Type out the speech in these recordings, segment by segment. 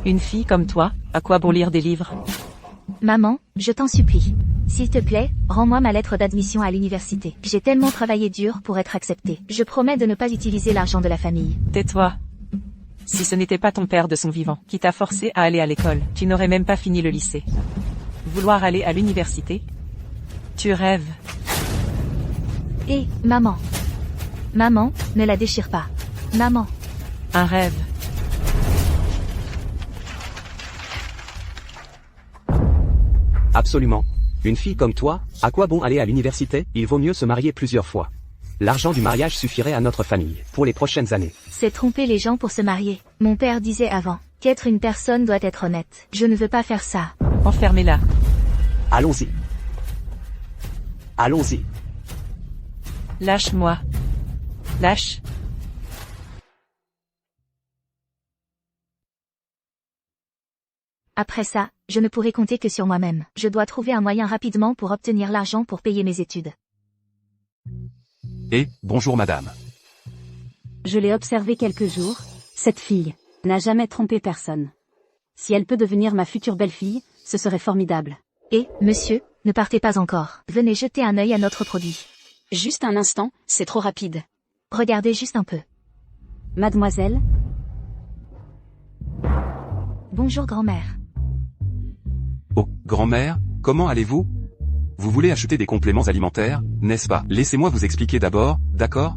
Une fille comme toi, à quoi bon lire des livres? Maman, je t'en supplie. S'il te plaît, rends-moi ma lettre d'admission à l'université. J'ai tellement travaillé dur pour être acceptée. Je promets de ne pas utiliser l'argent de la famille. Tais-toi. Si ce n'était pas ton père de son vivant qui t'a forcé à aller à l'école, tu n'aurais même pas fini le lycée. Vouloir aller à l'université? Tu rêves. Hé, maman. Maman, ne la déchire pas. Maman. Un rêve. Absolument. Une fille comme toi, à quoi bon aller à l'université? Il vaut mieux se marier plusieurs fois. L'argent du mariage suffirait à notre famille, pour les prochaines années. C'est tromper les gens pour se marier. Mon père disait avant, qu'être une personne doit être honnête. Je ne veux pas faire ça. Enfermez-la. Allons-y. Allons-y. Lâche-moi. Lâche. Après ça, je ne pourrai compter que sur moi-même. Je dois trouver un moyen rapidement pour obtenir l'argent pour payer mes études. Bonjour madame. Je l'ai observée quelques jours. Cette fille n'a jamais trompé personne. Si elle peut devenir ma future belle-fille, ce serait formidable. Monsieur, ne partez pas encore. Venez jeter un œil à notre produit. Juste un instant, c'est trop rapide. Regardez juste un peu. Mademoiselle, Bonjour grand-mère. Oh, grand-mère, comment allez-vous? Vous voulez acheter des compléments alimentaires, n'est-ce pas? Laissez-moi vous expliquer d'abord, d'accord?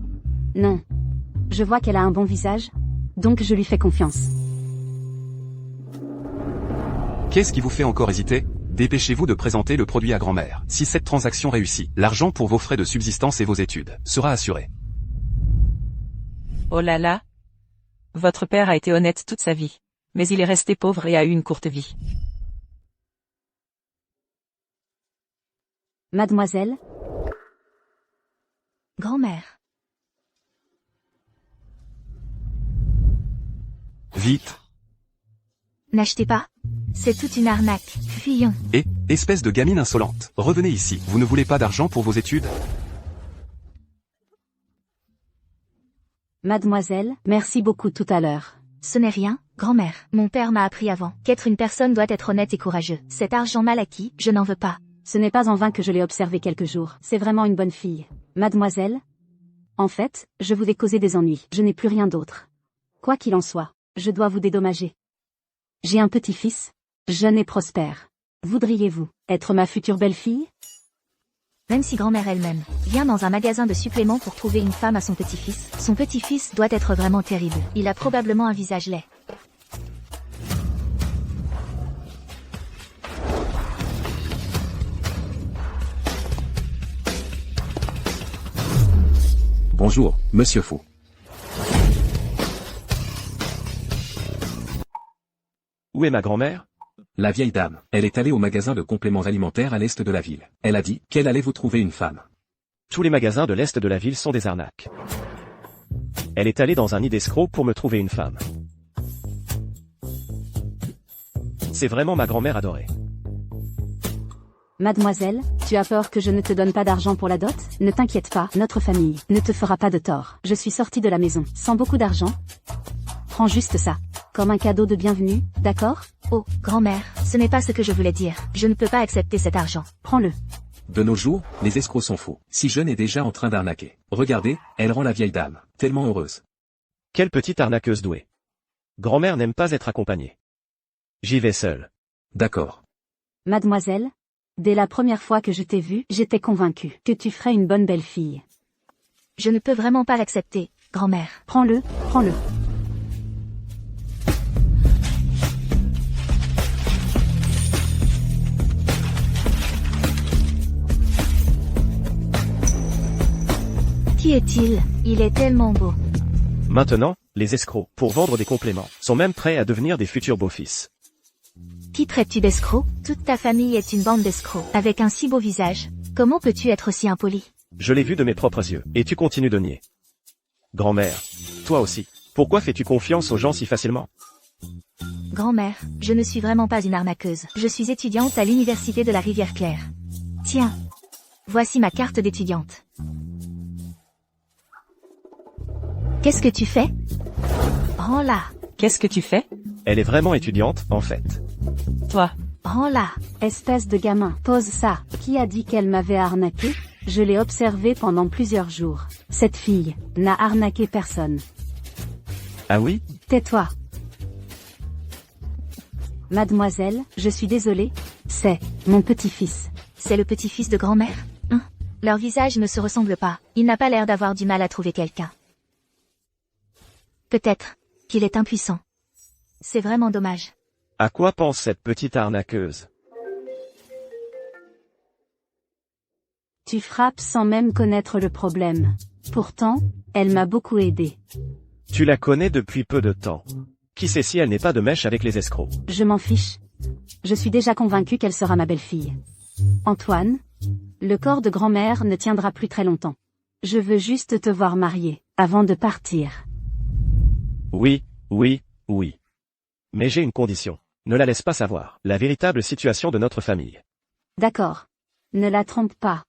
non. Je vois qu'elle a un bon visage, donc je lui fais confiance. Qu'est-ce qui vous fait encore hésiter? Dépêchez-vous de présenter le produit à grand-mère. Si cette transaction réussit, l'argent pour vos frais de subsistance et vos études sera assuré. Oh là là. Votre père a été honnête toute sa vie. Mais il est resté pauvre et a eu une courte vie. Mademoiselle, Grand-mère. Vite. N'achetez pas. C'est toute une arnaque. Fuyons. Espèce de gamine insolente. Revenez ici. Vous ne voulez pas d'argent pour vos études? mademoiselle, merci beaucoup tout à l'heure. Ce n'est rien, grand-mère. Mon père m'a appris avant qu'être une personne doit être honnête et courageux. Cet argent mal acquis, je n'en veux pas. Ce n'est pas en vain que je l'ai observée quelques jours. C'est vraiment une bonne fille. Mademoiselle, en fait, je vous ai causé des ennuis. Je n'ai plus rien d'autre. Quoi qu'il en soit, je dois vous dédommager. J'ai un petit-fils, jeune et prospère. Voudriez-vous être ma future belle-fille? Même si grand-mère elle-même vient dans un magasin de suppléments pour trouver une femme à son petit-fils, son petit-fils doit être vraiment terrible. Il a probablement un visage laid. Bonjour, monsieur Fou. Où est ma grand-mère? La vieille dame, elle est allée au magasin de compléments alimentaires à l'est de la ville. Elle a dit qu'elle allait vous trouver une femme. Tous les magasins de l'est de la ville sont des arnaques. Elle est allée dans un nid d'escrocs pour me trouver une femme. C'est vraiment ma grand-mère adorée. Mademoiselle, tu as peur que je ne te donne pas d'argent pour la dot? Ne t'inquiète pas, notre famille ne te fera pas de tort. Je suis sortie de la maison sans beaucoup d'argent. Prends juste ça, comme un cadeau de bienvenue, d'accord? Oh, grand-mère, ce n'est pas ce que je voulais dire. Je ne peux pas accepter cet argent. Prends-le. De nos jours, les escrocs sont faux. Si jeune est déjà en train d'arnaquer. Regardez, elle rend la vieille dame tellement heureuse. Quelle petite arnaqueuse douée. Grand-mère n'aime pas être accompagnée. J'y vais seule. D'accord. Mademoiselle, dès la première fois que je t'ai vue, j'étais convaincue que tu ferais une bonne belle-fille. Je ne peux vraiment pas l'accepter, grand-mère. Prends-le, prends-le. Qui est-il? Il est tellement beau. Maintenant, les escrocs, pour vendre des compléments, sont même prêts à devenir des futurs beaux-fils. Qui traites-tu d'escroc? Toute ta famille est une bande d'escrocs. Avec un si beau visage, comment peux-tu être aussi impoli? Je l'ai vu de mes propres yeux, et tu continues de nier. Grand-mère, toi aussi, pourquoi fais-tu confiance aux gens si facilement? Grand-mère, je ne suis vraiment pas une arnaqueuse. Je suis étudiante à l'université de la Rivière-Claire. Tiens, voici ma carte d'étudiante. Qu'est-ce que tu fais? Rends-la. Qu'est-ce que tu fais? Elle est vraiment étudiante, en fait. Toi, Rends-la, espèce de gamin. Pose ça. Qui a dit qu'elle m'avait arnaqué? Je l'ai observée pendant plusieurs jours. Cette fille n'a arnaqué personne. Ah oui? Tais-toi. Mademoiselle, je suis désolée. C'est mon petit-fils. C'est le petit-fils de grand-mère? Leur visage ne se ressemble pas. Il n'a pas l'air d'avoir du mal à trouver quelqu'un. Peut-être qu'il est impuissant. C'est vraiment dommage. À quoi pense cette petite arnaqueuse? Tu frappes sans même connaître le problème. Pourtant, elle m'a beaucoup aidé. Tu la connais depuis peu de temps. Qui sait si elle n'est pas de mèche avec les escrocs? Je m'en fiche. Je suis déjà convaincue qu'elle sera ma belle-fille. Antoine, le corps de grand-mère ne tiendra plus très longtemps. Je veux juste te voir mariée, avant de partir. Oui, oui, oui. Mais j'ai une condition. Ne la laisse pas savoir la véritable situation de notre famille. D'accord. Ne la trompe pas.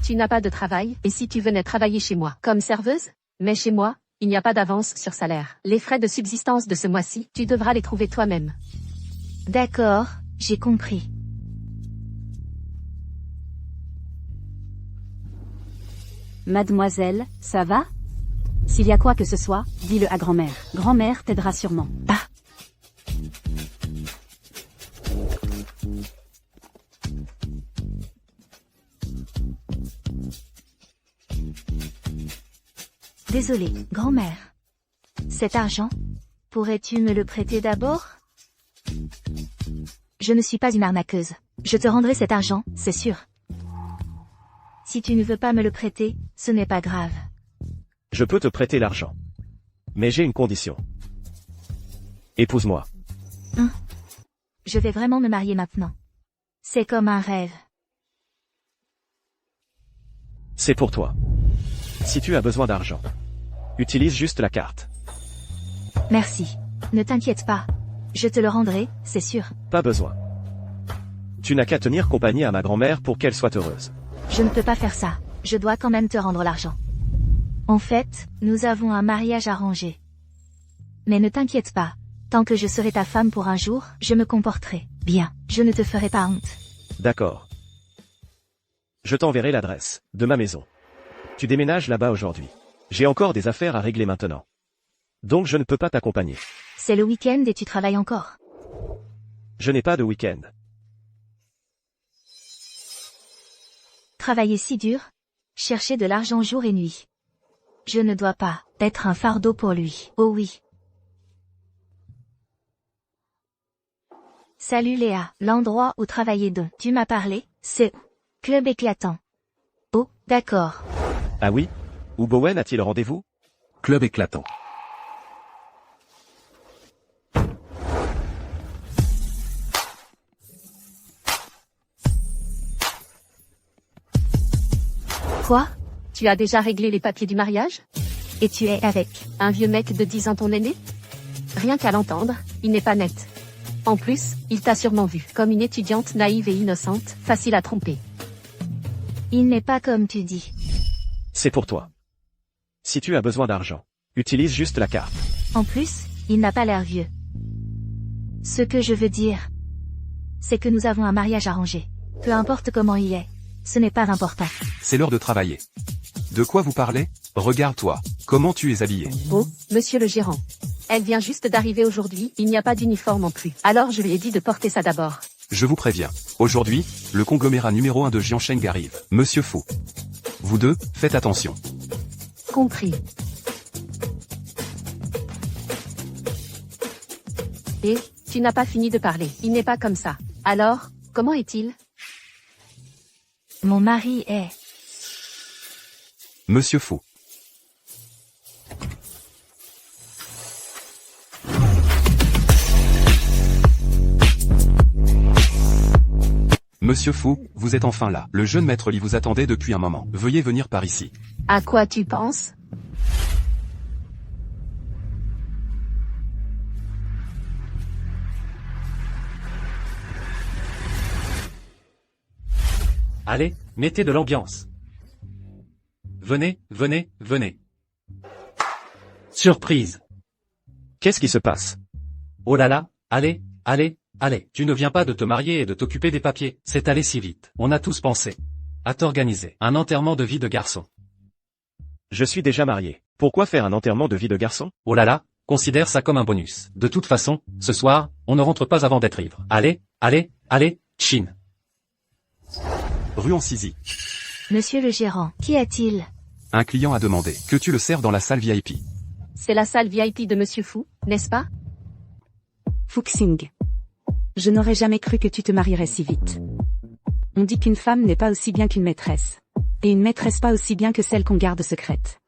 Tu n'as pas de travail, et si tu venais travailler chez moi, comme serveuse? Mais chez moi, il n'y a pas d'avance sur salaire. Les frais de subsistance de ce mois-ci, tu devras les trouver toi-même. D'accord, j'ai compris. Mademoiselle, ça va? S'il y a quoi que ce soit, dis-le à grand-mère. Grand-mère t'aidera sûrement. Ah. Désolée, grand-mère. Cet argent, pourrais-tu me le prêter d'abord? Je ne suis pas une arnaqueuse. Je te rendrai cet argent, c'est sûr. Si tu ne veux pas me le prêter, ce n'est pas grave. Je peux te prêter l'argent. Mais j'ai une condition. Épouse-moi. Je vais vraiment me marier maintenant. C'est comme un rêve. C'est pour toi. Si tu as besoin d'argent, utilise juste la carte. Merci. Ne t'inquiète pas. Je te le rendrai, c'est sûr. Pas besoin. Tu n'as qu'à tenir compagnie à ma grand-mère pour qu'elle soit heureuse. Je ne peux pas faire ça. Je dois quand même te rendre l'argent. En fait, nous avons un mariage arrangé. Mais ne t'inquiète pas. Tant que je serai ta femme pour un jour, je me comporterai bien. Je ne te ferai pas honte. D'accord. Je t'enverrai l'adresse de ma maison. Tu déménages là-bas aujourd'hui. J'ai encore des affaires à régler maintenant. Donc je ne peux pas t'accompagner. C'est le week-end et tu travailles encore. Je n'ai pas de week-end. Travailler si dur. Chercher de l'argent jour et nuit. Je ne dois pas être un fardeau pour lui. Oh oui. Salut Léa, l'endroit où travailler dont tu m'as parlé, c'est où? Club éclatant. Oh, d'accord. Ah oui? Où Bowen a-t-il rendez-vous? Club éclatant. Quoi? Tu as déjà réglé les papiers du mariage? Et tu es avec Un vieux mec de 10 ans ton aîné? Rien qu'à l'entendre, il n'est pas net. En plus, il t'a sûrement vu comme une étudiante naïve et innocente, facile à tromper. Il n'est pas comme tu dis. C'est pour toi. Si tu as besoin d'argent, utilise juste la carte. En plus, il n'a pas l'air vieux. Ce que je veux dire, c'est que nous avons un mariage arrangé. Peu importe comment il est, ce n'est pas important. C'est l'heure de travailler. De quoi vous parlez? Regarde-toi. Comment tu es habillé? Oh, monsieur le gérant. Elle vient juste d'arriver aujourd'hui, il n'y a pas d'uniforme non plus. Alors je lui ai dit de porter ça d'abord. Je vous préviens. Aujourd'hui, le conglomérat numéro 1 de Jiansheng arrive. Monsieur Fou. Vous deux, faites attention. Compris. Et, tu n'as pas fini de parler. Il n'est pas comme ça. Alors, comment est-il? Mon mari est... Monsieur Fou. Monsieur Fou, vous êtes enfin là. Le jeune maître Li vous attendait depuis un moment. Veuillez venir par ici. À quoi tu penses? Allez, mettez de l'ambiance. Venez, venez, venez. Surprise. Qu'est-ce qui se passe? Oh là là, allez, allez, allez. Tu ne viens pas de te marier et de t'occuper des papiers. C'est allé si vite. On a tous pensé à t'organiser un enterrement de vie de garçon. Je suis déjà marié. Pourquoi faire un enterrement de vie de garçon? Oh là là, considère ça comme un bonus. De toute façon, ce soir, on ne rentre pas avant d'être ivre. Allez, allez, allez, Chine. Rue Ancizy. Monsieur le gérant, qu'y a-t-il? Un client a demandé que tu le serves dans la salle VIP. C'est la salle VIP de Monsieur Fu, n'est-ce pas? Fuxing. Je n'aurais jamais cru que tu te marierais si vite. On dit qu'une femme n'est pas aussi bien qu'une maîtresse. Et une maîtresse pas aussi bien que celle qu'on garde secrète.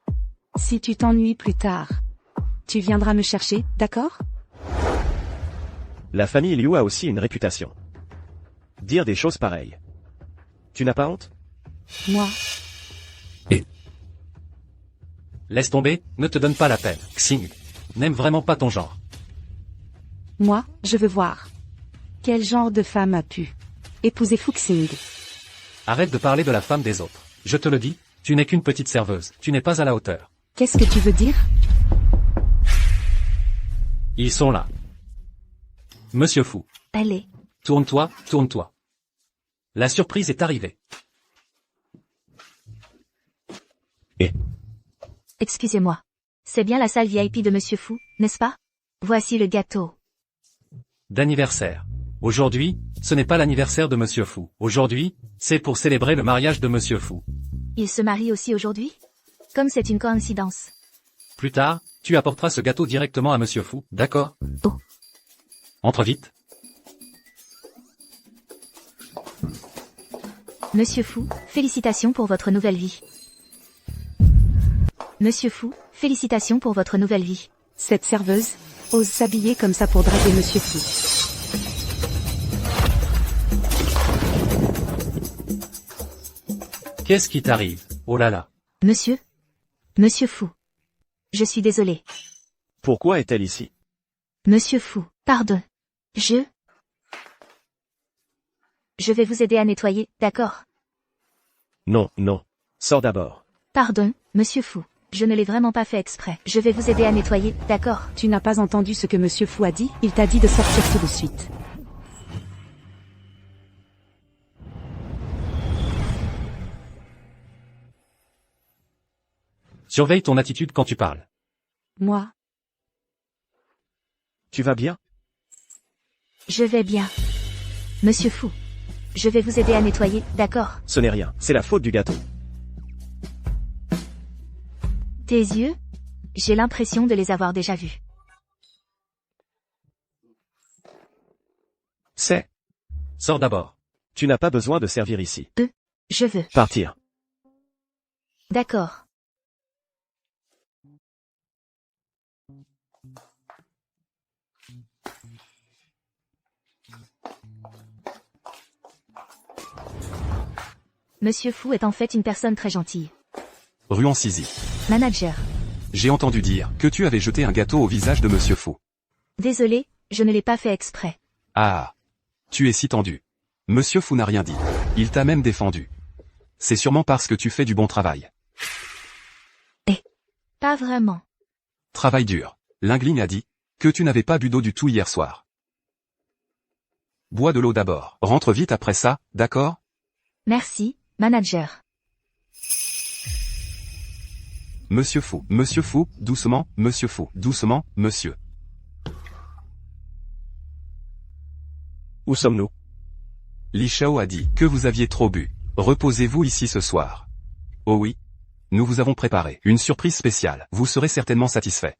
Si tu t'ennuies plus tard, tu viendras me chercher, d'accord? La famille Liu a aussi une réputation. Dire des choses pareilles. Tu n'as pas honte? Moi, Laisse tomber, ne te donne pas la peine. Xing. N'aime vraiment pas ton genre. je veux voir. Quel genre de femme a pu épouser Fuxing? Arrête de parler de la femme des autres. Je te le dis, tu n'es qu'une petite serveuse. Tu n'es pas à la hauteur. Qu'est-ce que tu veux dire? Ils sont là. Monsieur Fu. Allez. Tourne-toi, tourne-toi. La surprise est arrivée. Excusez-moi. C'est bien la salle VIP de Monsieur Fu, n'est-ce pas? Voici le gâteau. D'anniversaire. Aujourd'hui, ce n'est pas l'anniversaire de Monsieur Fu. Aujourd'hui, c'est pour célébrer le mariage de Monsieur Fu. Il se marie aussi aujourd'hui? Comme c'est une coïncidence. Plus tard, tu apporteras ce gâteau directement à Monsieur Fu, d'accord? Oh. Entre vite. Monsieur Fu, félicitations pour votre nouvelle vie. Monsieur Fu, félicitations pour votre nouvelle vie. Cette serveuse ose s'habiller comme ça pour draguer Monsieur Fu. Qu'est-ce qui t'arrive? Oh là là. Monsieur Fu. Je suis désolé. Pourquoi est-elle ici? Monsieur Fu, pardon. Je vais vous aider à nettoyer, d'accord? Non, non. Sors d'abord. Pardon, Monsieur Fu. Je ne l'ai vraiment pas fait exprès. Je vais vous aider à nettoyer, d'accord? Tu n'as pas entendu ce que Monsieur Fu a dit? Il t'a dit de sortir tout de suite. Surveille ton attitude quand tu parles. Moi, Tu vas bien? Je vais bien. Monsieur Fu. Je vais vous aider à nettoyer, d'accord? Ce n'est rien. C'est la faute du gâteau. Tes yeux? J'ai l'impression de les avoir déjà vus. C'est. Sors d'abord. Tu n'as pas besoin de servir ici. Je veux. Partir. D'accord. Monsieur Fu est en fait une personne très gentille. Rue Ancizy. Manager. J'ai entendu dire que tu avais jeté un gâteau au visage de Monsieur Fu. Désolé, je ne l'ai pas fait exprès. Ah. Tu es si tendu. Monsieur Fu n'a rien dit. Il t'a même défendu. C'est sûrement parce que tu fais du bon travail. Pas vraiment. Travail dur. Lingling a dit que tu n'avais pas bu d'eau du tout hier soir. Bois de l'eau d'abord. Rentre vite après ça, d'accord? Merci, manager. Monsieur Fu, doucement, Monsieur Fu, doucement, monsieur. Où sommes-nous? Li Shao a dit que vous aviez trop bu. Reposez-vous ici ce soir. Oh oui. Nous vous avons préparé une surprise spéciale. Vous serez certainement satisfait.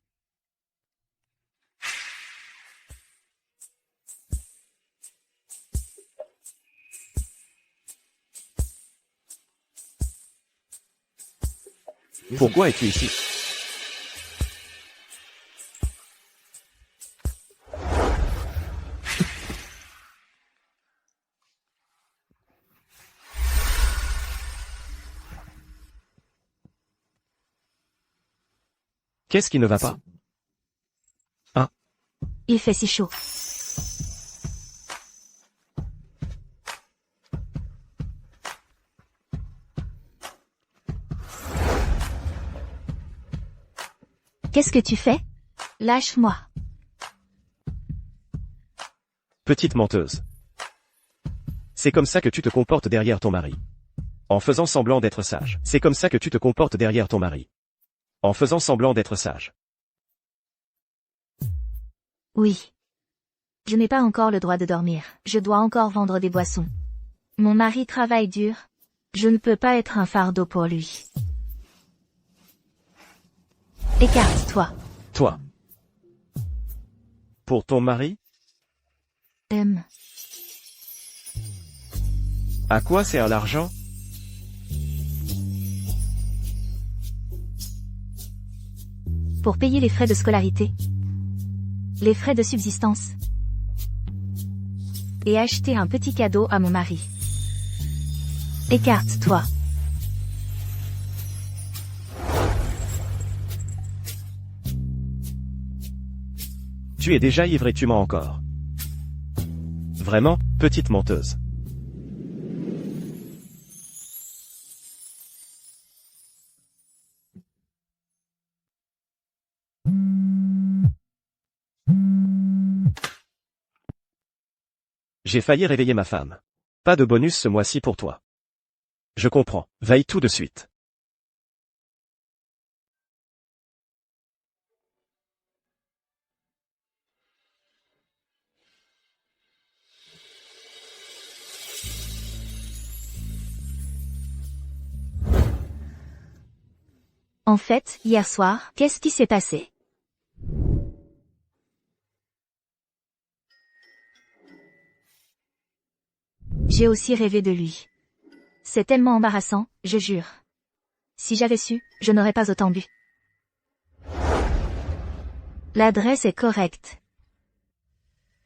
Pourquoi es-tu ici? Qu'est-ce qui ne va pas? Il fait si chaud. Qu'est-ce que tu fais? Lâche-moi. Petite menteuse. C'est comme ça que tu te comportes derrière ton mari. En faisant semblant d'être sage. C'est comme ça que tu te comportes derrière ton mari. En faisant semblant d'être sage. Oui. Je n'ai pas encore le droit de dormir. Je dois encore vendre des boissons. Mon mari travaille dur. Je ne peux pas être un fardeau pour lui. Écarte-toi. Toi. Pour ton mari? À quoi sert l'argent? Pour payer les frais de scolarité. Les frais de subsistance. Et acheter un petit cadeau à mon mari. Écarte-toi. Tu es déjà ivre et tu mens encore. Vraiment, petite menteuse. J'ai failli réveiller ma femme. Pas de bonus ce mois-ci pour toi. Je comprends. Veille tout de suite. En fait, hier soir, qu'est-ce qui s'est passé? J'ai aussi rêvé de lui. C'est tellement embarrassant, je jure. Si j'avais su, je n'aurais pas autant bu. L'adresse est correcte.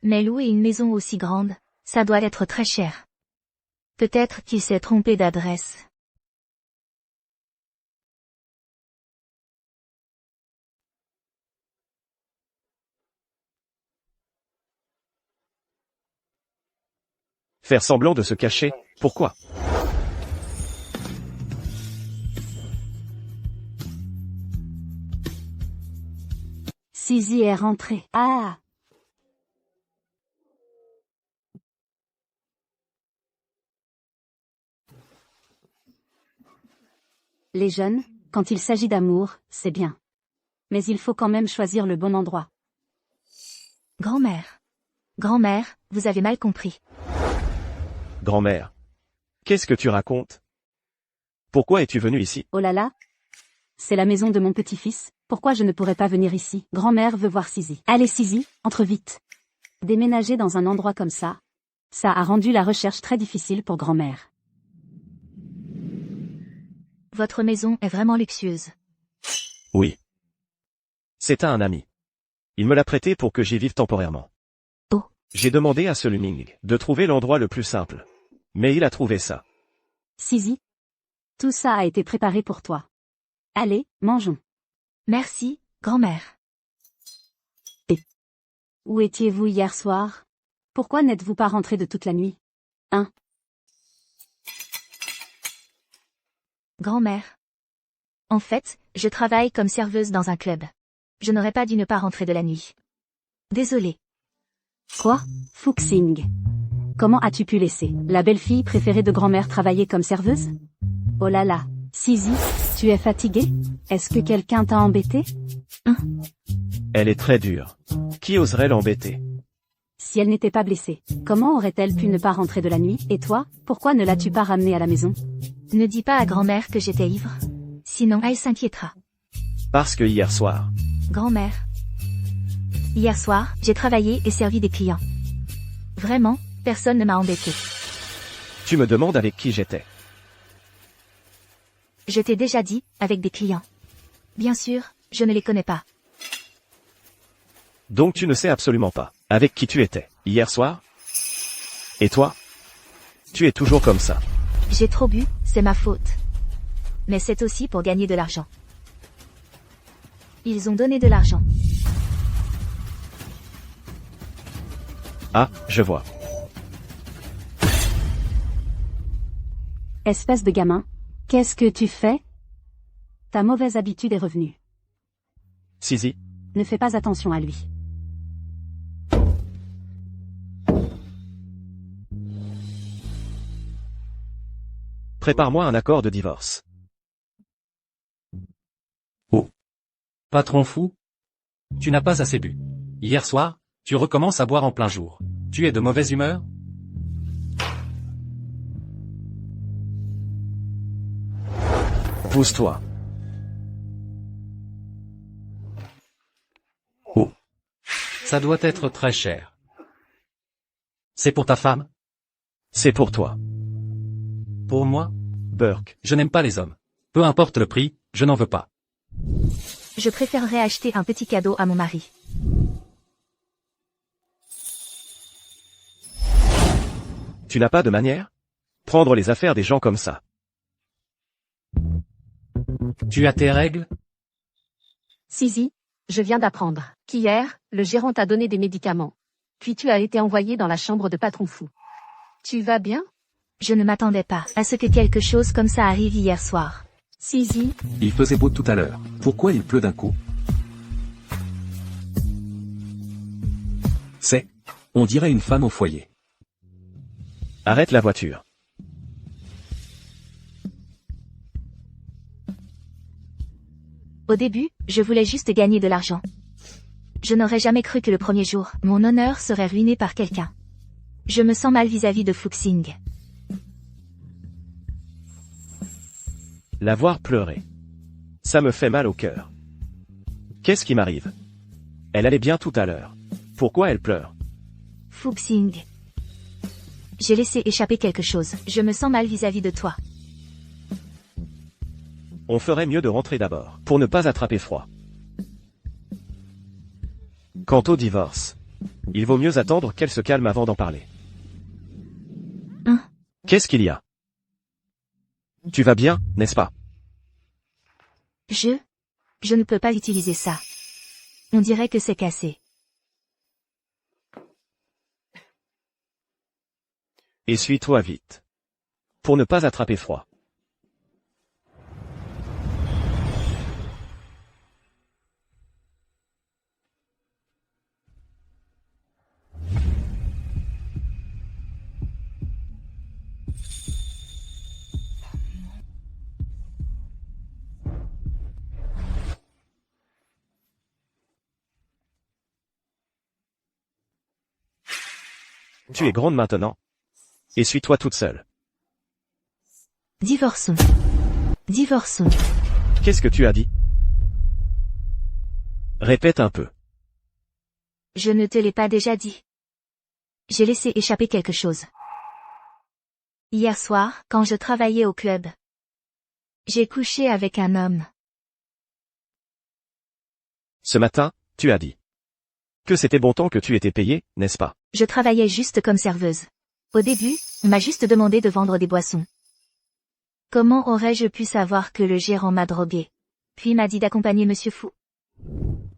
Mais louer une maison aussi grande, ça doit être très cher. Peut-être qu'il s'est trompé d'adresse. Faire semblant de se cacher, pourquoi? Suzy est rentrée. Ah! Les jeunes, quand il s'agit d'amour, c'est bien. Mais il faut quand même choisir le bon endroit. Grand-mère. Grand-mère, vous avez mal compris. Grand-mère. Qu'est-ce que tu racontes? Pourquoi es-tu venue ici? Oh là là! C'est la maison de mon petit-fils, pourquoi je ne pourrais pas venir ici? Grand-mère veut voir Suzy. Allez Suzy, entre vite. Déménager dans un endroit comme ça a rendu la recherche très difficile pour grand-mère. Votre maison est vraiment luxueuse. Oui. C'est à un ami. Il me l'a prêté pour que j'y vive temporairement. Oh. J'ai demandé à ce Luming de trouver l'endroit le plus simple. Mais il a trouvé ça. Suzy, tout ça a été préparé pour toi. Allez, mangeons. Merci, grand-mère. Où étiez-vous hier soir? Pourquoi n'êtes-vous pas rentré de toute la nuit? Grand-mère. En fait, je travaille comme serveuse dans un club. Je n'aurais pas dû ne pas rentrer de la nuit. Désolée. Quoi? Fuxing. Comment as-tu pu laisser la belle-fille préférée de grand-mère travailler comme serveuse? Oh là là. Suzy, tu es fatiguée? Est-ce que quelqu'un t'a embêté? Elle est très dure. Qui oserait l'embêter? Si elle n'était pas blessée, comment aurait-elle pu ne pas rentrer de la nuit? Et toi, pourquoi ne l'as-tu pas ramenée à la maison? Ne dis pas à grand-mère que j'étais ivre. Sinon elle s'inquiétera. Parce que hier soir. Grand-mère. Hier soir, j'ai travaillé et servi des clients. Vraiment, personne ne m'a embêté. Tu me demandes avec qui j'étais. Je t'ai déjà dit, avec des clients. Bien sûr, je ne les connais pas. Donc tu ne sais absolument pas avec qui tu étais hier soir? Et toi? Tu es toujours comme ça. J'ai trop bu, c'est ma faute. Mais c'est aussi pour gagner de l'argent. Ils ont donné de l'argent. Ah, je vois. Espèce de gamin, qu'est-ce que tu fais? Ta mauvaise habitude est revenue. Suzy. Ne fais pas attention à lui. Prépare-moi un accord de divorce. Patron fou? Tu n'as pas assez bu. Hier soir, tu recommences à boire en plein jour. Tu es de mauvaise humeur? Pousse-toi. Ça doit être très cher. C'est pour ta femme? C'est pour toi. Pour moi? Burke. Je n'aime pas les hommes. Peu importe le prix, je n'en veux pas. Je préférerais acheter un petit cadeau à mon mari. Tu n'as pas de manière? Prendre les affaires des gens comme ça. Tu as tes règles? Sisi, je viens d'apprendre qu'hier, le gérant t'a donné des médicaments. Puis tu as été envoyé dans la chambre de patron fou. Tu vas bien? Je ne m'attendais pas à ce que quelque chose comme ça arrive hier soir. Sisi, Il faisait beau tout à l'heure. Pourquoi il pleut d'un coup? C'est, on dirait une femme au foyer. Arrête la voiture. Au début, je voulais juste gagner de l'argent. Je n'aurais jamais cru que le premier jour, mon honneur serait ruiné par quelqu'un. Je me sens mal vis-à-vis de Fuxing. La voir pleurer. Ça me fait mal au cœur. Qu'est-ce qui m'arrive? Elle allait bien tout à l'heure. Pourquoi elle pleure? Fuxing. J'ai laissé échapper quelque chose. Je me sens mal vis-à-vis de toi. On ferait mieux de rentrer d'abord, pour ne pas attraper froid. Quant au divorce, il vaut mieux attendre qu'elle se calme avant d'en parler. Hein? Qu'est-ce qu'il y a? Tu vas bien, n'est-ce pas? Je ne peux pas utiliser ça. On dirait que c'est cassé. Essuie-toi vite. Pour ne pas attraper froid. Tu es grande maintenant. Essuie-toi toute seule. Divorçons. Divorçons. Qu'est-ce que tu as dit? Répète un peu. Je ne te l'ai pas déjà dit. J'ai laissé échapper quelque chose. Hier soir, quand je travaillais au club, j'ai couché avec un homme. Ce matin, tu as dit que c'était bon tant que tu étais payé, n'est-ce pas? Je travaillais juste comme serveuse. Au début, on m'a juste demandé de vendre des boissons. Comment aurais-je pu savoir que le gérant m'a drogué? Puis m'a dit d'accompagner Monsieur Fou.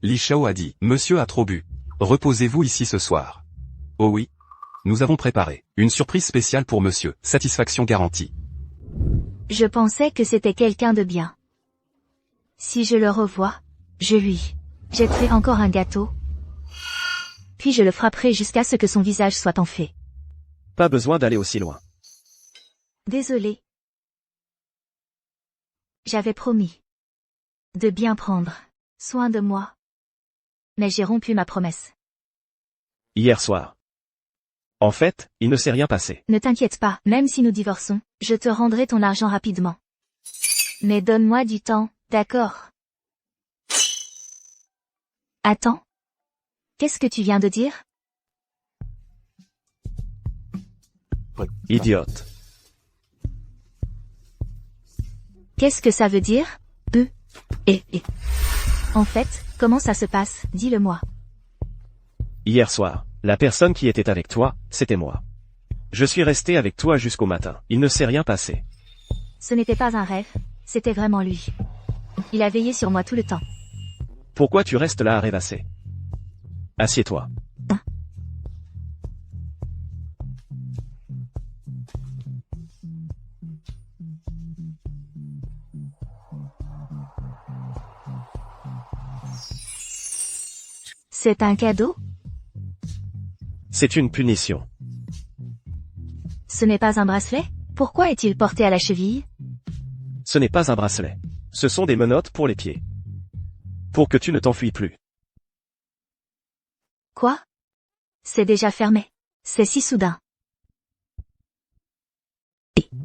Li Shao a dit, Monsieur a trop bu. Reposez-vous ici ce soir. Oh oui. Nous avons préparé une surprise spéciale pour monsieur, satisfaction garantie. Je pensais que c'était quelqu'un de bien. Si je le revois, je lui jetterai encore un gâteau. Puis je le frapperai jusqu'à ce que son visage soit en fée. Pas besoin d'aller aussi loin. Désolé. J'avais promis de bien prendre soin de moi. Mais j'ai rompu ma promesse. Hier soir. En fait, il ne s'est rien passé. Ne t'inquiète pas, même si nous divorçons, je te rendrai ton argent rapidement. Mais donne-moi du temps, d'accord? Attends. Qu'est-ce que tu viens de dire? Idiote. Qu'est-ce que ça veut dire? En fait, comment ça se passe, dis-le-moi. Hier soir, la personne qui était avec toi, c'était moi. Je suis resté avec toi jusqu'au matin. Il ne s'est rien passé. Ce n'était pas un rêve, c'était vraiment lui. Il a veillé sur moi tout le temps. Pourquoi tu restes là à rêvasser? Assieds-toi. C'est un cadeau? C'est une punition. Ce n'est pas un bracelet? Pourquoi est-il porté à la cheville? Ce n'est pas un bracelet. Ce sont des menottes pour les pieds. Pour que tu ne t'enfuis plus. Quoi? C'est déjà fermé. C'est si soudain.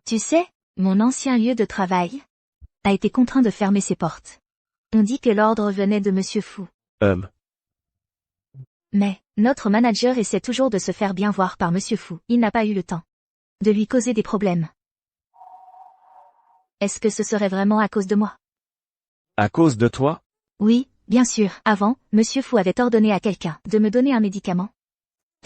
Tu sais, mon ancien lieu de travail a été contraint de fermer ses portes. On dit que l'ordre venait de Monsieur Fou. Mais, notre manager essaie toujours de se faire bien voir par Monsieur Fou. Il n'a pas eu le temps de lui causer des problèmes. Est-ce que ce serait vraiment à cause de moi? À cause de toi? Oui, bien sûr. Avant, Monsieur Fou avait ordonné à quelqu'un de me donner un médicament.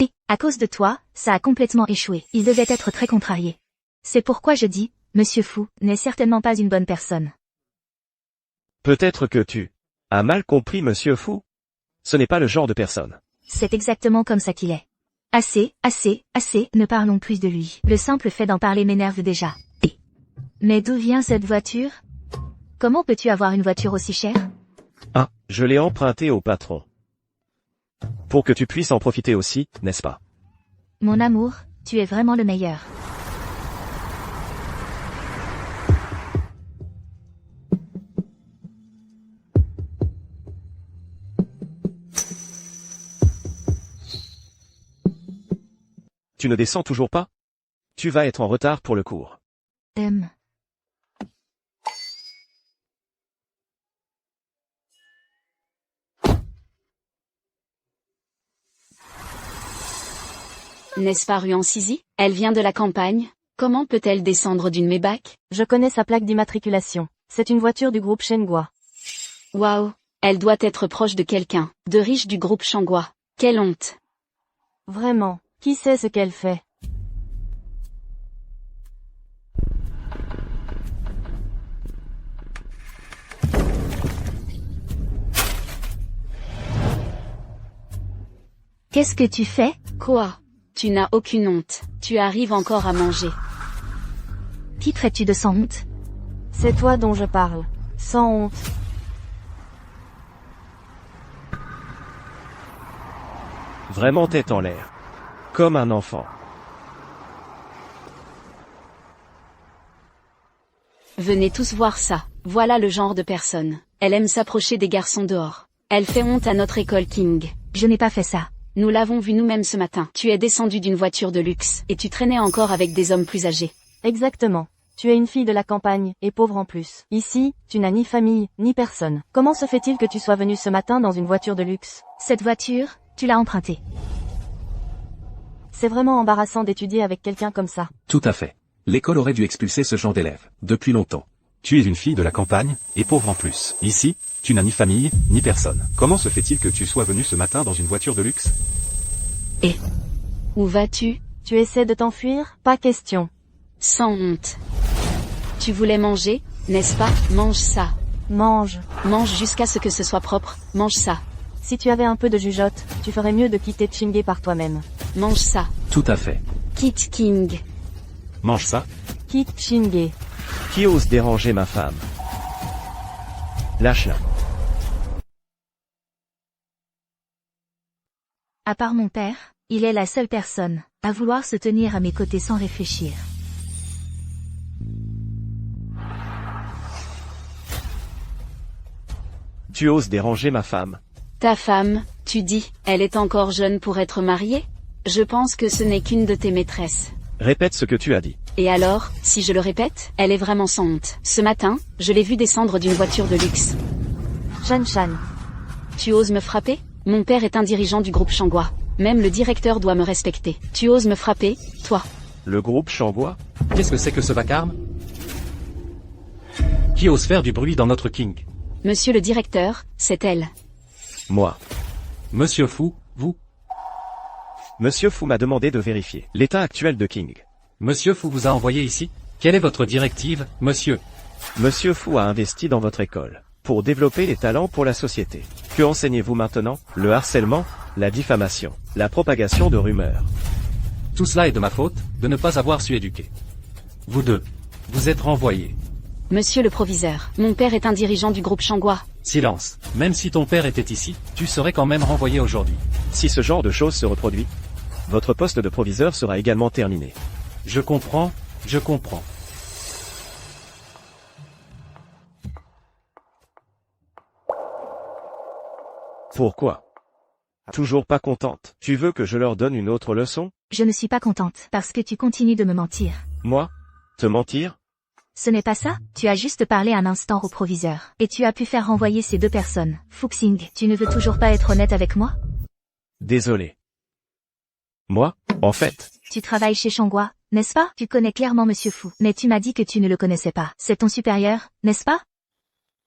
Et, à cause de toi, ça a complètement échoué. Il devait être très contrarié. C'est pourquoi je dis, Monsieur Fou n'est certainement pas une bonne personne. Peut-être que tu as mal compris Monsieur Fou. Ce n'est pas le genre de personne. C'est exactement comme ça qu'il est. Assez, ne parlons plus de lui. Le simple fait d'en parler m'énerve déjà. Mais d'où vient cette voiture? Comment peux-tu avoir une voiture aussi chère? Ah, je l'ai empruntée au patron. Pour que tu puisses en profiter aussi, n'est-ce pas? Mon amour, tu es vraiment le meilleur. Tu ne descends toujours pas? Tu vas être en retard pour le cours. N'est-ce pas rue Ancizy? Elle vient de la campagne. Comment peut-elle descendre d'une Maybach? Je connais sa plaque d'immatriculation. C'est une voiture du groupe Shengua. Waouh, elle doit être proche de quelqu'un, de riche du groupe Shangua. Quelle honte. Vraiment, qui sait ce qu'elle fait? Qu'est-ce que tu fais? Quoi? Tu n'as aucune honte. Tu arrives encore à manger. Qui traites-tu de sans honte? C'est toi dont je parle. Sans honte. Vraiment tête en l'air. Comme un enfant. Venez tous voir ça. Voilà le genre de personne. Elle aime s'approcher des garçons dehors. Elle fait honte à notre école King. Je n'ai pas fait ça. Nous l'avons vu nous-mêmes ce matin. Tu es descendu d'une voiture de luxe, et tu traînais encore avec des hommes plus âgés. Exactement. Tu es une fille de la campagne, et pauvre en plus. Ici, tu n'as ni famille, ni personne. Comment se fait-il que tu sois venue ce matin dans une voiture de luxe? Cette voiture, tu l'as empruntée. C'est vraiment embarrassant d'étudier avec quelqu'un comme ça. Tout à fait. L'école aurait dû expulser ce genre d'élèves, depuis longtemps. Tu es une fille de la campagne, et pauvre en plus. Ici, tu n'as ni famille, ni personne. Comment se fait-il que tu sois venu ce matin dans une voiture de luxe? Et où vas-tu? Tu essaies de t'enfuir? Pas question. Sans honte. Tu voulais manger, n'est-ce pas? Mange ça. Mange. Mange jusqu'à ce que ce soit propre, mange ça. Si tu avais un peu de jugeote, tu ferais mieux de quitter Chingé par toi-même. Mange ça. Tout à fait. Quitte King. Mange ça. Quitte Chingé. Qui ose déranger ma femme? Lâche-la. À part mon père, il est la seule personne à vouloir se tenir à mes côtés sans réfléchir. Tu oses déranger ma femme? Ta femme, tu dis, elle est encore jeune pour être mariée? Je pense que ce n'est qu'une de tes maîtresses. Répète ce que tu as dit. Et alors, si je le répète, elle est vraiment sans honte. Ce matin, je l'ai vue descendre d'une voiture de luxe. Shan. Tu oses me frapper? Mon père est un dirigeant du groupe Shangua. Même le directeur doit me respecter. Tu oses me frapper, toi? Le groupe Shangua? Qu'est-ce que c'est que ce vacarme? Qui ose faire du bruit dans notre King? Monsieur le directeur, c'est elle. Moi. Monsieur Fou, vous? Monsieur Fou m'a demandé de vérifier l'état actuel de King. Monsieur Fou vous a envoyé ici? Quelle est votre directive, monsieur? Monsieur Fou a investi dans votre école pour développer les talents pour la société. Que enseignez-vous maintenant? Le harcèlement, la diffamation, la propagation de rumeurs. Tout cela est de ma faute, de ne pas avoir su éduquer. Vous deux, vous êtes renvoyés. Monsieur le proviseur, mon père est un dirigeant du groupe Shangua. Silence. Même si ton père était ici, tu serais quand même renvoyé aujourd'hui. Si ce genre de choses se reproduit, votre poste de proviseur sera également terminé. Je comprends, Je comprends. Pourquoi? Toujours pas contente. Tu veux que je leur donne une autre leçon? Je ne suis pas contente, parce que tu continues de me mentir. Moi? Te mentir? Ce n'est pas ça? Tu as juste parlé un instant au proviseur. Et tu as pu faire renvoyer ces deux personnes. Fuxing, tu ne veux toujours pas être honnête avec moi? Désolé. Moi? En fait, Tu travailles chez Shangwa, n'est-ce pas? Tu connais clairement Monsieur Fu. Mais tu m'as dit que tu ne le connaissais pas. C'est ton supérieur, n'est-ce pas?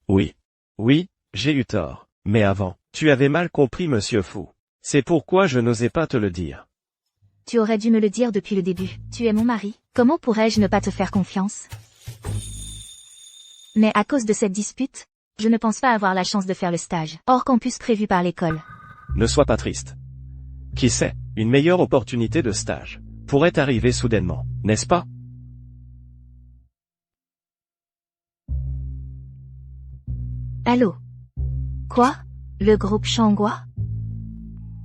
oui. Oui, j'ai eu tort. Mais avant, tu avais mal compris Monsieur Fu. C'est pourquoi je n'osais pas te le dire. Tu aurais dû me le dire depuis le début. Tu es mon mari. Comment pourrais-je ne pas te faire confiance? Mais à cause de cette dispute, je ne pense pas avoir la chance de faire le stage hors campus prévu par l'école. Ne sois pas triste. Qui sait, une meilleure opportunité de stage pourrait arriver soudainement, n'est-ce pas? Allô? Quoi? Le groupe Shangwa?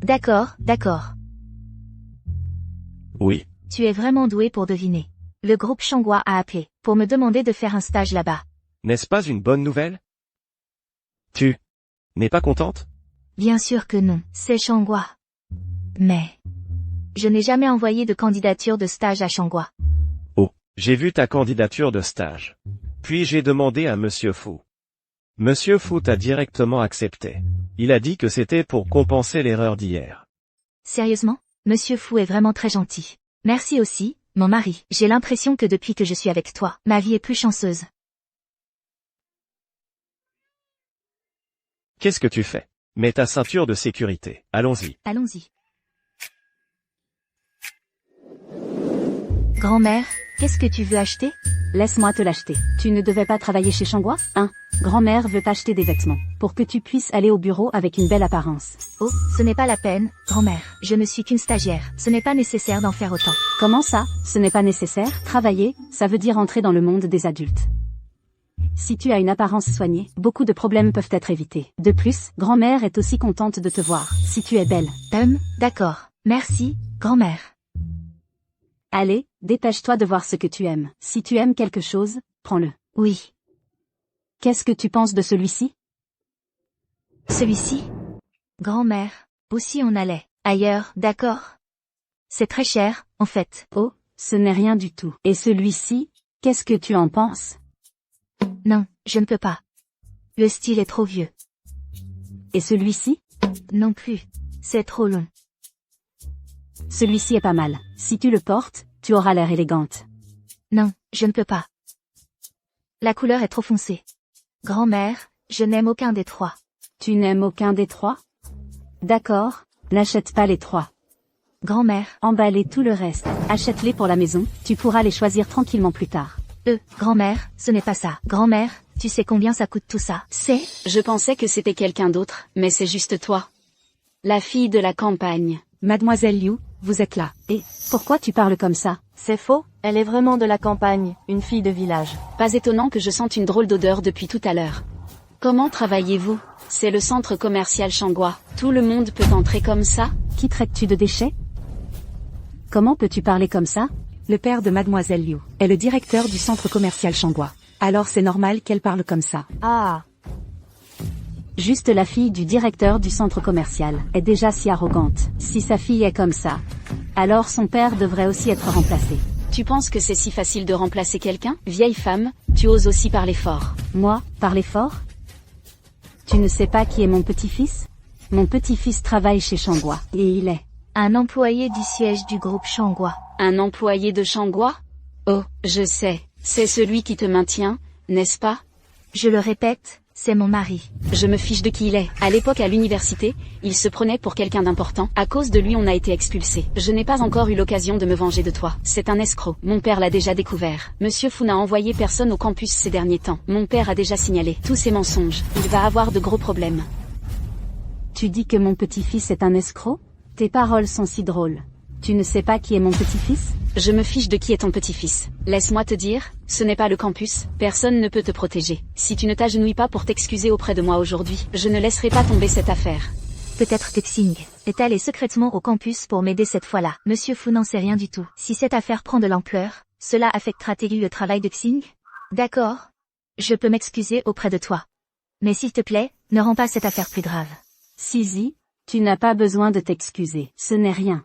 D'accord, d'accord. Oui. Tu es vraiment doué pour deviner. Le groupe Shangwa a appelé pour me demander de faire un stage là-bas. N'est-ce pas une bonne nouvelle? Tu n'es pas contente? Bien sûr que non, c'est Shangwa. Mais je n'ai jamais envoyé de candidature de stage à Shangwa. Oh, j'ai vu ta candidature de stage. Puis j'ai demandé à Monsieur Fu. Monsieur Fu t'a directement accepté. Il a dit que c'était pour compenser l'erreur d'hier. Sérieusement? Monsieur Fu est vraiment très gentil. Merci aussi, mon mari. J'ai l'impression que depuis que je suis avec toi, ma vie est plus chanceuse. Qu'est-ce que tu fais? Mets ta ceinture de sécurité. Allons-y. Allons-y. Grand-mère, qu'est-ce que tu veux acheter? Laisse-moi te l'acheter. Tu ne devais pas travailler chez Shangwa? Grand-mère veut t'acheter des vêtements, pour que tu puisses aller au bureau avec une belle apparence. Oh, ce n'est pas la peine, grand-mère. Je ne suis qu'une stagiaire. Ce n'est pas nécessaire d'en faire autant. Comment ça? Ce n'est pas nécessaire? Travailler, ça veut dire entrer dans le monde des adultes. Si tu as une apparence soignée, beaucoup de problèmes peuvent être évités. De plus, grand-mère est aussi contente de te voir, si tu es belle. D'accord. Merci, grand-mère. Allez, dépêche-toi de voir ce que tu aimes. Si tu aimes quelque chose, prends-le. Oui. Qu'est-ce que tu penses de celui-ci? Celui-ci? Grand-mère, aussi on allait ailleurs, d'accord? C'est très cher, en fait. Oh, ce n'est rien du tout. Et celui-ci, qu'est-ce que tu en penses? Non, je ne peux pas. Le style est trop vieux. Et celui-ci? Non plus. C'est trop long. Celui-ci est pas mal. Si tu le portes, tu auras l'air élégante. Non, je ne peux pas. La couleur est trop foncée. Grand-mère, je n'aime aucun des trois. Tu n'aimes aucun des trois? D'accord, n'achète pas les trois. Grand-mère. Emballer tout le reste. Achète-les pour la maison, tu pourras les choisir tranquillement plus tard. Grand-mère, ce n'est pas ça. Grand-mère, tu sais combien ça coûte tout ça? Je pensais que c'était quelqu'un d'autre, mais c'est juste toi. La fille de la campagne. Mademoiselle Liu, vous êtes là. Et, pourquoi tu parles comme ça? C'est faux, elle est vraiment de la campagne, une fille de village. Pas étonnant que je sente une drôle d'odeur depuis tout à l'heure. Comment travaillez-vous? C'est le centre commercial Shangwa. Tout le monde peut entrer comme ça? Qui traites-tu de déchets? Comment peux-tu parler comme ça? Le père de Mademoiselle Liu est le directeur du centre commercial Shangwa. Alors c'est normal qu'elle parle comme ça. Ah. Juste la fille du directeur du centre commercial est déjà si arrogante. Si sa fille est comme ça, alors son père devrait aussi être remplacé. Tu penses que c'est si facile de remplacer quelqu'un? Vieille femme, tu oses aussi parler fort. Moi, parler fort? Tu ne sais pas qui est mon petit-fils? Mon petit-fils travaille chez Shangwa, et il est un employé du siège du groupe Shangwa. Un employé de Shangwa? Oh, je sais, c'est celui qui te maintient, n'est-ce pas? Je le répète, c'est mon mari. Je me fiche de qui il est. À l'époque à l'université, il se prenait pour quelqu'un d'important. À cause de lui on a été expulsés. Je n'ai pas encore eu l'occasion de me venger de toi. C'est un escroc. Mon père l'a déjà découvert. Monsieur Fu n'a envoyé personne au campus ces derniers temps. Mon père a déjà signalé tous ces mensonges. Il va avoir de gros problèmes. Tu dis que mon petit-fils est un escroc? Tes paroles sont si drôles. Tu ne sais pas qui est mon petit-fils? Je me fiche de qui est ton petit-fils. Laisse-moi te dire, ce n'est pas le campus, personne ne peut te protéger. Si tu ne t'agenouilles pas pour t'excuser auprès de moi aujourd'hui, je ne laisserai pas tomber cette affaire. Peut-être que Xing est allé secrètement au campus pour m'aider cette fois-là. Monsieur Fu n'en sait rien du tout. Si cette affaire prend de l'ampleur, Cela affectera-t-il le travail de Xing? D'accord. Je peux m'excuser auprès de toi. Mais s'il te plaît, ne rends pas cette affaire plus grave. Sisi, tu n'as pas besoin de t'excuser. Ce n'est rien.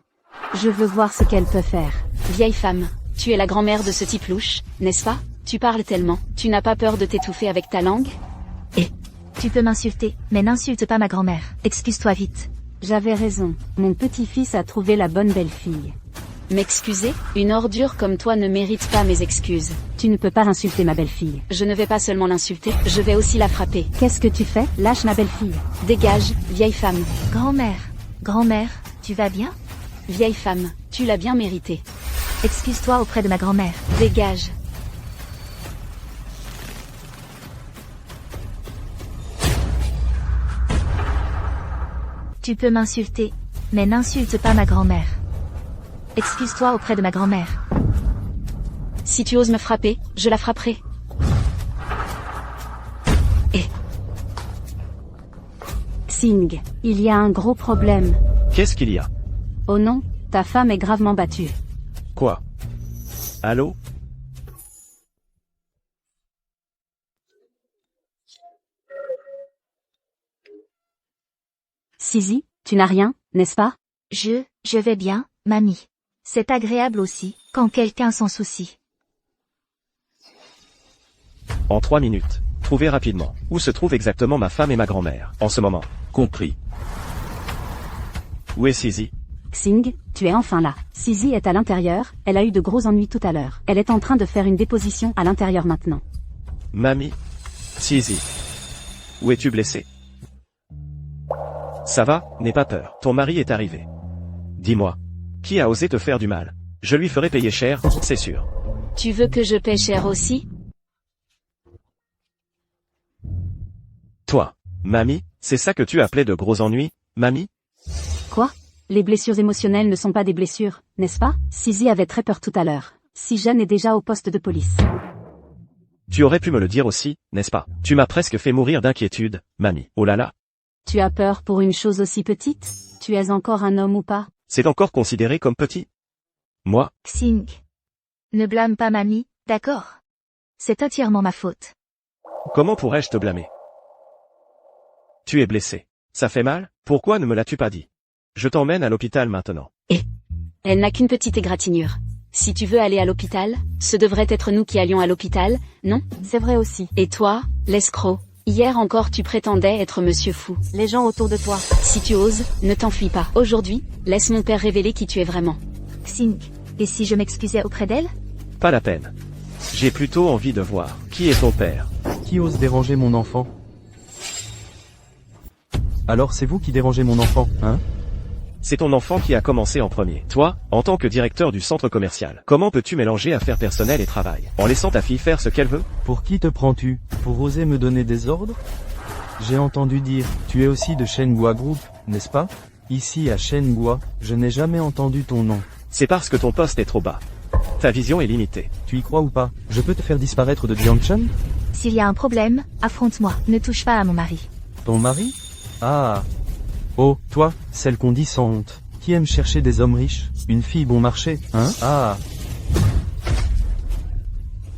Je veux voir ce qu'elle peut faire. Vieille femme, tu es la grand-mère de ce type louche, n'est-ce pas? Tu parles tellement, tu n'as pas peur de t'étouffer avec ta langue? Tu peux m'insulter, mais n'insulte pas ma grand-mère. Excuse-toi vite. J'avais raison. Mon petit-fils a trouvé la bonne belle-fille. M'excuser? Une ordure comme toi ne mérite pas mes excuses. Tu ne peux pas insulter ma belle-fille. Je ne vais pas seulement l'insulter, je vais aussi la frapper. Qu'est-ce que tu fais? Lâche ma belle-fille. Dégage, vieille femme. Grand-mère, tu vas bien? Vieille femme, tu l'as bien mérité. Excuse-toi auprès de ma grand-mère. Dégage. Tu peux m'insulter, mais n'insulte pas ma grand-mère. Excuse-toi auprès de ma grand-mère. Si tu oses me frapper, je la frapperai. Xing, il y a un gros problème. Qu'est-ce qu'il y a? Oh non, ta femme est gravement battue. Quoi? Allô? Sisi, tu n'as rien, n'est-ce pas? Je vais bien, mamie. C'est agréable aussi, quand quelqu'un s'en soucie. En 3 minutes. Trouvez rapidement. Où se trouvent exactement ma femme et ma grand-mère, en ce moment? Compris. Où est Sisi? Xing, tu es enfin là. Sisi est à l'intérieur, elle a eu de gros ennuis tout à l'heure. Elle est en train de faire une déposition à l'intérieur maintenant. Mamie? Sisi? Où es-tu blessé? Ça va, n'aie pas peur. Ton mari est arrivé. Dis-moi. Qui a osé te faire du mal? Je lui ferai payer cher, c'est sûr. Tu veux que je paie cher aussi? Toi, mamie, c'est ça que tu appelais de gros ennuis, mamie? Quoi? Les blessures émotionnelles ne sont pas des blessures, n'est-ce pas? Sisi avait très peur tout à l'heure. Si jeune est déjà au poste de police. Tu aurais pu me le dire aussi, n'est-ce pas? Tu m'as presque fait mourir d'inquiétude, mamie. Oh là là. Tu as peur pour une chose aussi petite? Tu es encore un homme ou pas? C'est encore considéré comme petit? Moi? Xing. Ne blâme pas mamie, d'accord? C'est entièrement ma faute. Comment pourrais-je te blâmer? Tu es blessé. Ça fait mal? Pourquoi ne me l'as-tu pas dit? Je t'emmène à l'hôpital maintenant. Elle n'a qu'une petite égratignure. Si tu veux aller à l'hôpital, ce devrait être nous qui allions à l'hôpital, non? C'est vrai aussi. Et toi, l'escroc? Hier encore tu prétendais être monsieur fou. Les gens autour de toi. Si tu oses, ne t'enfuis pas. Aujourd'hui, laisse mon père révéler qui tu es vraiment. Xing. Et si je m'excusais auprès d'elle? Pas la peine. J'ai plutôt envie de voir. Qui est ton père? Qui ose déranger mon enfant? Alors c'est vous qui dérangez mon enfant, hein? C'est ton enfant qui a commencé en premier. Toi, en tant que directeur du centre commercial, comment peux-tu mélanger affaires personnelles et travail, en laissant ta fille faire ce qu'elle veut? Pour qui te prends-tu? Pour oser me donner des ordres? J'ai entendu dire, tu es aussi de Shenghua Group, n'est-ce pas? Ici à Shenghua, je n'ai jamais entendu ton nom. C'est parce que ton poste est trop bas. Ta vision est limitée. Tu y crois ou pas? Je peux te faire disparaître de Jiangshan? S'il y a un problème, affronte-moi. Ne touche pas à mon mari. Ton mari? Ah. Oh, toi, celle qu'on dit sans honte, qui aime chercher des hommes riches, une fille bon marché, hein? Ah.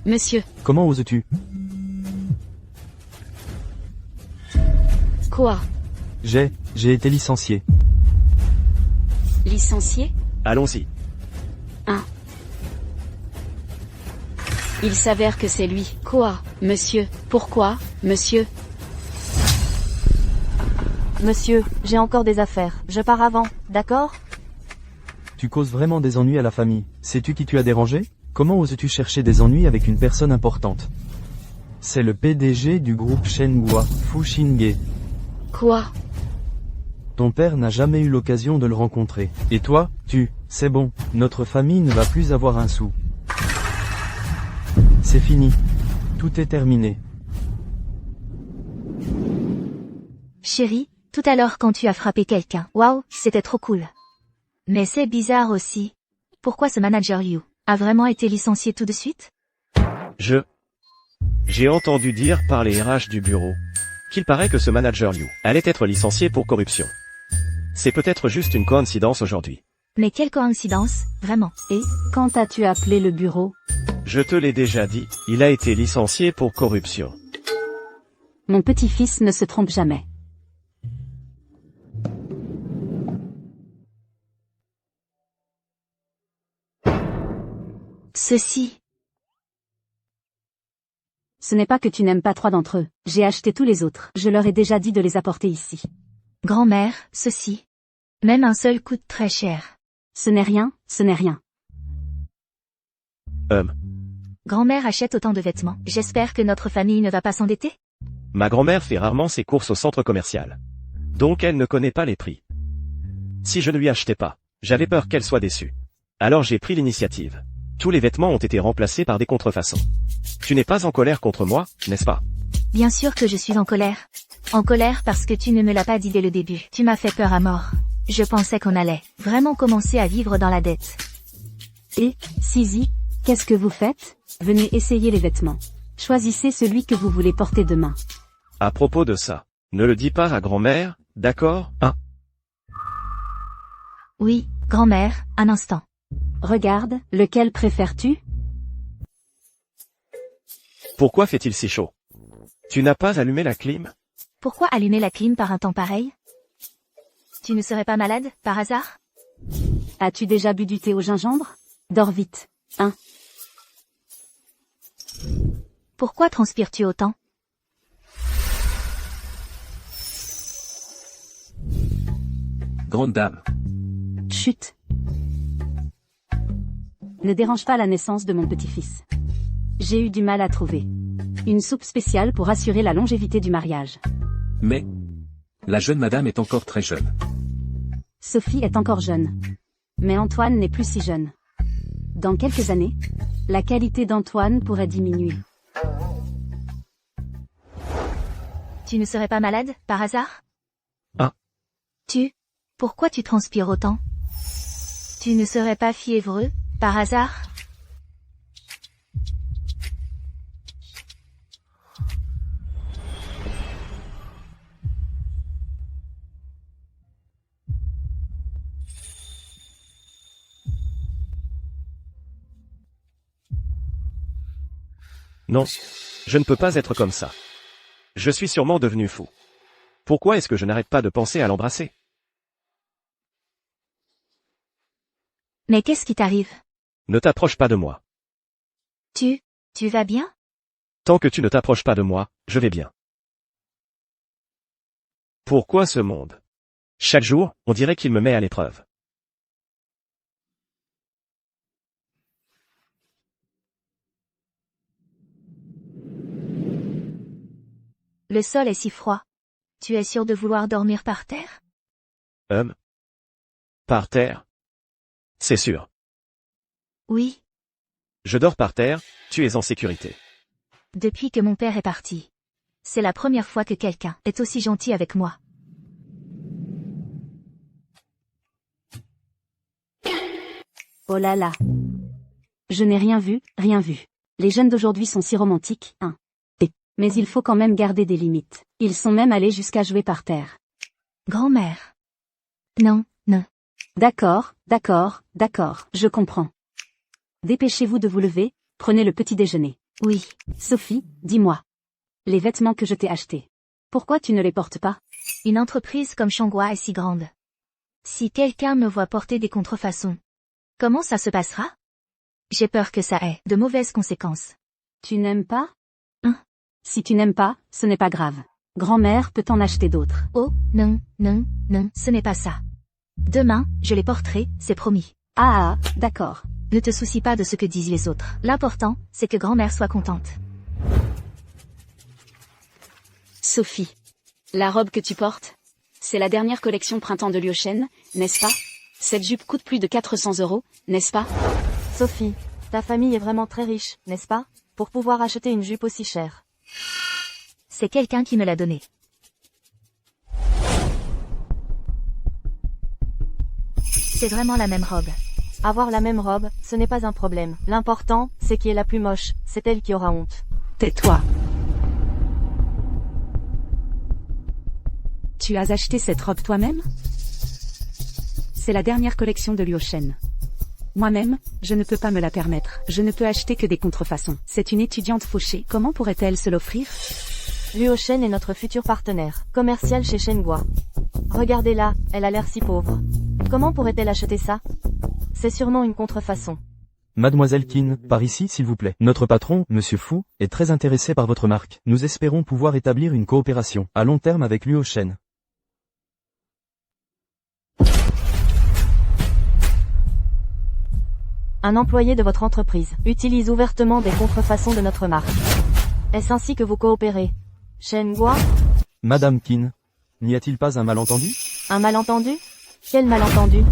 Monsieur. Comment oses-tu? Quoi? J'ai été licencié. Licencié? Allons-y. Il s'avère que c'est lui. Quoi, monsieur? Pourquoi, monsieur? Monsieur, j'ai encore des affaires. Je pars avant, d'accord? Tu causes vraiment des ennuis à la famille. Sais-tu qui tu as dérangé? Comment oses-tu chercher des ennuis avec une personne importante? C'est le PDG du groupe Shenghua, Fu Xingye. Quoi? Ton père n'a jamais eu l'occasion de le rencontrer. Et toi, c'est bon, notre famille ne va plus avoir un sou. C'est fini. Tout est terminé. Chérie, tout à l'heure quand tu as frappé quelqu'un, waouh, c'était trop cool. Mais c'est bizarre aussi. Pourquoi ce manager Yu a vraiment été licencié tout de suite? J'ai entendu dire par les RH du bureau qu'il paraît que ce manager Liu allait être licencié pour corruption. C'est peut-être juste une coïncidence aujourd'hui. Mais quelle coïncidence, vraiment. Et, quand as-tu appelé le bureau? Je te l'ai déjà dit, il a été licencié pour corruption. Mon petit-fils ne se trompe jamais. Ceci. Ce n'est pas que tu n'aimes pas 3 d'entre eux. J'ai acheté tous les autres. Je leur ai déjà dit de les apporter ici. Grand-mère, ceci. Même un seul coûte très cher. Ce n'est rien, ce n'est rien. Grand-mère achète autant de vêtements. J'espère que notre famille ne va pas s'endetter? Ma grand-mère fait rarement ses courses au centre commercial. Donc elle ne connaît pas les prix. Si je ne lui achetais pas, j'avais peur qu'elle soit déçue. Alors j'ai pris l'initiative. Tous les vêtements ont été remplacés par des contrefaçons. Tu n'es pas en colère contre moi, n'est-ce pas? Bien sûr que je suis en colère. En colère parce que tu ne me l'as pas dit dès le début. Tu m'as fait peur à mort. Je pensais qu'on allait vraiment commencer à vivre dans la dette. Et, Sisi, qu'est-ce que vous faites? Venez essayer les vêtements. Choisissez celui que vous voulez porter demain. À propos de ça, ne le dis pas à grand-mère, d'accord? Oui, grand-mère, un instant. Regarde, lequel préfères-tu? Pourquoi fait-il si chaud? Tu n'as pas allumé la clim? Pourquoi allumer la clim par un temps pareil? Tu ne serais pas malade, par hasard? As-tu déjà bu du thé au gingembre? Dors vite. Pourquoi transpires-tu autant? Grande dame. Chut. Ne dérange pas la naissance de mon petit-fils. J'ai eu du mal à trouver une soupe spéciale pour assurer la longévité du mariage. Mais la jeune madame est encore très jeune. Sophie est encore jeune. Mais Antoine n'est plus si jeune. Dans quelques années, la qualité d'Antoine pourrait diminuer. Tu ne serais pas malade, par hasard? Pourquoi tu transpires autant? Tu ne serais pas fiévreux, par hasard? Non. Je ne peux pas être comme ça. Je suis sûrement devenu fou. Pourquoi est-ce que je n'arrête pas de penser à l'embrasser? Mais qu'est-ce qui t'arrive? Ne t'approche pas de moi. Tu vas bien? Tant que tu ne t'approches pas de moi, je vais bien. Pourquoi ce monde? Chaque jour, on dirait qu'il me met à l'épreuve. Le sol est si froid. Tu es sûr de vouloir dormir par terre? Par terre? C'est sûr. Oui. Je dors par terre, tu es en sécurité. Depuis que mon père est parti. C'est la première fois que quelqu'un est aussi gentil avec moi. Oh là là. Je n'ai rien vu, rien vu. Les jeunes d'aujourd'hui sont si romantiques, Mais il faut quand même garder des limites. Ils sont même allés jusqu'à jouer par terre. Grand-mère. Non. D'accord, je comprends. Dépêchez-vous de vous lever, prenez le petit déjeuner. Oui. Sophie, dis-moi. Les vêtements que je t'ai achetés. Pourquoi tu ne les portes pas? Une entreprise comme Shangwa est si grande. Si quelqu'un me voit porter des contrefaçons, comment ça se passera? J'ai peur que ça ait de mauvaises conséquences. Tu n'aimes pas? Si tu n'aimes pas, ce n'est pas grave. Grand-mère peut en acheter d'autres. Oh, non, ce n'est pas ça. Demain, je les porterai, c'est promis. D'accord. Ne te soucie pas de ce que disent les autres. L'important, c'est que grand-mère soit contente. Sophie. La robe que tu portes? C'est la dernière collection printemps de Liu-Shen, n'est-ce pas? Cette jupe coûte plus de 400 €, n'est-ce pas? Sophie, ta famille est vraiment très riche, n'est-ce pas? Pour pouvoir acheter une jupe aussi chère. C'est quelqu'un qui me l'a donnée. C'est vraiment la même robe. Avoir la même robe, ce n'est pas un problème. L'important, c'est qui est la plus moche, c'est elle qui aura honte. Tais-toi. Tu as acheté cette robe toi-même? C'est la dernière collection de Liu-Shen. Moi-même, je ne peux pas me la permettre. Je ne peux acheter que des contrefaçons. C'est une étudiante fauchée. Comment pourrait-elle se l'offrir? Luo Shen est notre futur partenaire commercial chez Shenhua. Regardez-la, elle a l'air si pauvre. Comment pourrait-elle acheter ça? C'est sûrement une contrefaçon. Mademoiselle Qin, par ici s'il vous plaît. Notre patron, Monsieur Fu, est très intéressé par votre marque. Nous espérons pouvoir établir une coopération à long terme avec Luo Shen. Un employé de votre entreprise utilise ouvertement des contrefaçons de notre marque. Est-ce ainsi que vous coopérez? Shenhua? Madame Qin, n'y a-t-il pas un malentendu? Un malentendu? Quel malentendu?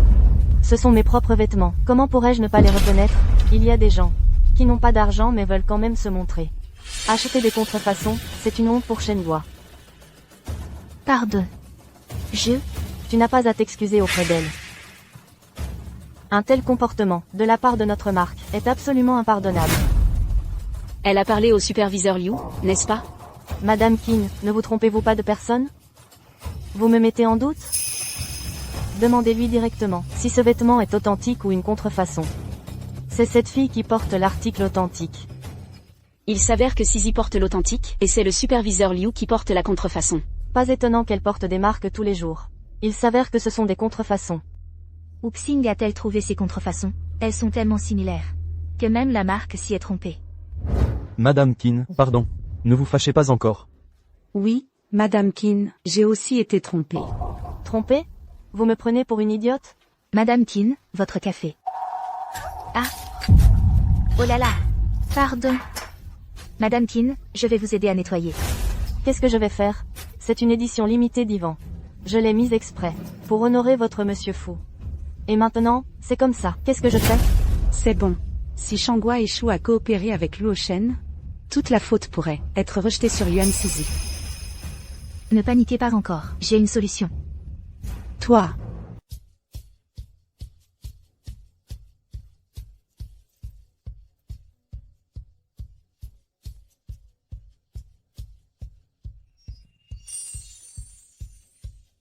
Ce sont mes propres vêtements. Comment pourrais-je ne pas les reconnaître? Il y a des gens qui n'ont pas d'argent mais veulent quand même se montrer. Acheter des contrefaçons, c'est une honte pour Shenhua. Pardon. Tu n'as pas à t'excuser auprès d'elle. Un tel comportement, de la part de notre marque, est absolument impardonnable. Elle a parlé au superviseur Liu, n'est-ce pas? Madame Qin, ne vous trompez-vous pas de personne? Vous me mettez en doute? Demandez-lui directement si ce vêtement est authentique ou une contrefaçon. C'est cette fille qui porte l'article authentique. Il s'avère que Sisi porte l'authentique, et c'est le superviseur Liu qui porte la contrefaçon. Pas étonnant qu'elle porte des marques tous les jours. Il s'avère que ce sont des contrefaçons. Où Xing a-t-elle trouvé ces contrefaçons? Elles sont tellement similaires que même la marque s'y est trompée. Madame Qin, pardon. Ne vous fâchez pas encore. Oui, Madame Qin, j'ai aussi été trompée. Trompée? Vous me prenez pour une idiote? Madame Qin, votre café. Ah! Oh là là! Pardon. Madame Qin, je vais vous aider à nettoyer. Qu'est-ce que je vais faire? C'est une édition limitée d'Ivan. Je l'ai mise exprès, pour honorer votre Monsieur Fu. Et maintenant, c'est comme ça. Qu'est-ce que je fais? C'est bon. Si Shenhua échoue à coopérer avec Luo Shen, toute la faute pourrait être rejetée sur Yuan Sisi. Ne paniquez pas encore, j'ai une solution. Toi.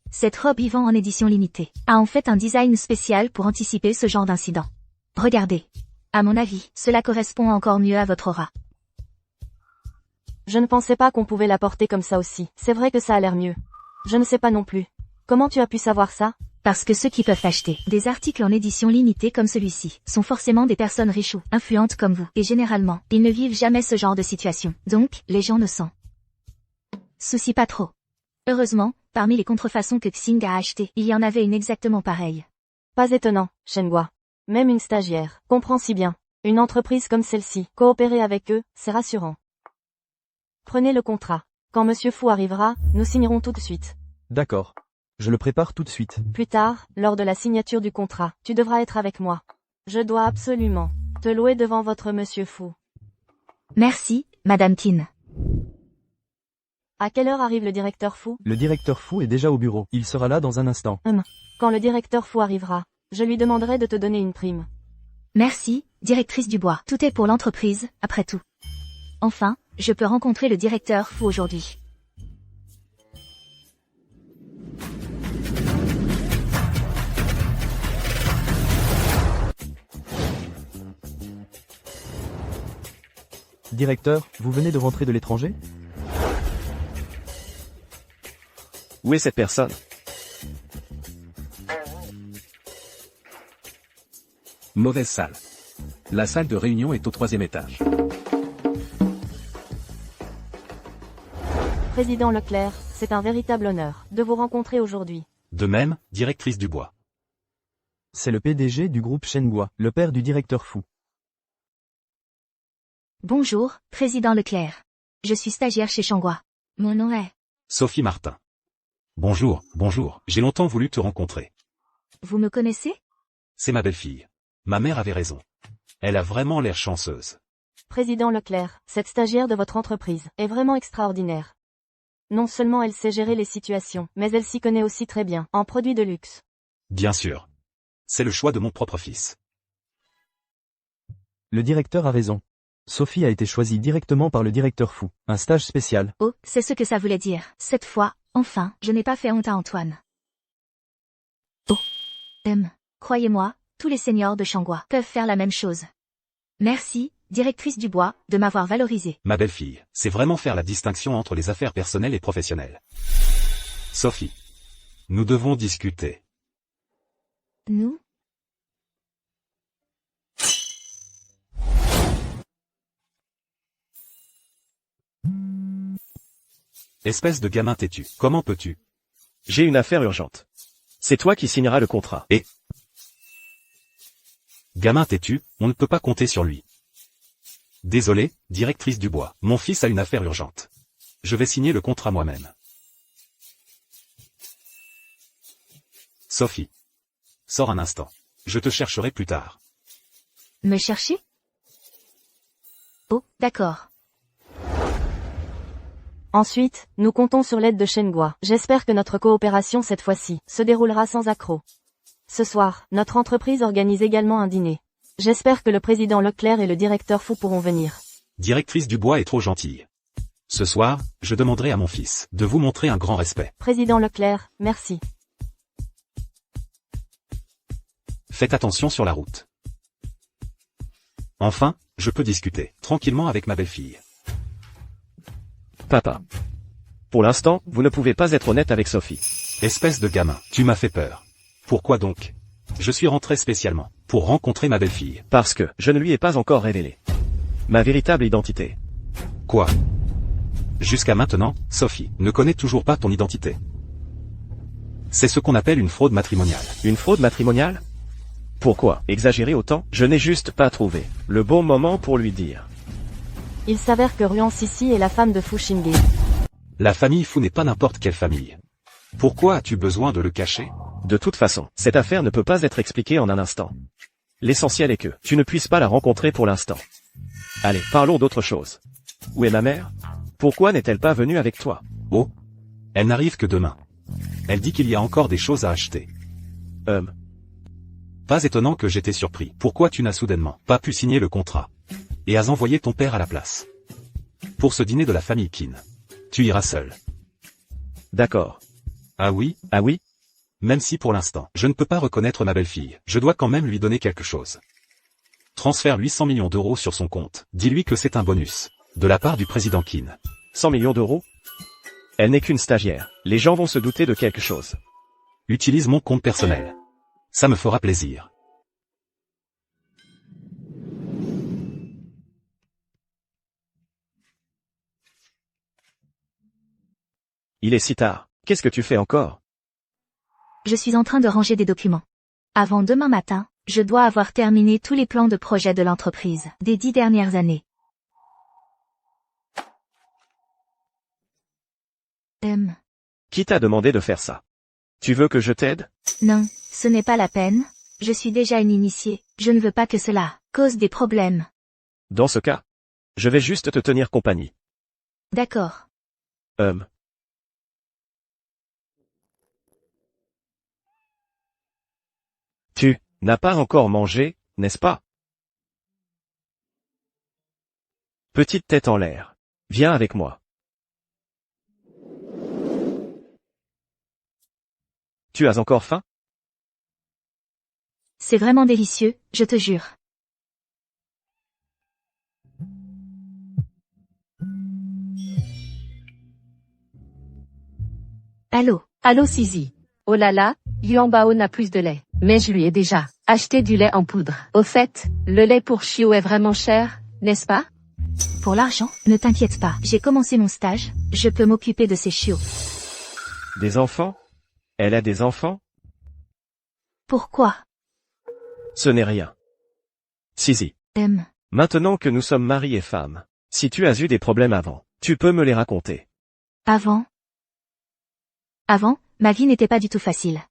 Cette robe Yvan en édition limitée a en fait un design spécial pour anticiper ce genre d'incident. Regardez. À mon avis, cela correspond encore mieux à votre aura. Je ne pensais pas qu'on pouvait la porter comme ça aussi. C'est vrai que ça a l'air mieux. Je ne sais pas non plus. Comment tu as pu savoir ça? Parce que ceux qui peuvent acheter des articles en édition limitée comme celui-ci sont forcément des personnes riches ou influentes comme vous. Et généralement, ils ne vivent jamais ce genre de situation. Donc, les gens ne s'en soucient pas trop. Heureusement, parmi les contrefaçons que Xing a achetées, il y en avait une exactement pareille. Pas étonnant, Shenhua. Même une stagiaire comprend si bien. Une entreprise comme celle-ci, coopérer avec eux, c'est rassurant. Prenez le contrat. Quand Monsieur Fu arrivera, nous signerons tout de suite. D'accord. Je le prépare tout de suite. Plus tard, lors de la signature du contrat, tu devras être avec moi. Je dois absolument te louer devant votre Monsieur Fu. Merci, Madame Qin. À quelle heure arrive le directeur Fu? Le directeur Fu est déjà au bureau. Il sera là dans un instant. Quand le directeur Fu arrivera, je lui demanderai de te donner une prime. Merci, directrice Dubois. Tout est pour l'entreprise, après tout. Enfin, je peux rencontrer le directeur Fu aujourd'hui. Directeur, vous venez de rentrer de l'étranger? Où est cette personne? Mauvaise salle. La salle de réunion est au 3e étage. Président Leclerc, c'est un véritable honneur de vous rencontrer aujourd'hui. De même, directrice Dubois. C'est le PDG du groupe Shenhua, le père du directeur Fu. Bonjour, Président Leclerc. Je suis stagiaire chez Shenhua. Mon nom est... Sophie Martin. Bonjour, bonjour, j'ai longtemps voulu te rencontrer. Vous me connaissez? C'est ma belle-fille. Ma mère avait raison. Elle a vraiment l'air chanceuse. Président Leclerc, cette stagiaire de votre entreprise est vraiment extraordinaire. Non seulement elle sait gérer les situations, mais elle s'y connaît aussi très bien en produits de luxe. Bien sûr. C'est le choix de mon propre fils. Le directeur a raison. Sophie a été choisie directement par le directeur Fu. Un stage spécial. Oh, c'est ce que ça voulait dire. Cette fois, enfin, je n'ai pas fait honte à Antoine. Oh. Croyez-moi, tous les seniors de Shangua peuvent faire la même chose. Merci, directrice du bois, de m'avoir valorisée. Ma belle-fille, c'est vraiment faire la distinction entre les affaires personnelles et professionnelles. Sophie. Nous devons discuter. Nous? Espèce de gamin têtu, comment peux-tu? J'ai une affaire urgente. C'est toi qui signeras le contrat. Et gamin têtu, on ne peut pas compter sur lui. Désolé, directrice du bois, mon fils a une affaire urgente. Je vais signer le contrat moi-même. Sophie. Sors un instant. Je te chercherai plus tard. Me chercher? Oh, d'accord. Ensuite, nous comptons sur l'aide de Shengua. J'espère que notre coopération cette fois-ci se déroulera sans accroc. Ce soir, notre entreprise organise également un dîner. J'espère que le président Leclerc et le directeur Fu pourront venir. Directrice du bois est trop gentille. Ce soir, je demanderai à mon fils de vous montrer un grand respect. Président Leclerc, merci. Faites attention sur la route. Enfin, je peux discuter tranquillement avec ma belle-fille. Papa. Pour l'instant, vous ne pouvez pas être honnête avec Sophie. Espèce de gamin, tu m'as fait peur. Pourquoi donc? Je suis rentré spécialement pour rencontrer ma belle-fille. Parce que je ne lui ai pas encore révélé ma véritable identité. Quoi? Jusqu'à maintenant, Sophie ne connaît toujours pas ton identité. C'est ce qu'on appelle une fraude matrimoniale. Une fraude matrimoniale? Pourquoi exagérer autant? Je n'ai juste pas trouvé le bon moment pour lui dire. Il s'avère que Ruan Sissi est la femme de Fu Xingye. La famille Fu n'est pas n'importe quelle famille. Pourquoi as-tu besoin de le cacher? De toute façon, cette affaire ne peut pas être expliquée en un instant. L'essentiel est que tu ne puisses pas la rencontrer pour l'instant. Allez, parlons d'autre chose. Où est ma mère? Pourquoi n'est-elle pas venue avec toi? Oh. Elle n'arrive que demain. Elle dit qu'il y a encore des choses à acheter. Pas étonnant que j'étais surpris. Pourquoi tu n'as soudainement pas pu signer le contrat? Et as envoyé ton père à la place. Pour ce dîner de la famille Qin. Tu iras seul. D'accord. Ah oui? Ah oui? Même si pour l'instant, je ne peux pas reconnaître ma belle-fille, je dois quand même lui donner quelque chose. Transfère 800 millions d'euros sur son compte. Dis-lui que c'est un bonus. De la part du président Qin. 100 millions d'euros? Elle n'est qu'une stagiaire. Les gens vont se douter de quelque chose. Utilise mon compte personnel. Ça me fera plaisir. Il est si tard. Qu'est-ce que tu fais encore? Je suis en train de ranger des documents. Avant demain matin, je dois avoir terminé tous les plans de projet de l'entreprise des 10 dernières années. Qui t'a demandé de faire ça? Tu veux que je t'aide? Non, ce n'est pas la peine. Je suis déjà une initiée. Je ne veux pas que cela cause des problèmes. Dans ce cas, je vais juste te tenir compagnie. D'accord. Tu n'as pas encore mangé, n'est-ce pas? Petite tête en l'air. Viens avec moi. Tu as encore faim? C'est vraiment délicieux, je te jure. Allô? Allô Sisi. Oh là là, Yuan Bao n'a plus de lait. Mais je lui ai déjà acheté du lait en poudre. Au fait, le lait pour chiot est vraiment cher, n'est-ce pas? Pour l'argent, ne t'inquiète pas. J'ai commencé mon stage, je peux m'occuper de ces chiots. Des enfants? Elle a des enfants? Pourquoi? Ce n'est rien. Sisi. Maintenant que nous sommes mari et femme, si tu as eu des problèmes avant, tu peux me les raconter. Avant, ma vie n'était pas du tout facile.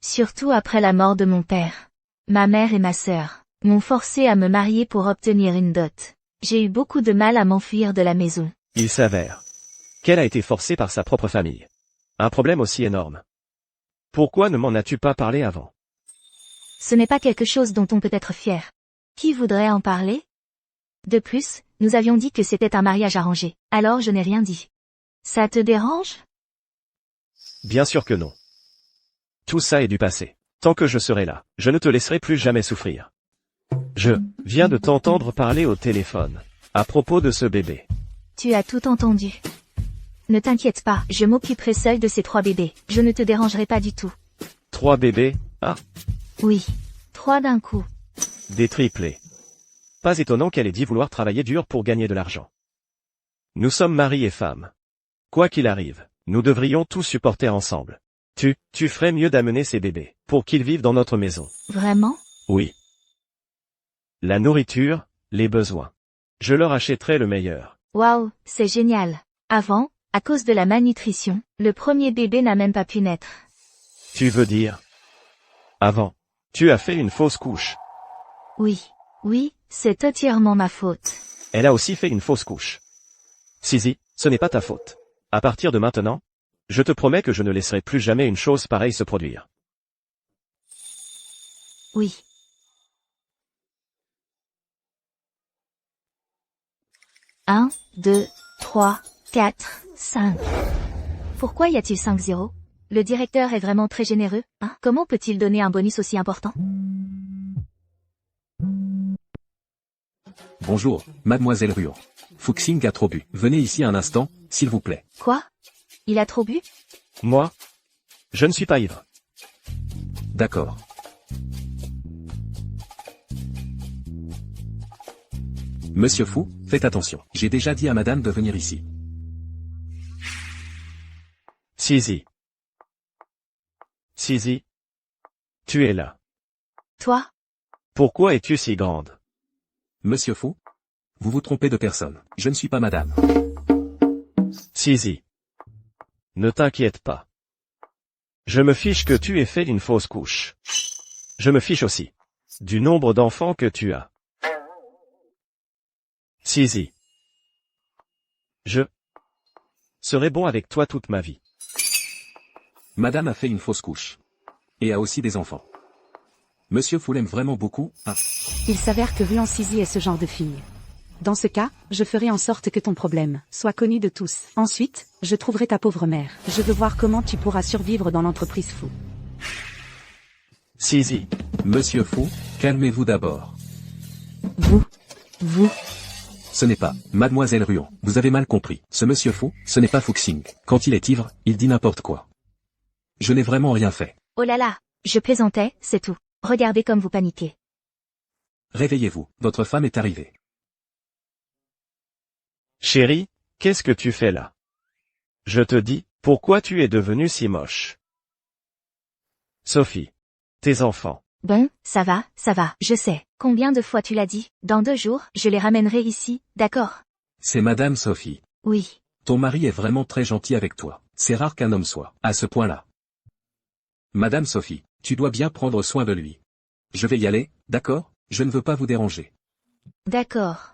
Surtout après la mort de mon père. Ma mère et ma sœur m'ont forcé à me marier pour obtenir une dot. J'ai eu beaucoup de mal à m'enfuir de la maison. Il s'avère qu'elle a été forcée par sa propre famille. Un problème aussi énorme. Pourquoi ne m'en as-tu pas parlé avant? Ce n'est pas quelque chose dont on peut être fier. Qui voudrait en parler? De plus, nous avions dit que c'était un mariage arrangé, alors je n'ai rien dit. Ça te dérange? Bien sûr que non. Tout ça est du passé. Tant que je serai là, je ne te laisserai plus jamais souffrir. Je viens de t'entendre parler au téléphone. À propos de ce bébé. Tu as tout entendu. Ne t'inquiète pas, je m'occuperai seule de ces 3 bébés. Je ne te dérangerai pas du tout. 3 bébés? Ah, Oui. 3 d'un coup. des triplés. Pas étonnant qu'elle ait dit vouloir travailler dur pour gagner de l'argent. Nous sommes mari et femme. Quoi qu'il arrive, nous devrions tous supporter ensemble. Tu ferais mieux d'amener ces bébés, pour qu'ils vivent dans notre maison. Vraiment? Oui. La nourriture, les besoins. Je leur achèterai le meilleur. Waouh, c'est génial. Avant, à cause de la malnutrition, le premier bébé n'a même pas pu naître. Tu veux dire? Avant, tu as fait une fausse couche. Oui, c'est entièrement ma faute. Elle a aussi fait une fausse couche. Sisi, ce n'est pas ta faute. À partir de maintenant, je te promets que je ne laisserai plus jamais une chose pareille se produire. Oui. Un, 2, 3, 4, 5. Pourquoi y a-t-il 5 zéros? Le directeur est vraiment très généreux, hein? Comment peut-il donner un bonus aussi important? Bonjour, mademoiselle Ruan. Fuxing a trop bu. Venez ici un instant, s'il vous plaît. Quoi? Il a trop bu? Moi? Je ne suis pas ivre. D'accord. Monsieur Fou, faites attention. J'ai déjà dit à madame de venir ici. Sisi. Sisi. Tu es là. Toi? Pourquoi es-tu si grande? Monsieur Fou? Vous vous trompez de personne. Je ne suis pas madame. Sisi. Ne t'inquiète pas. Je me fiche que tu aies fait une fausse couche. Je me fiche aussi du nombre d'enfants que tu as. Sisi. Je serai bon avec toi toute ma vie. Madame a fait une fausse couche. Et a aussi des enfants. Monsieur Fou l'aime vraiment beaucoup, hein? Il s'avère que Ruan Sisi est ce genre de fille. Dans ce cas, je ferai en sorte que ton problème soit connu de tous. Ensuite, je trouverai ta pauvre mère. Je veux voir comment tu pourras survivre dans l'entreprise Fou. Sisi. Monsieur Fou, calmez-vous d'abord. Vous. Ce n'est pas mademoiselle Ruan. Vous avez mal compris. Ce monsieur Fou, ce n'est pas Fuxing. Quand il est ivre, il dit n'importe quoi. Je n'ai vraiment rien fait. Oh là là, je plaisantais, c'est tout. Regardez comme vous paniquez. Réveillez-vous, votre femme est arrivée. Chérie, qu'est-ce que tu fais là? Je te dis, pourquoi tu es devenue si moche? Sophie. Tes enfants. Bon, ça va, je sais. Combien de fois tu l'as dit? Dans 2 jours, je les ramènerai ici, d'accord? C'est madame Sophie. Oui. Ton mari est vraiment très gentil avec toi. C'est rare qu'un homme soit à ce point-là. Madame Sophie, tu dois bien prendre soin de lui. Je vais y aller, d'accord? Je ne veux pas vous déranger. D'accord.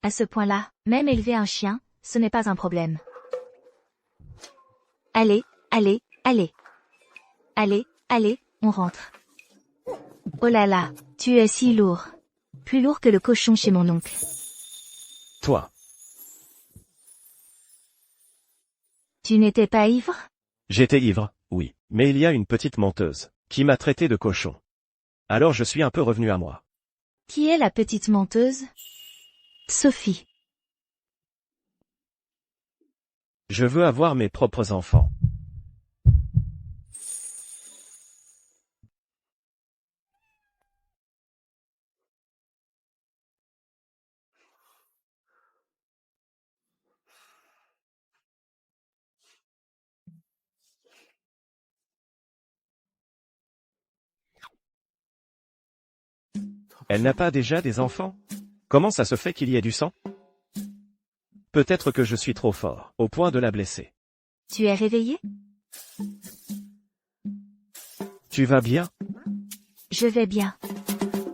À ce point-là, même élever un chien, ce n'est pas un problème. Allez, on rentre. Oh là là, tu es si lourd. Plus lourd que le cochon chez mon oncle. Toi. Tu n'étais pas ivre? J'étais ivre, oui. Mais il y a une petite menteuse, qui m'a traité de cochon. Alors je suis un peu revenu à moi. Qui est la petite menteuse? Sophie. Je veux avoir mes propres enfants. Elle n'a pas déjà des enfants? Comment ça se fait qu'il y ait du sang? Peut-être que je suis trop fort, au point de la blesser. Tu es réveillé? Tu vas bien? Je vais bien.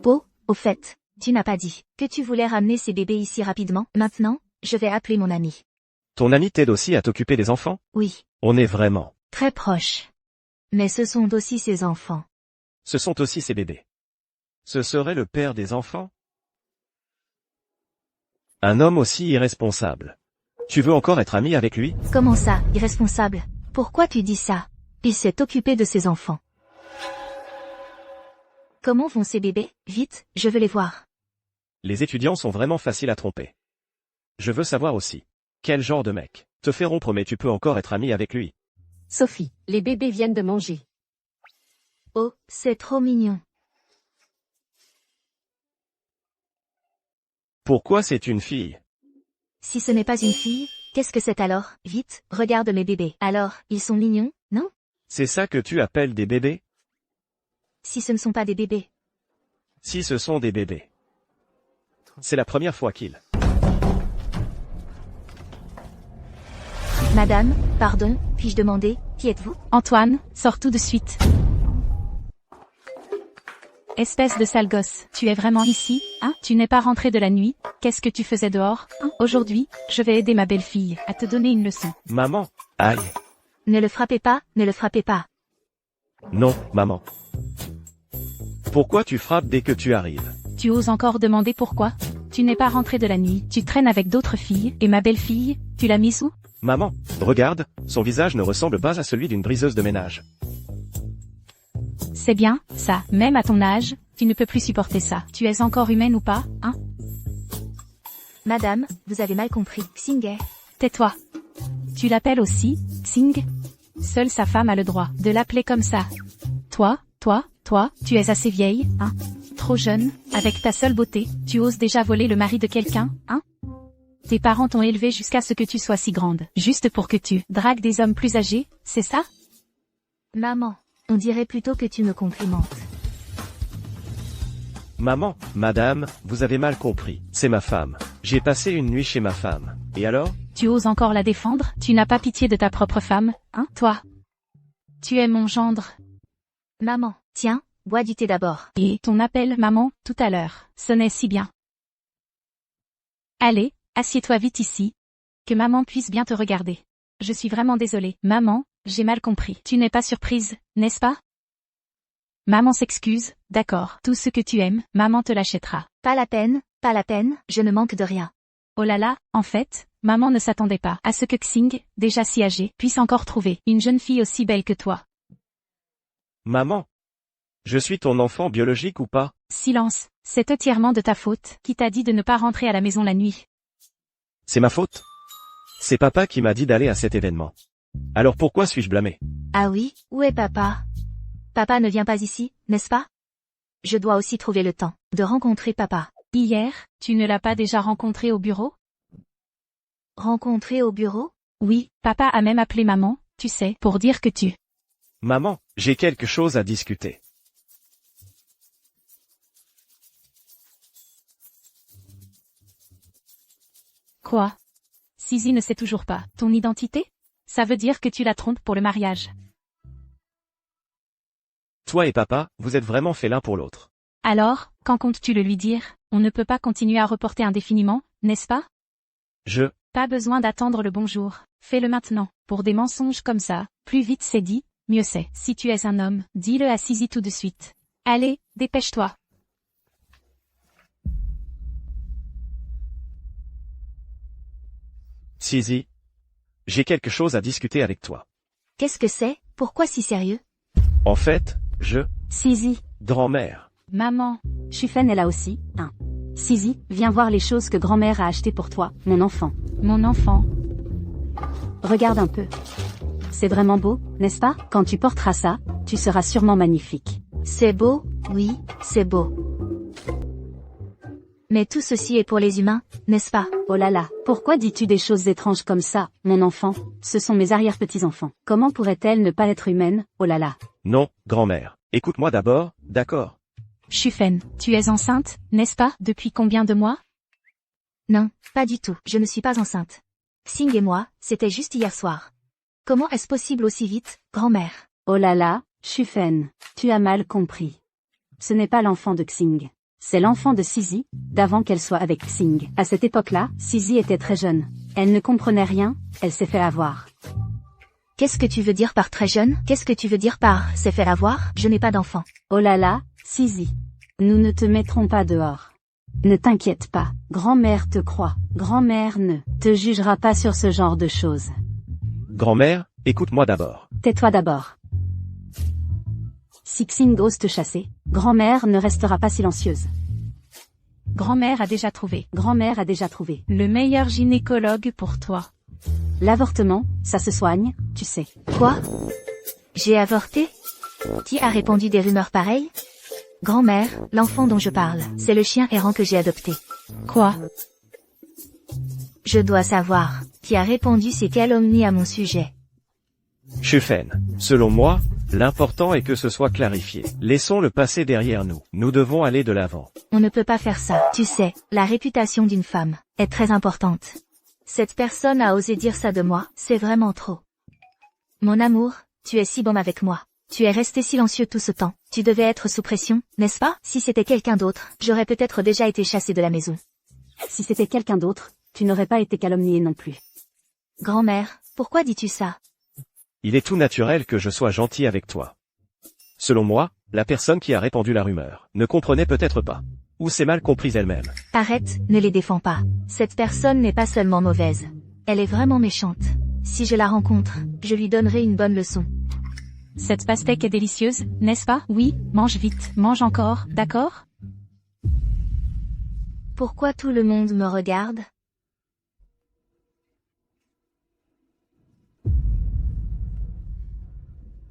Oh, au fait, tu n'as pas dit que tu voulais ramener ces bébés ici rapidement. Maintenant, je vais appeler mon ami. Ton ami t'aide aussi à t'occuper des enfants? Oui. On est vraiment Très proche. Mais ce sont aussi ses enfants. Ce sont aussi ses bébés. Ce serait le père des enfants? Un homme aussi irresponsable. Tu veux encore être ami avec lui? Comment ça, irresponsable? Pourquoi tu dis ça? Il s'est occupé de ses enfants. Comment vont ces bébés? Vite, je veux les voir. Les étudiants sont vraiment faciles à tromper. Je veux savoir aussi. Quel genre de mec te fait rompre mais tu peux encore être ami avec lui? Sophie, les bébés viennent de manger. Oh, c'est trop mignon. Pourquoi c'est une fille? Si ce n'est pas une fille, qu'est-ce que c'est alors? Vite, regarde mes bébés. Alors, ils sont mignons, non? C'est ça que tu appelles des bébés? Si ce ne sont pas des bébés. Si ce sont des bébés. C'est la première fois qu'ils... Madame, pardon, puis-je demander, qui êtes-vous? Antoine, sors tout de suite. Espèce de sale gosse, tu es vraiment ici, hein? Tu n'es pas rentré de la nuit, qu'est-ce que tu faisais dehors, hein? Aujourd'hui, je vais aider ma belle-fille à te donner une leçon. Maman, aïe. Ne le frappez pas, ne le frappez pas. Non, maman. Pourquoi tu frappes dès que tu arrives? Tu oses encore demander pourquoi? Tu n'es pas rentré de la nuit, tu traînes avec d'autres filles, et ma belle-fille, tu l'as mise où? Maman, regarde, son visage ne ressemble pas à celui d'une briseuse de ménage. C'est bien, ça, même à ton âge, tu ne peux plus supporter ça. Tu es encore humaine ou pas, hein? Madame, vous avez mal compris, Xing est... Tais-toi. Tu l'appelles aussi, Xing? Seule sa femme a le droit de l'appeler comme ça. Toi, tu es assez vieille, hein? Trop jeune, avec ta seule beauté, tu oses déjà voler le mari de quelqu'un, hein? Tes parents t'ont élevé jusqu'à ce que tu sois si grande, juste pour que tu dragues des hommes plus âgés, c'est ça? Maman, on dirait plutôt que tu me complimentes. Maman, madame, vous avez mal compris, c'est ma femme. J'ai passé une nuit chez ma femme. Et alors? Tu oses encore la défendre? Tu n'as pas pitié de ta propre femme, hein, toi? Tu es mon gendre. Maman, tiens, bois du thé d'abord. Et ton appel, maman, tout à l'heure, sonnait si bien. Allez, assieds-toi vite ici. Que maman puisse bien te regarder. Je suis vraiment désolée. Maman, j'ai mal compris. Tu n'es pas surprise, n'est-ce pas? Maman s'excuse, d'accord. Tout ce que tu aimes, maman te l'achètera. Pas la peine, je ne manque de rien. Oh là là, en fait, maman ne s'attendait pas à ce que Xing, déjà si âgé, puisse encore trouver une jeune fille aussi belle que toi. Maman, je suis ton enfant biologique ou pas? Silence, c'est entièrement de ta faute. Qui t'a dit de ne pas rentrer à la maison la nuit? C'est ma faute. C'est papa qui m'a dit d'aller à cet événement. Alors pourquoi suis-je blâmé? Ah oui, où est papa? Papa ne vient pas ici, n'est-ce pas? Je dois aussi trouver le temps de rencontrer papa. Hier, tu ne l'as pas déjà rencontré au bureau? Rencontré au bureau? Oui, papa a même appelé maman, tu sais, pour dire que tu... Maman, j'ai quelque chose à discuter. Quoi? Sisi ne sait toujours pas ton identité? Ça veut dire que tu la trompes pour le mariage. Toi et papa, vous êtes vraiment faits l'un pour l'autre. Alors, quand comptes-tu le lui dire? On ne peut pas continuer à reporter indéfiniment, n'est-ce pas? Pas besoin d'attendre le bonjour. Fais-le maintenant. Pour des mensonges comme ça, plus vite c'est dit, mieux c'est. Si tu es un homme, dis-le à Sisi tout de suite. Allez, dépêche-toi. Sisi, j'ai quelque chose à discuter avec toi. Qu'est-ce que c'est? Pourquoi si sérieux? En fait, Sisi. Grand-mère. Maman. Shufen est là aussi, hein. Sisi, viens voir les choses que grand-mère a achetées pour toi, mon enfant. Mon enfant. Regarde un peu. C'est vraiment beau, n'est-ce pas? Quand tu porteras ça, tu seras sûrement magnifique. C'est beau, oui, c'est beau. Mais tout ceci est pour les humains, n'est-ce pas? Oh là là, pourquoi dis-tu des choses étranges comme ça, mon enfant? Ce sont mes arrière-petits-enfants. Comment pourrait-elle ne pas être humaine? Oh là là. Non, grand-mère. Écoute-moi d'abord, d'accord? Shufen, tu es enceinte, n'est-ce pas? Depuis combien de mois? Non, pas du tout. Je ne suis pas enceinte. Xing et moi, c'était juste hier soir. Comment est-ce possible aussi vite, grand-mère? Oh là là, Shufen, tu as mal compris. Ce n'est pas l'enfant de Xing. C'est l'enfant de Sisi, d'avant qu'elle soit avec Xing. À cette époque-là, Sisi était très jeune. Elle ne comprenait rien, elle s'est fait avoir. Qu'est-ce que tu veux dire par très jeune? Qu'est-ce que tu veux dire par s'est fait avoir? Je n'ai pas d'enfant. Oh là là, Sisi. Nous ne te mettrons pas dehors. Ne t'inquiète pas, grand-mère te croit. Grand-mère ne te jugera pas sur ce genre de choses. Grand-mère, écoute-moi d'abord. Tais-toi d'abord. Si Xing ose te chasser, Grand-mère ne restera pas silencieuse. Grand-mère a déjà trouvé. Grand-mère a déjà trouvé. Le meilleur gynécologue pour toi. L'avortement, ça se soigne, tu sais. Quoi? J'ai avorté? Qui a répandu des rumeurs pareilles? Grand-mère, l'enfant dont je parle, c'est le chien errant que j'ai adopté. Quoi? Je dois savoir, qui a répandu ces calomnies à mon sujet. Shufen. Selon moi, l'important est que ce soit clarifié. Laissons le passé derrière nous. Nous devons aller de l'avant. On ne peut pas faire ça. Tu sais, la réputation d'une femme est très importante. Cette personne a osé dire ça de moi, c'est vraiment trop. Mon amour, tu es si bon avec moi. Tu es resté silencieux tout ce temps. Tu devais être sous pression, n'est-ce pas? Si c'était quelqu'un d'autre, j'aurais peut-être déjà été chassée de la maison. Si c'était quelqu'un d'autre, tu n'aurais pas été calomniée non plus. Grand-mère, pourquoi dis-tu ça? Il est tout naturel que je sois gentil avec toi. Selon moi, la personne qui a répandu la rumeur ne comprenait peut-être pas. Ou s'est mal comprise elle-même. Arrête, ne les défends pas. Cette personne n'est pas seulement mauvaise. Elle est vraiment méchante. Si je la rencontre, je lui donnerai une bonne leçon. Cette pastèque est délicieuse, n'est-ce pas? Oui, mange vite, mange encore, d'accord? Pourquoi tout le monde me regarde?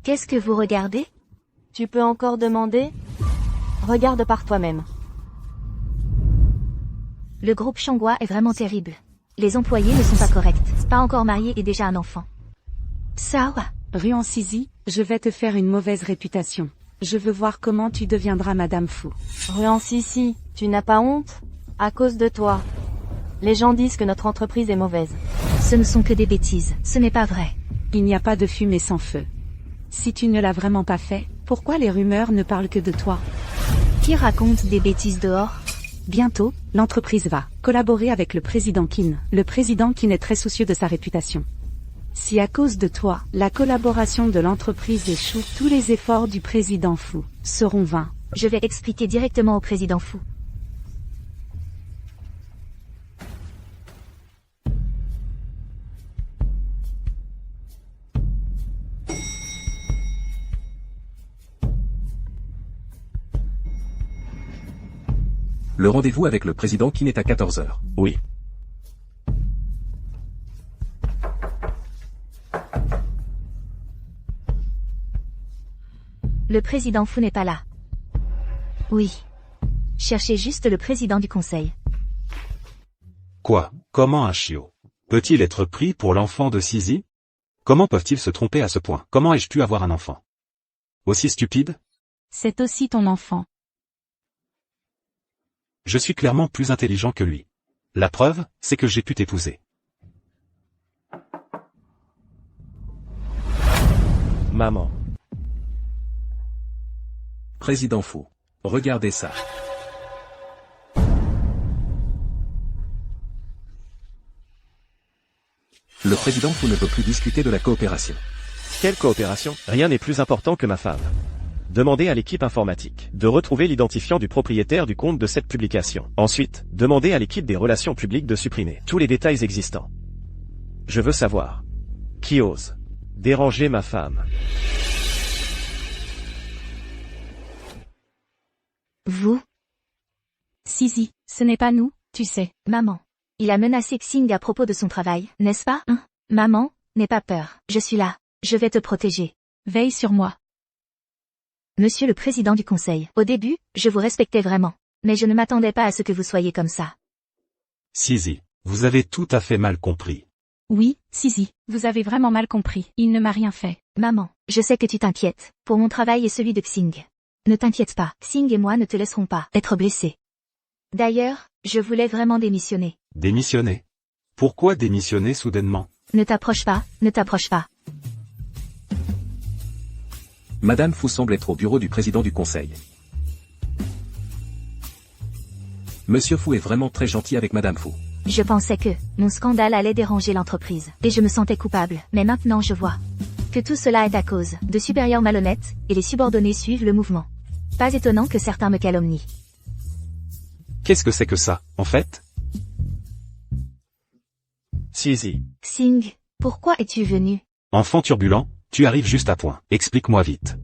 Qu'est-ce que vous regardez? Tu peux encore demander? Regarde par toi-même. Le groupe Shangwa est vraiment terrible. Les employés ne sont pas corrects. Pas encore mariés et déjà un enfant. Sawa. Ruan Sisi, je vais te faire une mauvaise réputation. Je veux voir comment tu deviendras Madame Fou. Ruan Sisi, tu n'as pas honte? À cause de toi. Les gens disent que notre entreprise est mauvaise. Ce ne sont que des bêtises, ce n'est pas vrai. Il n'y a pas de fumée sans feu. Si tu ne l'as vraiment pas fait, pourquoi les rumeurs ne parlent que de toi? Qui raconte des bêtises dehors? Bientôt, l'entreprise va collaborer avec le président Qin. Le président Qin est très soucieux de sa réputation. Si à cause de toi, la collaboration de l'entreprise échoue, tous les efforts du président Fou seront vains. Je vais expliquer directement au président Fou. Le rendez-vous avec le président Qin est à 14h. Oui. Le président Fou n'est pas là. Oui. Cherchez juste le président du conseil. Quoi? Comment un chiot peut-il être pris pour l'enfant de Sisi? Comment peuvent-ils se tromper à ce point? Comment ai-je pu avoir un enfant aussi stupide? C'est aussi ton enfant. Je suis clairement plus intelligent que lui. La preuve, c'est que j'ai pu t'épouser. Maman. Président Fou. Regardez ça. Le président Fou ne peut plus discuter de la coopération. Quelle coopération? Rien n'est plus important que ma femme. Demandez à l'équipe informatique de retrouver l'identifiant du propriétaire du compte de cette publication. Ensuite, demandez à l'équipe des relations publiques de supprimer tous les détails existants. Je veux savoir qui ose déranger ma femme. Vous? Sisi, ce n'est pas nous, tu sais. Maman. Il a menacé Xing à propos de son travail, n'est-ce pas? Maman, n'aie pas peur. Je suis là. Je vais te protéger. Veille sur moi. Monsieur le président du conseil, au début, je vous respectais vraiment. Mais je ne m'attendais pas à ce que vous soyez comme ça. Sisi, vous avez tout à fait mal compris. Oui, Sisi, vous avez vraiment mal compris. Il ne m'a rien fait. Maman, je sais que tu t'inquiètes. Pour mon travail et celui de Xing. Ne t'inquiète pas, Xing et moi ne te laisserons pas être blessés. D'ailleurs, je voulais vraiment démissionner. Démissionner? Pourquoi démissionner soudainement? Ne t'approche pas, ne t'approche pas. Madame Fou semble être au bureau du président du conseil. Monsieur Fou est vraiment très gentil avec Madame Fou. Je pensais que mon scandale allait déranger l'entreprise, et je me sentais coupable. Mais maintenant je vois que tout cela est à cause de supérieurs malhonnêtes, et les subordonnés suivent le mouvement. Pas étonnant que certains me calomnient. Qu'est-ce que c'est que ça, en fait? Sisi. Xing, pourquoi es-tu venu? Enfant turbulent, tu arrives juste à point. Explique-moi vite.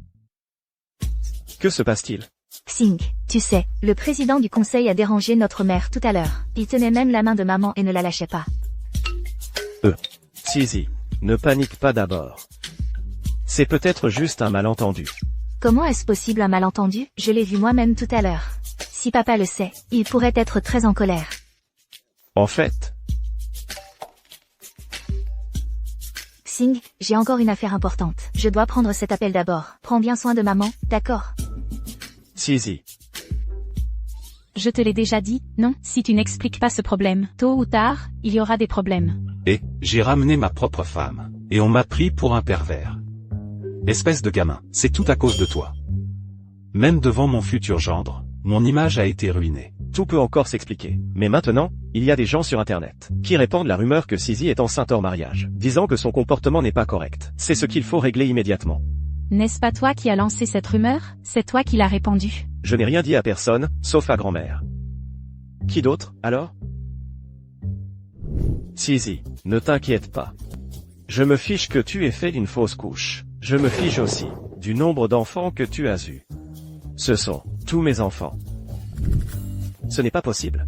Que se passe-t-il? Xing, tu sais, le président du conseil a dérangé notre mère tout à l'heure. Il tenait même la main de maman et ne la lâchait pas. Sisi, ne panique pas d'abord. C'est peut-être juste un malentendu. Comment est-ce possible un malentendu? Je l'ai vu moi-même tout à l'heure. Si papa le sait, il pourrait être très en colère. En fait, Xing, j'ai encore une affaire importante. Je dois prendre cet appel d'abord. Prends bien soin de maman, d'accord? Sisi, Je te l'ai déjà dit, non, si tu n'expliques pas ce problème, tôt ou tard, il y aura des problèmes. Et, j'ai ramené ma propre femme. Et on m'a pris pour un pervers. Espèce de gamin, c'est tout à cause de toi. Même devant mon futur gendre, mon image a été ruinée. tout peut encore s'expliquer. Mais maintenant, il y a des gens sur Internet qui répandent la rumeur que Sisi est enceinte hors mariage, disant que son comportement n'est pas correct. C'est ce qu'il faut régler immédiatement. N'est-ce pas toi qui as lancé cette rumeur? C'est toi qui l'as répandue. Je n'ai rien dit à personne, sauf à grand-mère. Qui d'autre, alors? Sisi, ne t'inquiète pas. Je me fiche que tu aies fait une fausse couche. Je me fiche aussi du nombre d'enfants que tu as eus. Ce sont tous mes enfants. Ce n'est pas possible.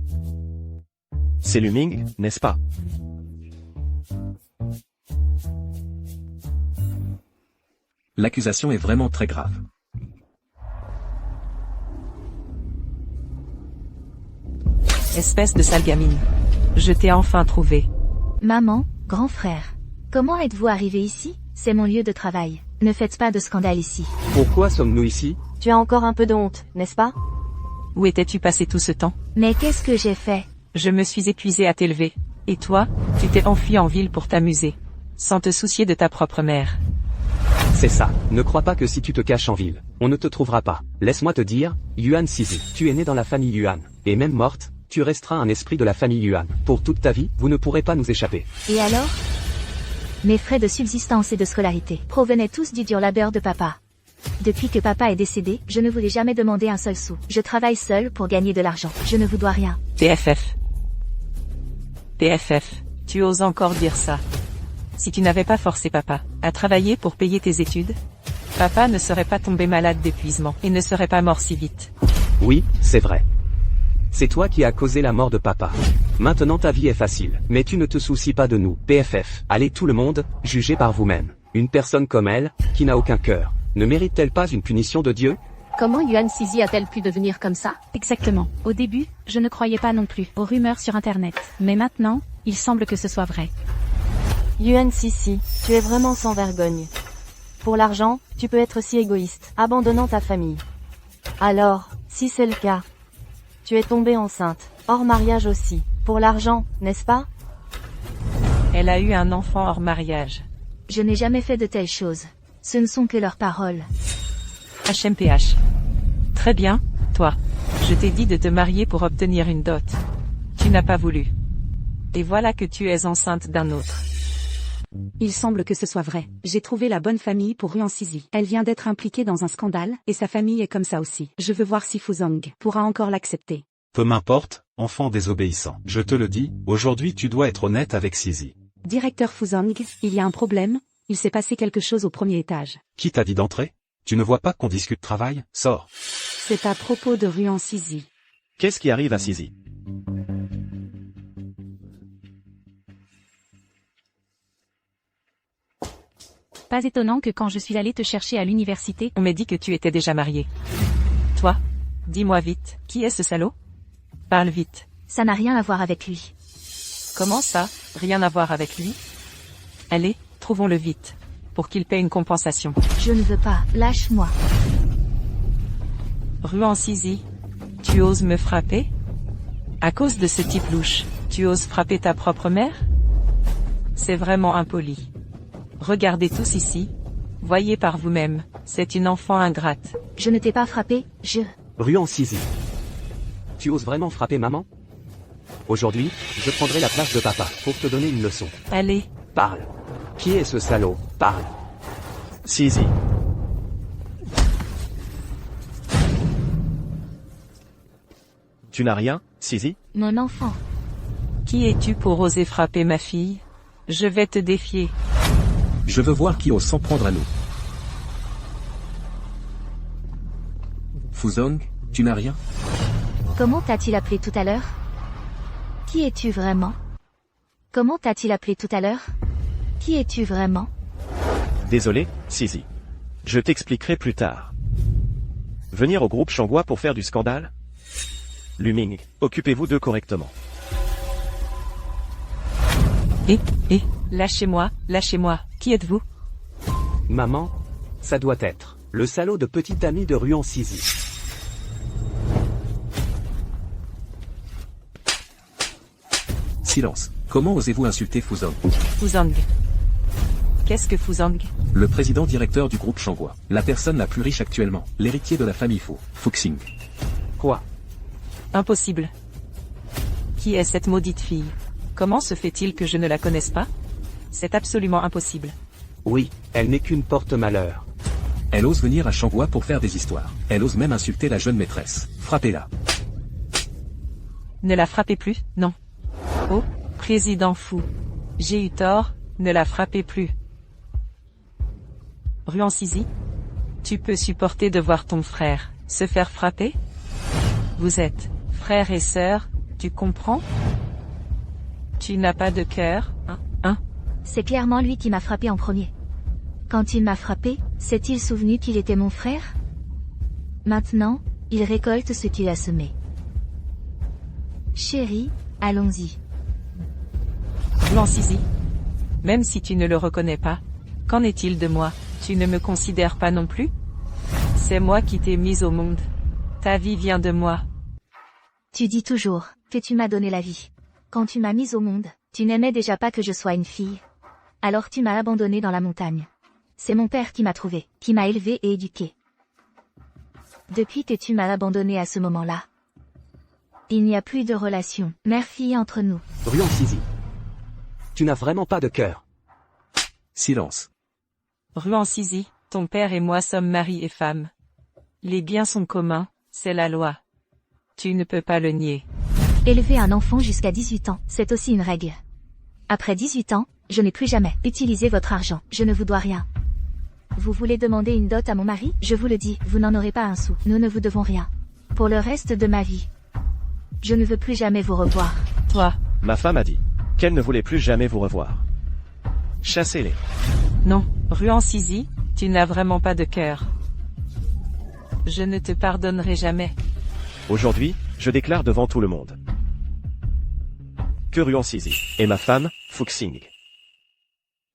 C'est Luming, n'est-ce pas? L'accusation est vraiment très grave. Espèce de sale gamine. Je t'ai enfin trouvé. Maman, grand frère. Comment êtes-vous arrivé ici? C'est mon lieu de travail. Ne faites pas de scandale ici. Pourquoi sommes-nous ici? Tu as encore un peu de honte, n'est-ce pas? Où étais-tu passé tout ce temps? Mais qu'est-ce que j'ai fait? Je me suis épuisée à t'élever. Et toi, tu t'es enfui en ville pour t'amuser. Sans te soucier de ta propre mère. C'est ça. Ne crois pas que si tu te caches en ville, on ne te trouvera pas. Laisse-moi te dire, Yuan Sisi, tu es né dans la famille Yuan. Et même morte, tu resteras un esprit de la famille Yuan. Pour toute ta vie, vous ne pourrez pas nous échapper. Et alors? Mes frais de subsistance et de scolarité provenaient tous du dur labeur de papa. Depuis que papa est décédé, je ne vous ai jamais demandé un seul sou. Je travaille seul pour gagner de l'argent. Je ne vous dois rien. PFF. PFF. Tu oses encore dire ça. Si tu n'avais pas forcé papa à travailler pour payer tes études, papa ne serait pas tombé malade d'épuisement et ne serait pas mort si vite. Oui, c'est vrai. C'est toi qui as causé la mort de papa. Maintenant ta vie est facile, mais tu ne te soucies pas de nous. PFF. Allez tout le monde, jugez par vous-même. Une personne comme elle, qui n'a aucun cœur, ne mérite-t-elle pas une punition de Dieu? Comment Yuan Sisi a-t-elle pu devenir comme ça? Exactement. Au début, je ne croyais pas non plus aux rumeurs sur Internet. Mais maintenant, il semble que ce soit vrai. Yuan Sisi, tu es vraiment sans vergogne. Pour l'argent, tu peux être si égoïste, abandonnant ta famille. Alors, si c'est le cas, tu es tombée enceinte, hors mariage aussi. Pour l'argent, n'est-ce pas? Elle a eu un enfant hors mariage. Je n'ai jamais fait de telles choses. Ce ne sont que leurs paroles. HMPH. Très bien, toi. Je t'ai dit de te marier pour obtenir une dot. Tu n'as pas voulu. Et voilà que tu es enceinte d'un autre. Il semble que ce soit vrai. J'ai trouvé la bonne famille pour Yuan Sisi. Elle vient d'être impliquée dans un scandale, et sa famille est comme ça aussi. Je veux voir si Fuzong pourra encore l'accepter. Peu m'importe, enfant désobéissant. Je te le dis, aujourd'hui tu dois être honnête avec Sisi. Directeur Fuzong, il y a un problème. Il s'est passé quelque chose au premier étage. Qui t'a dit d'entrer? Tu ne vois pas qu'on discute travail? Sors. C'est à propos de Yuan Sisi. Qu'est-ce qui arrive à Sisi? Pas étonnant que quand je suis allée te chercher à l'université, On m'a dit que tu étais déjà marié. Toi, dis-moi vite, qui est ce salaud? Parle vite. Ça n'a rien à voir avec lui. Comment ça, rien à voir avec lui? Allez, trouvons-le vite. Pour qu'il paie une compensation. Je ne veux pas, lâche-moi. Yuan Sisi, tu oses me frapper? À cause de ce type louche, tu oses frapper ta propre mère? C'est vraiment impoli. Regardez tous ici. Voyez par vous-même, c'est une enfant ingrate. Je ne t'ai pas frappé, Yuan Sisi. Tu oses vraiment frapper maman? Aujourd'hui, je prendrai la place de papa pour te donner une leçon. Allez, Parle. Qui est ce salaud? Parle. Sisi. Tu n'as rien, Sisi? Mon enfant. qui es-tu pour oser frapper ma fille? Je vais te défier. Je veux voir qui ose s'en prendre à nous. Fuzong, tu n'as rien? Comment t'a-t-il appelé tout à l'heure? Qui es-tu vraiment? Comment t'a-t-il appelé tout à l'heure? Qui es-tu vraiment? Désolé, Sisi. Je t'expliquerai plus tard. Venir au groupe Changhua pour faire du scandale? Luming, occupez-vous d'eux correctement. Lâchez-moi, qui êtes-vous? Maman, ça doit être le salaud de petit ami de Ruan Sisi. Silence. Comment osez-vous insulter Fuzong? Fuzong. Qu'est-ce que Fuzong? Le président directeur du groupe Changhua. La personne la plus riche actuellement. L'héritier de la famille Fu. Fuxing. Quoi? Impossible. Qui est cette maudite fille? Comment se fait-il que je ne la connaisse pas? C'est absolument impossible. Oui, elle n'est qu'une porte-malheur. Elle ose venir à Changhua pour faire des histoires. Elle ose même insulter la jeune maîtresse. Frappez-la. Ne la frappez plus, non. Oh, président fou. J'ai eu tort, ne la frappez plus. Ruan Sisi? Tu peux supporter de voir ton frère se faire frapper? Vous êtes frère et sœur, tu comprends? Tu n'as pas de cœur, hein? C'est clairement lui qui m'a frappé en premier. Quand il m'a frappé, s'est-il souvenu qu'il était mon frère? Maintenant, il récolte ce qu'il a semé. Chérie, allons-y. Ruan Sisi. Même si tu ne le reconnais pas, qu'en est-il de moi? Tu ne me considères pas non plus? C'est moi qui t'ai mise au monde. Ta vie vient de moi. Tu dis toujours que tu m'as donné la vie. Quand tu m'as mise au monde, tu n'aimais déjà pas que je sois une fille. Alors tu m'as abandonnée dans la montagne. C'est mon père qui m'a trouvée, qui m'a élevée et éduquée. Depuis que tu m'as abandonnée à ce moment-là, il n'y a plus de relation mère-fille entre nous. Ruan Sisi. Tu n'as vraiment pas de cœur. Silence. Ruan Sisi, ton père et moi sommes mari et femme. Les biens sont communs, c'est la loi. Tu ne peux pas le nier. Élever un enfant jusqu'à 18 ans, c'est aussi une règle. Après 18 ans, je n'ai plus jamais utilisé votre argent, je ne vous dois rien. Vous voulez demander une dot à mon mari? Je vous le dis, vous n'en aurez pas un sou. Nous ne vous devons rien. Pour le reste de ma vie. Je ne veux plus jamais vous revoir. Toi. Ma femme a dit qu'elle ne voulait plus jamais vous revoir. Chassez-les. Non, Ruan Sisi, tu n'as vraiment pas de cœur. Je ne te pardonnerai jamais. Aujourd'hui, je déclare devant tout le monde que Ruan Sisi est ma femme, Fuxing.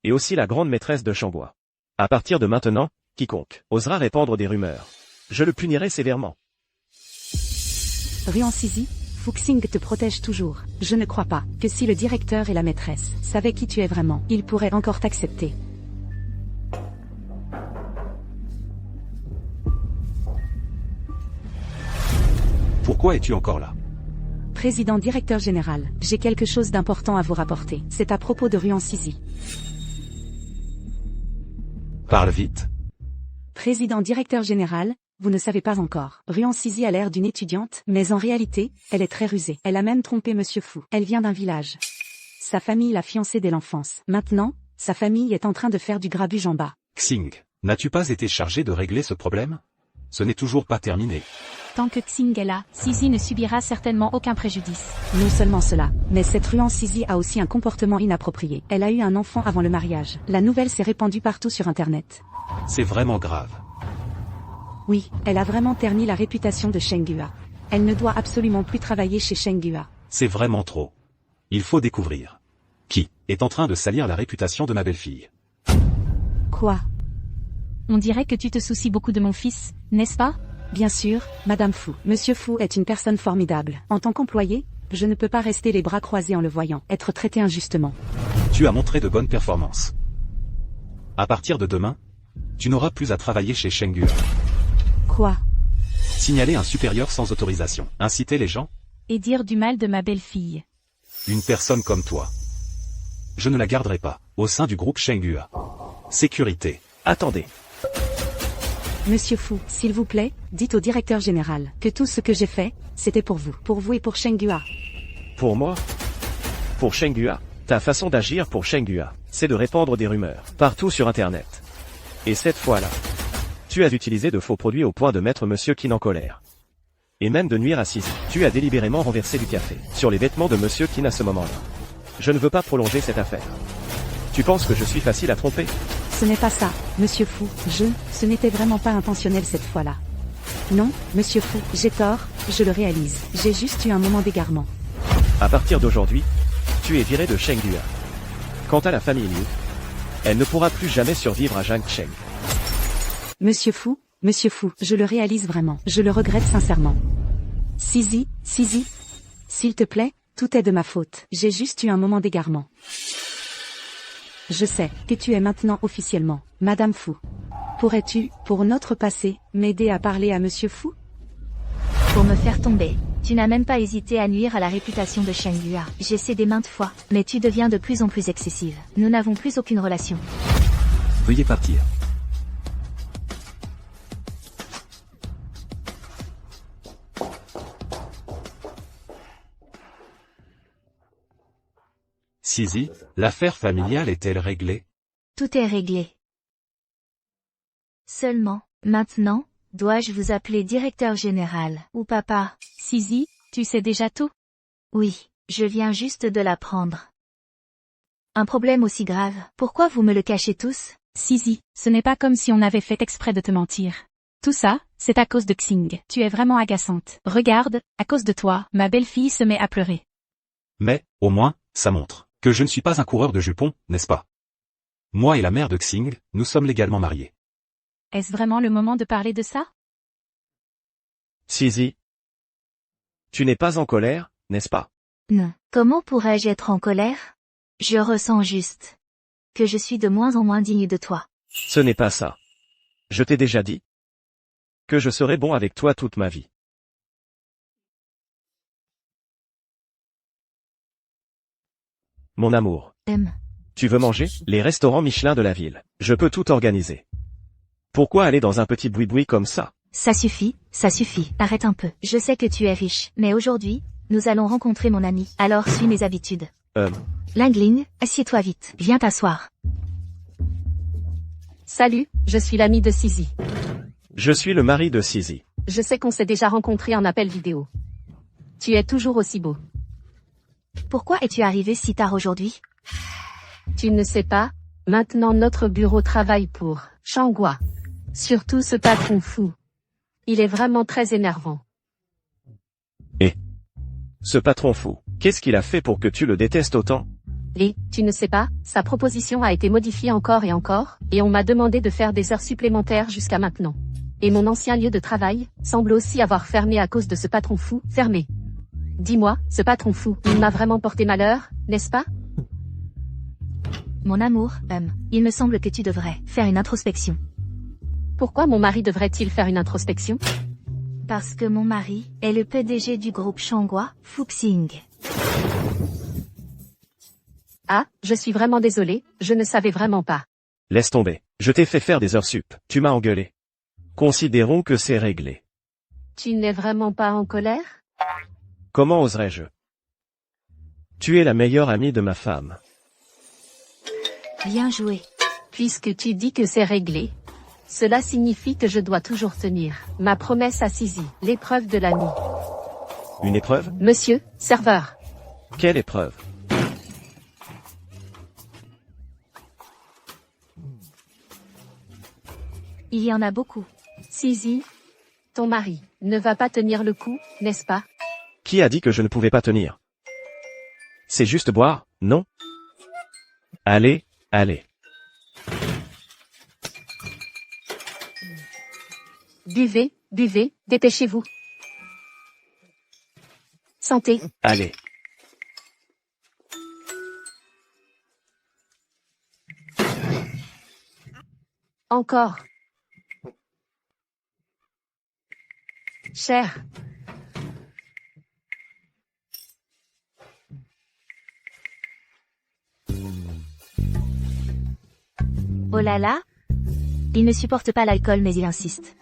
Et aussi la grande maîtresse de Changhua. À partir de maintenant, quiconque osera répandre des rumeurs, je le punirai sévèrement. Ruan Sisi, Fuxing te protège toujours. Je ne crois pas que si le directeur et la maîtresse savaient qui tu es vraiment, ils pourraient encore t'accepter. Pourquoi es-tu encore là? Président directeur général, j'ai quelque chose d'important à vous rapporter. C'est à propos de Ruan Sisi. Parle vite. Président directeur général, vous ne savez pas encore. Ruan Sisi a l'air d'une étudiante, mais en réalité, elle est très rusée. Elle a même trompé Monsieur Fu. Elle vient d'un village. Sa famille l'a fiancée dès l'enfance. Maintenant, sa famille est en train de faire du grabuge en bas. Xing, n'as-tu pas été chargé de régler ce problème? Ce n'est toujours pas terminé. Tant que Xing est là, Sisi ne subira certainement aucun préjudice. Non seulement cela, mais cette Ruan Sisi a aussi un comportement inapproprié. Elle a eu un enfant avant le mariage. La nouvelle s'est répandue partout sur Internet. C'est vraiment grave. Oui, elle a vraiment terni la réputation de Changhua. Elle ne doit absolument plus travailler chez Changhua. C'est vraiment trop. Il faut découvrir qui est en train de salir la réputation de ma belle-fille. Quoi? On dirait que tu te soucies beaucoup de mon fils, n'est-ce pas? Bien sûr, Madame Fu. Monsieur Fu est une personne formidable. En tant qu'employé, je ne peux pas rester les bras croisés en le voyant être traité injustement. Tu as montré de bonnes performances. À partir de demain, tu n'auras plus à travailler chez Changhua. Quoi? Signaler un supérieur sans autorisation. Inciter les gens? Et dire du mal de ma belle-fille. Une personne comme toi. Je ne la garderai pas au sein du groupe Changhua. Sécurité. Attendez. Monsieur Fu, s'il vous plaît, dites au directeur général que tout ce que j'ai fait, c'était pour vous et pour Changhua. Pour moi? Pour Changhua? Ta façon d'agir pour Changhua, c'est de répandre des rumeurs partout sur Internet. Et cette fois-là, Tu as utilisé de faux produits au point de mettre Monsieur Kin en colère. Et même de nuire à Sisi. Tu as délibérément renversé du café sur les vêtements de Monsieur Kin à ce moment-là. Je ne veux pas prolonger cette affaire. Tu penses que je suis facile à tromper? Ce n'est pas ça, monsieur Fou. Ce n'était vraiment pas intentionnel cette fois-là. Non, monsieur Fou, j'ai tort, je le réalise. J'ai juste eu un moment d'égarement. À partir d'aujourd'hui, tu es viré de Shenghua. Quant à la famille Liu, elle ne pourra plus jamais survivre à Zhangcheng. Monsieur Fou, je le réalise vraiment. Je le regrette sincèrement. Sisi, s'il te plaît, tout est de ma faute. J'ai juste eu un moment d'égarement. Je sais que tu es maintenant officiellement Madame Fou. Pourrais-tu, pour notre passé, m'aider à parler à Monsieur Fou? Pour me faire tomber. Tu n'as même pas hésité à nuire à la réputation de Shenghua. J'ai cédé maintes fois, mais tu deviens de plus en plus excessive. Nous n'avons plus aucune relation. Veuillez partir. Sisi, l'affaire familiale est-elle réglée? Tout est réglé. Seulement, maintenant, dois-je vous appeler directeur général, ou papa? Sisi, tu sais déjà tout? Oui, je viens juste de l'apprendre. Un problème aussi grave, pourquoi vous me le cachez tous? Sisi, ce n'est pas comme si on avait fait exprès de te mentir. Tout ça, c'est à cause de Xing. Tu es vraiment agaçante. Regarde, à cause de toi, ma belle-fille se met à pleurer. Mais, au moins, ça montre que je ne suis pas un coureur de jupons, n'est-ce pas? Moi et la mère de Xing, nous sommes légalement mariés. Est-ce vraiment le moment de parler de ça? Sisi, tu n'es pas en colère, n'est-ce pas? Non. Comment pourrais-je être en colère? Je ressens juste que je suis de moins en moins digne de toi. Ce n'est pas ça. Je t'ai déjà dit que je serai bon avec toi toute ma vie. Mon amour. Tu veux manger? Les restaurants Michelin de la ville. Je peux tout organiser. Pourquoi aller dans un petit boui-boui comme ça? Ça suffit. Arrête un peu. Je sais que tu es riche, mais aujourd'hui, nous allons rencontrer mon ami. Alors suis mes habitudes. Lingling, assieds-toi vite. Viens t'asseoir. Salut, je suis l'ami de Sisi. Je suis le mari de Sisi. Je sais qu'on s'est déjà rencontrés en appel vidéo. Tu es toujours aussi beau. Pourquoi es-tu arrivé si tard aujourd'hui? Tu ne sais pas, maintenant notre bureau travaille pour Shenghua. Surtout ce patron fou. Il est vraiment très énervant. Et ce patron fou, qu'est-ce qu'il a fait pour que tu le détestes autant? Et, tu ne sais pas, sa proposition a été modifiée encore, et on m'a demandé de faire des heures supplémentaires jusqu'à maintenant. Et mon ancien lieu de travail semble aussi avoir fermé à cause de ce patron fou, fermé. Dis-moi, ce patron fou, il m'a vraiment porté malheur, n'est-ce pas? Mon amour, il me semble que tu devrais faire une introspection. Pourquoi mon mari devrait-il faire une introspection? Parce que mon mari est le PDG du groupe Shenghua, Fu Xing. Ah, je suis vraiment désolée, je ne savais vraiment pas. Laisse tomber. Je t'ai fait faire des heures sup. Tu m'as engueulé. Considérons que c'est réglé. Tu n'es vraiment pas en colère? Comment oserais-je? Tu es la meilleure amie de ma femme. Bien joué. Puisque tu dis que c'est réglé, cela signifie que je dois toujours tenir ma promesse à Sisi, l'épreuve de l'ami. Une épreuve? Monsieur, serveur. Quelle épreuve? Il y en a beaucoup. Sisi, ton mari ne va pas tenir le coup, n'est-ce pas? Qui a dit que je ne pouvais pas tenir? C'est juste boire, non? Allez, allez. Buvez, buvez, dépêchez-vous. Santé. Allez. Encore. Cher. Oh là là. Il ne supporte pas l'alcool mais il insiste.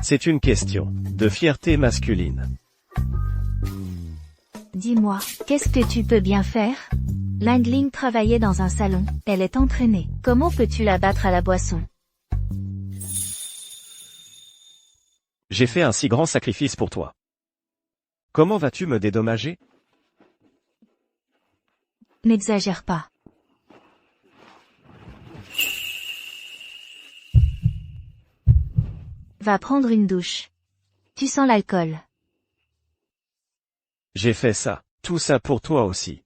C'est une question de fierté masculine. Dis-moi, qu'est-ce que tu peux bien faire? Lingling travaillait dans un salon, elle est entraînée. Comment peux-tu la battre à la boisson? J'ai fait un si grand sacrifice pour toi. Comment vas-tu me dédommager? N'exagère pas. Va prendre une douche. Tu sens l'alcool. J'ai fait ça, tout ça pour toi aussi.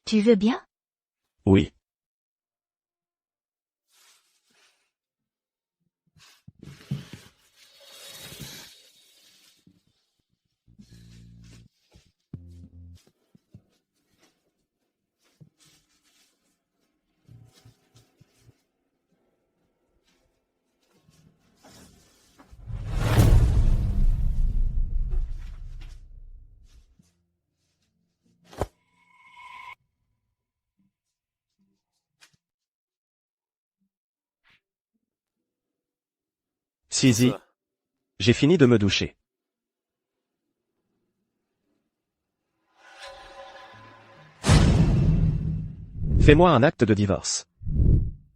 Tu veux bien? Oui. Sizi. J'ai fini de me doucher. Fais-moi un acte de divorce.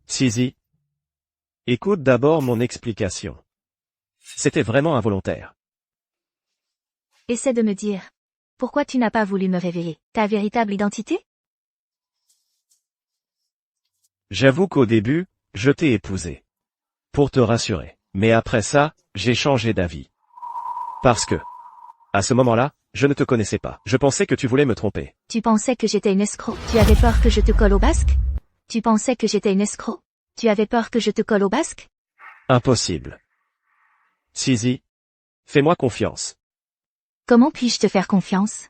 Sizi. Écoute d'abord mon explication. C'était vraiment involontaire. Essaie de me dire. Pourquoi tu n'as pas voulu me révéler ta véritable identité? J'avoue qu'au début, je t'ai épousé. Pour te rassurer. Mais après ça, j'ai changé d'avis. Parce que, à ce moment-là, je ne te connaissais pas. Je pensais que tu voulais me tromper. Tu pensais que j'étais une escroc. Tu avais peur que je te colle au basque? Tu pensais que j'étais une escroc. Tu avais peur que je te colle au basque? Impossible. Sizi. Fais-moi confiance. Comment puis-je te faire confiance?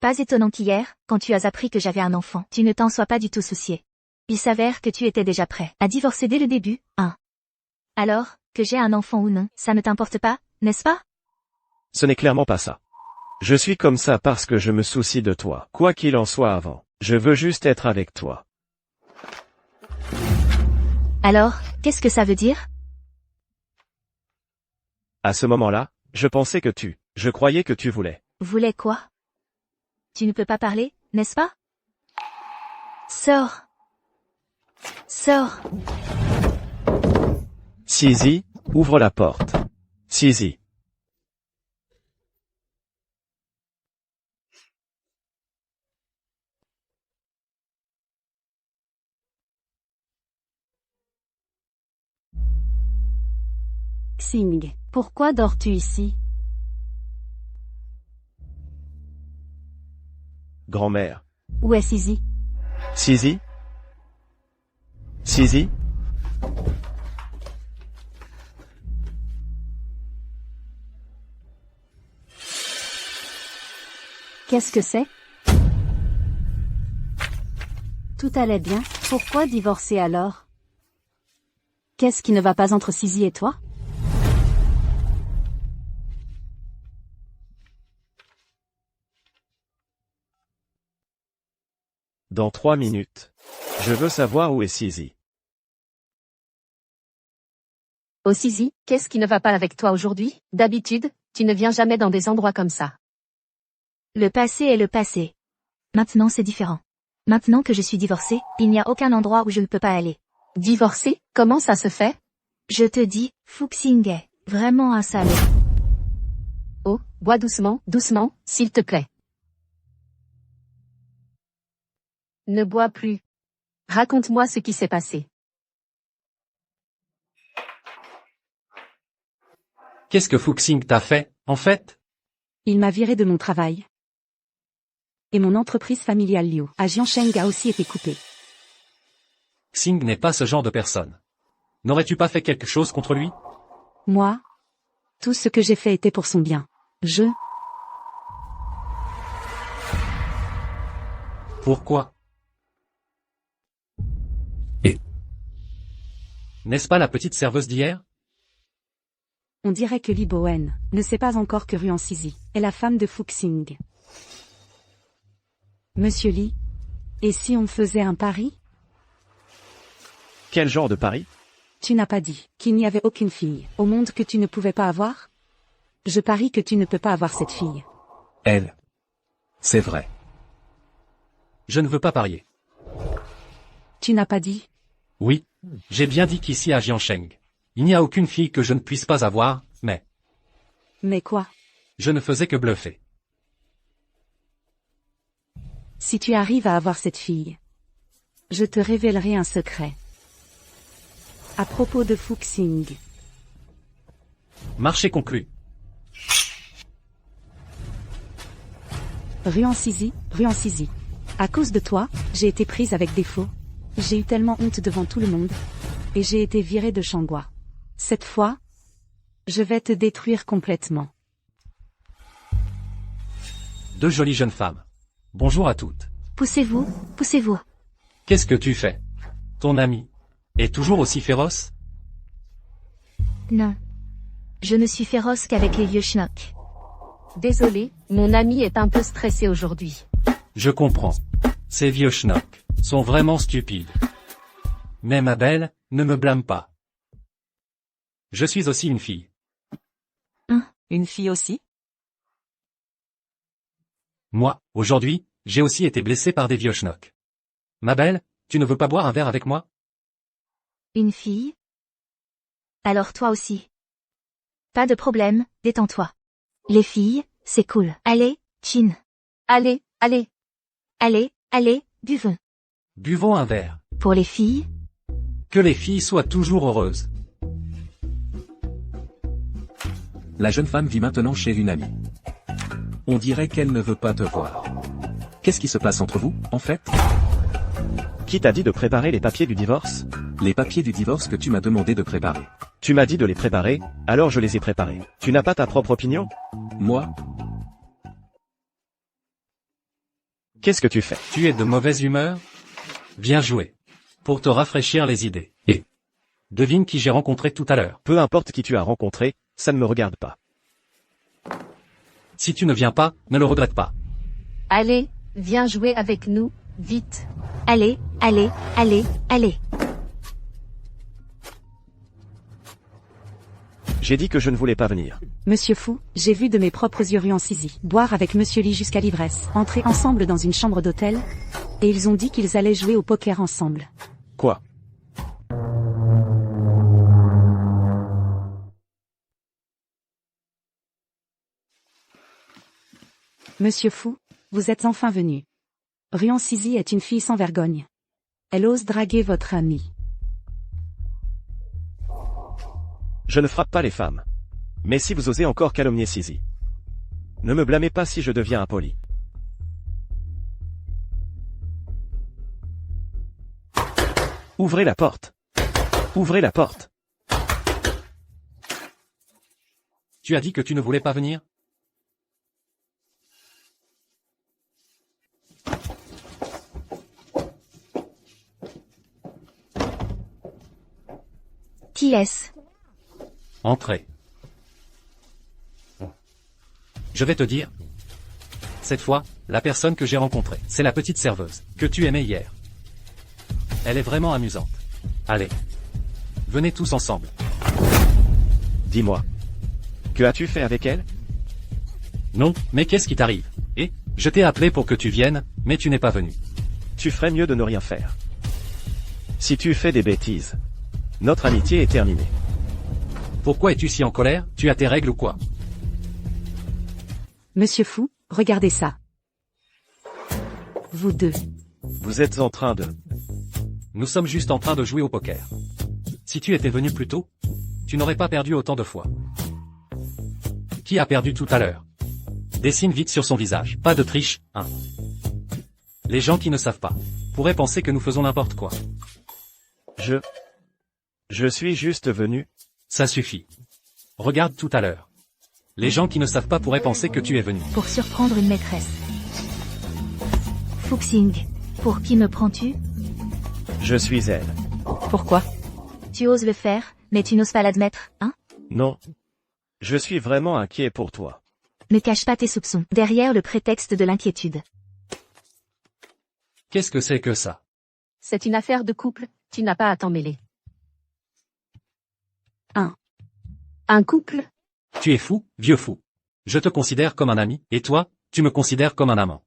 Pas étonnant qu'hier, quand tu as appris que j'avais un enfant, tu ne t'en sois pas du tout soucié. Il s'avère que tu étais déjà prêt à divorcer dès le début, hein? Alors, que j'ai un enfant ou non, ça ne t'importe pas, n'est-ce pas? Ce n'est clairement pas ça. Je suis comme ça parce que je me soucie de toi. Quoi qu'il en soit avant, je veux juste être avec toi. Alors, qu'est-ce que ça veut dire? À ce moment-là, je pensais que je croyais que tu voulais. Voulais quoi? Tu ne peux pas parler, n'est-ce pas? Sors. Sors. Sizi, ouvre la porte. Sizi. Xing, pourquoi dors-tu ici? Grand-mère. Où est Sizi? Sizi? Sizi? Qu'est-ce que c'est? Tout allait bien, pourquoi divorcer alors? Qu'est-ce qui ne va pas entre Sizi et toi? Dans 3 minutes. Je veux savoir où est Sizi. Oh Sizi, qu'est-ce qui ne va pas avec toi aujourd'hui? D'habitude, tu ne viens jamais dans des endroits comme ça. Le passé est le passé. Maintenant c'est différent. Maintenant que je suis divorcée, il n'y a aucun endroit où je ne peux pas aller. Divorcé? Comment ça se fait? Je te dis, Fuxing est vraiment un salaud. Oh, bois doucement, doucement, s'il te plaît. Ne bois plus. Raconte-moi ce qui s'est passé. Qu'est-ce que Fuxing t'a fait, en fait? Il m'a viré de mon travail. Et mon entreprise familiale Liu à Jiansheng a aussi été coupée. Xing n'est pas ce genre de personne. N'aurais-tu pas fait quelque chose contre lui? Moi? Tout ce que j'ai fait était pour son bien. Pourquoi? N'est-ce pas la petite serveuse d'hier? On dirait que Li Bowen ne sait pas encore que Ruan Sizi est la femme de Fuxing. Monsieur Li, et si on faisait un pari? Quel genre de pari? Tu n'as pas dit qu'il n'y avait aucune fille au monde que tu ne pouvais pas avoir? Je parie que tu ne peux pas avoir cette fille. Elle. C'est vrai. Je ne veux pas parier. Tu n'as pas dit? Oui, j'ai bien dit qu'ici à Jiansheng, Il n'y a aucune fille que je ne puisse pas avoir, mais Mais quoi? je ne faisais que bluffer. Si tu arrives à avoir cette fille, je te révélerai un secret. À propos de Fuxing. Marché conclu. Ruan Sisi. À cause de toi, j'ai été prise avec défaut. J'ai eu tellement honte devant tout le monde. Et j'ai été virée de Shangua. Cette fois, je vais te détruire complètement. Deux jolies jeunes femmes. Bonjour à toutes. Poussez-vous, poussez-vous. Qu'est-ce que tu fais? Ton ami est toujours aussi féroce? Non. Je ne suis féroce qu'avec les vieux schnocks. Désolé, mon ami est un peu stressé aujourd'hui. Je comprends. Ces vieux schnocks sont vraiment stupides. Mais ma belle, ne me blâme pas. Je suis aussi une fille. Une fille aussi? Moi, aujourd'hui, j'ai aussi été blessé par des vieux schnocks. Ma belle, tu ne veux pas boire un verre avec moi? Une fille? Alors toi aussi. Pas de problème, détends-toi. Les filles, c'est cool. Allez, Chin. Allez, allez. Allez, buvons. Buvons un verre. Pour les filles? Que les filles soient toujours heureuses. La jeune femme vit maintenant chez une amie. On dirait qu'elle ne veut pas te voir. Qu'est-ce qui se passe entre vous, en fait? Qui t'a dit de préparer les papiers du divorce? Les papiers du divorce que tu m'as demandé de préparer. Tu m'as dit de les préparer, alors je les ai préparés. Tu n'as pas ta propre opinion? Moi? Qu'est-ce que tu fais? Tu es de mauvaise humeur? Bien joué. Pour te rafraîchir les idées. Et devine qui j'ai rencontré tout à l'heure. Peu importe qui tu as rencontré, ça ne me regarde pas. Si tu ne viens pas, ne le regrette pas. Allez, viens jouer avec nous, vite. Allez. J'ai dit que je ne voulais pas venir. Monsieur Fou, j'ai vu de mes propres yeux Ruan Sisi boire avec Monsieur Lee jusqu'à l'ivresse, entrer ensemble dans une chambre d'hôtel, et ils ont dit qu'ils allaient jouer au poker ensemble. Quoi? Monsieur Fou, vous êtes enfin venu. Ruan Sisi est une fille sans vergogne. Elle ose draguer votre ami. Je ne frappe pas les femmes. Mais si vous osez encore calomnier Sisi, ne me blâmez pas si je deviens impoli. Ouvrez la porte. Ouvrez la porte. Tu as dit que tu ne voulais pas venir? Qui est-ce? Entrez. Je vais te dire. Cette fois, la personne que j'ai rencontrée, c'est la petite serveuse, que tu aimais hier. Elle est vraiment amusante. Allez. Venez tous ensemble. Dis-moi. Que as-tu fait avec elle? Non, mais qu'est-ce qui t'arrive? Et, je t'ai appelé pour que tu viennes, mais tu n'es pas venu. Tu ferais mieux de ne rien faire. Si tu fais des bêtises, notre amitié est terminée. Pourquoi es-tu si en colère? Tu as tes règles ou quoi? Monsieur Fou, regardez ça. Vous deux. Vous êtes en train de... Nous sommes juste en train de jouer au poker. Si tu étais venu plus tôt, tu n'aurais pas perdu autant de fois. Qui a perdu tout à l'heure? Dessine vite sur son visage. Pas de triche, hein. Les gens qui ne savent pas pourraient penser que nous faisons n'importe quoi. Je suis juste venu. Ça suffit. Regarde tout à l'heure. Les gens qui ne savent pas pourraient penser que tu es venu. Pour surprendre une maîtresse. Fuxing. Pour qui me prends-tu? Je suis elle. Pourquoi? Tu oses le faire, mais tu n'oses pas l'admettre, hein? Non. Je suis vraiment inquiet pour toi. Ne cache pas tes soupçons, derrière le prétexte de l'inquiétude. Qu'est-ce que c'est que ça? C'est une affaire de couple, tu n'as pas à t'en mêler. Un couple? Tu es fou, vieux fou. Je te considère comme un ami, et toi, tu me considères comme un amant.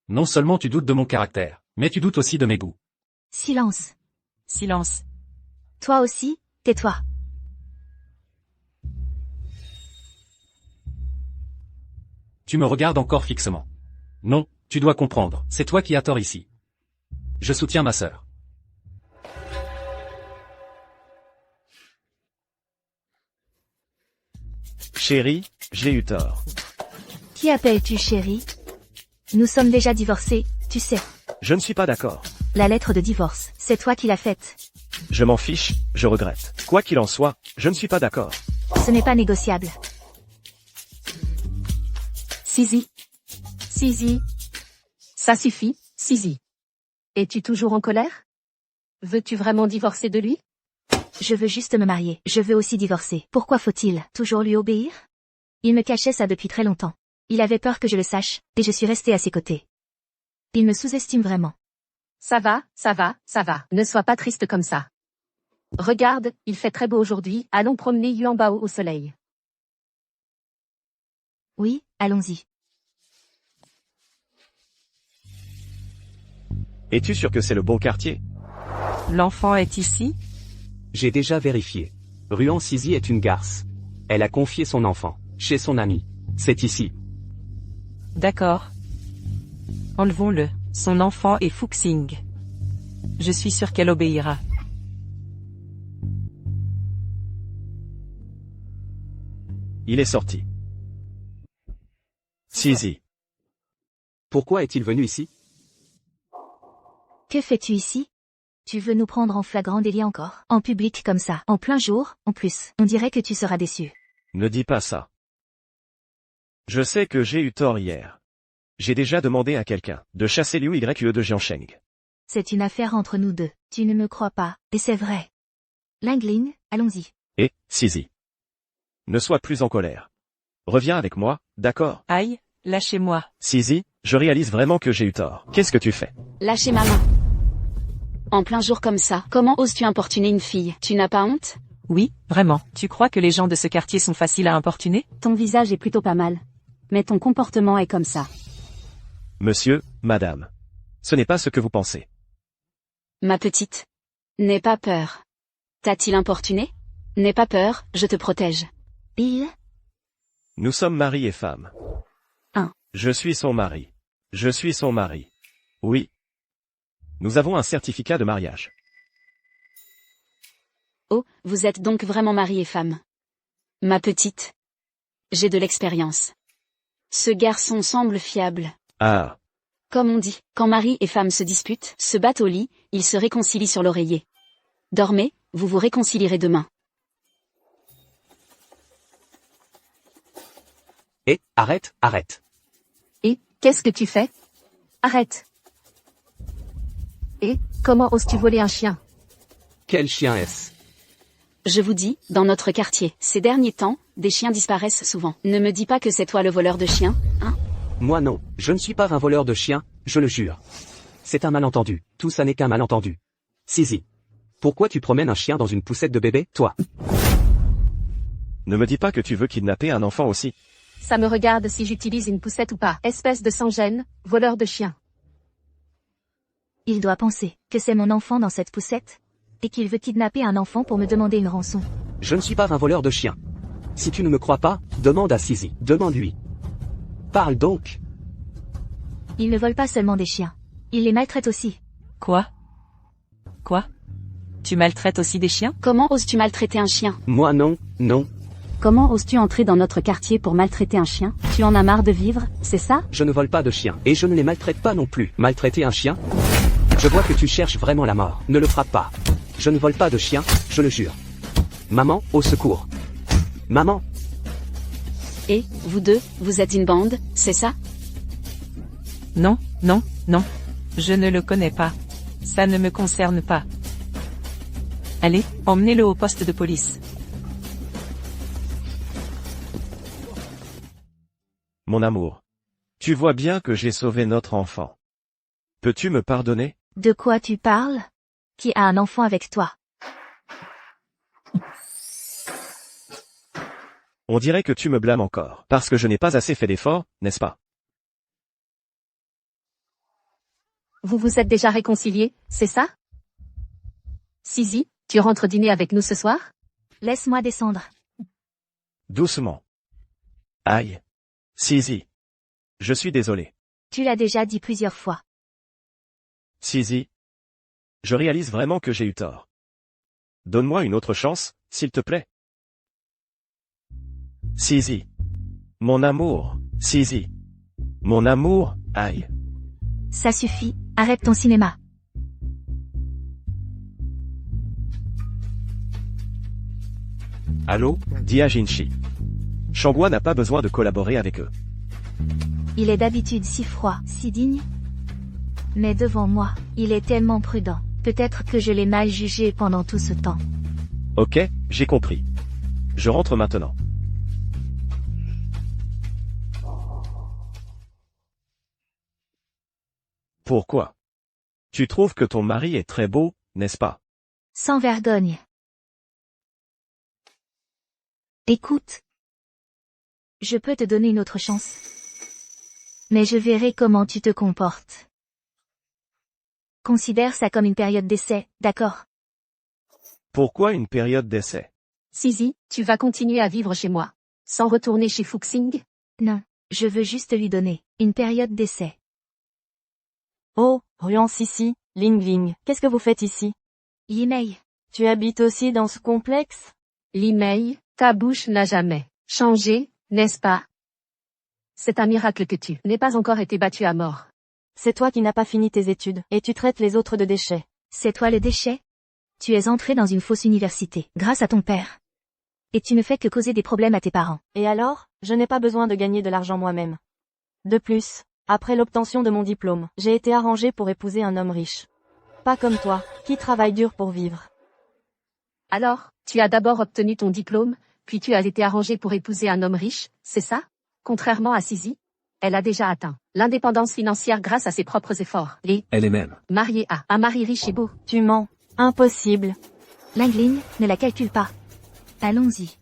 Non seulement tu doutes de mon caractère, mais tu doutes aussi de mes goûts. Silence. Silence. Toi aussi, tais-toi. Tu me regardes encore fixement. Non, tu dois comprendre, c'est toi qui as tort ici. Je soutiens ma sœur. Chérie, j'ai eu tort. Qui appelles-tu chérie? Nous sommes déjà divorcés, tu sais. Je ne suis pas d'accord. La lettre de divorce, c'est toi qui l'as faite. Je m'en fiche, je regrette. Quoi qu'il en soit, je ne suis pas d'accord. Ce n'est pas négociable. Sizi. Sizi. Ça suffit, Sizi. Es-tu toujours en colère? Veux-tu vraiment divorcer de lui? Je veux juste me marier. Je veux aussi divorcer. Pourquoi faut-il toujours lui obéir? Il me cachait ça depuis très longtemps. Il avait peur que je le sache, et je suis restée à ses côtés. Il me sous-estime vraiment. Ça va, ça va, ça va. Ne sois pas triste comme ça. Regarde, il fait très beau aujourd'hui. Allons promener Yuan Bao au soleil. Oui, allons-y. Es-tu sûr que c'est le bon quartier? L'enfant est ici? J'ai déjà vérifié. Ruan Sizi est une garce. Elle a confié son enfant, chez son ami. C'est ici. D'accord. Enlevons-le. Son enfant est Fuxing. Je suis sûr qu'elle obéira. Il est sorti. Sizi. Pourquoi est-il venu ici? Que fais-tu ici? Tu veux nous prendre en flagrant délit encore? En public comme ça, en plein jour, en plus. On dirait que tu seras déçu. Ne dis pas ça. Je sais que j'ai eu tort hier. J'ai déjà demandé à quelqu'un de chasser Liu Yue de Jiansheng. C'est une affaire entre nous deux. Tu ne me crois pas, et c'est vrai. Lingling, allons-y. Et, Sizi. Ne sois plus en colère. Reviens avec moi, d'accord? Aïe, lâchez-moi. Sizi, je réalise vraiment que j'ai eu tort. Qu'est-ce que tu fais? Lâchez ma main. En plein jour comme ça, comment oses-tu importuner une fille? Tu n'as pas honte? Oui, vraiment. Tu crois que les gens de ce quartier sont faciles à importuner? Ton visage est plutôt pas mal. Mais ton comportement est comme ça. Monsieur, madame. Ce n'est pas ce que vous pensez. Ma petite. N'aie pas peur. T'a-t-il importuné? N'aie pas peur, je te protège. Il? Nous sommes mari et femme. Je suis son mari. Je suis son mari. Oui. Nous avons un certificat de mariage. Oh, vous êtes donc vraiment mari et femme. Ma petite. J'ai de l'expérience. Ce garçon semble fiable. Ah. Comme on dit, quand mari et femme se disputent, se battent au lit, ils se réconcilient sur l'oreiller. Dormez, vous vous réconcilierez demain. Et, arrête, arrête. Et, qu'est-ce que tu fais? Arrête. Et, comment oses-tu voler un chien? Quel chien est-ce? Je vous dis, dans notre quartier, ces derniers temps, des chiens disparaissent souvent. Ne me dis pas que c'est toi le voleur de chiens, hein? Moi non, je ne suis pas un voleur de chiens, je le jure. C'est un malentendu, tout ça n'est qu'un malentendu. Sizi. Pourquoi tu promènes un chien dans une poussette de bébé, toi? Ne me dis pas que tu veux kidnapper un enfant aussi. Ça me regarde si j'utilise une poussette ou pas. Espèce de sans-gêne, voleur de chien. Il doit penser que c'est mon enfant dans cette poussette, et qu'il veut kidnapper un enfant pour me demander une rançon. Je ne suis pas un voleur de chiens. Si tu ne me crois pas, demande à Sizi, demande-lui. Parle donc. Il ne vole pas seulement des chiens. Il les maltraite aussi. Quoi? Quoi? Tu maltraites aussi des chiens? Comment oses-tu maltraiter un chien? Moi non, non. Comment oses-tu entrer dans notre quartier pour maltraiter un chien? Tu en as marre de vivre, c'est ça? Je ne vole pas de chiens, et je ne les maltraite pas non plus. Maltraiter un chien? Je vois que tu cherches vraiment la mort. Ne le frappe pas. Je ne vole pas de chiens, je le jure. Maman, au secours. Maman. Et, vous deux, vous êtes une bande, c'est ça? Non, non, non. Je ne le connais pas. Ça ne me concerne pas. Allez, emmenez-le au poste de police. Mon amour. Tu vois bien que j'ai sauvé notre enfant. Peux-tu me pardonner? De quoi tu parles? Qui a un enfant avec toi? On dirait que tu me blâmes encore, parce que je n'ai pas assez fait d'efforts, n'est-ce pas? Vous vous êtes déjà réconciliés, c'est ça? Sizi, tu rentres dîner avec nous ce soir? Laisse-moi descendre. Doucement. Aïe. Sizi. Je suis désolé. Tu l'as déjà dit plusieurs fois. Sizi. Je réalise vraiment que j'ai eu tort. Donne-moi une autre chance, s'il te plaît. Sizi. Mon amour, Sizi. Mon amour, aïe. Ça suffit, arrête ton cinéma. Allô, dis à Jinchi. Shangwa n'a pas besoin de collaborer avec eux. Il est d'habitude si froid, si digne. Mais devant moi, il est tellement prudent. Peut-être que je l'ai mal jugé pendant tout ce temps. Ok, j'ai compris. Je rentre maintenant. Pourquoi? Tu trouves que ton mari est très beau, n'est-ce pas? Sans vergogne. Écoute. Je peux te donner une autre chance. Mais je verrai comment tu te comportes. Considère ça comme une période d'essai, d'accord? Pourquoi une période d'essai? Sizi, tu vas continuer à vivre chez moi. Sans retourner chez Fuxing? Non, je veux juste lui donner une période d'essai. Oh, Ruan Sissi, Ling Ling, qu'est-ce que vous faites ici? Yimei. Tu habites aussi dans ce complexe? Limei, ta bouche n'a jamais changé, n'est-ce pas? C'est un miracle que tu n'aies pas encore été battu à mort. C'est toi qui n'as pas fini tes études, et tu traites les autres de déchets. C'est toi le déchet? Tu es entré dans une fausse université, grâce à ton père. Et tu ne fais que causer des problèmes à tes parents. Et alors, je n'ai pas besoin de gagner de l'argent moi-même. De plus, après l'obtention de mon diplôme, j'ai été arrangée pour épouser un homme riche. Pas comme toi, qui travaille dur pour vivre. Alors, tu as d'abord obtenu ton diplôme, puis tu as été arrangé pour épouser un homme riche, c'est ça? Contrairement à Sizi, elle a déjà atteint l'indépendance financière grâce à ses propres efforts. Et Elle est même mariée à un mari riche et beau. Tu mens. Impossible. Lingling, ne la calcule pas. Allons-y.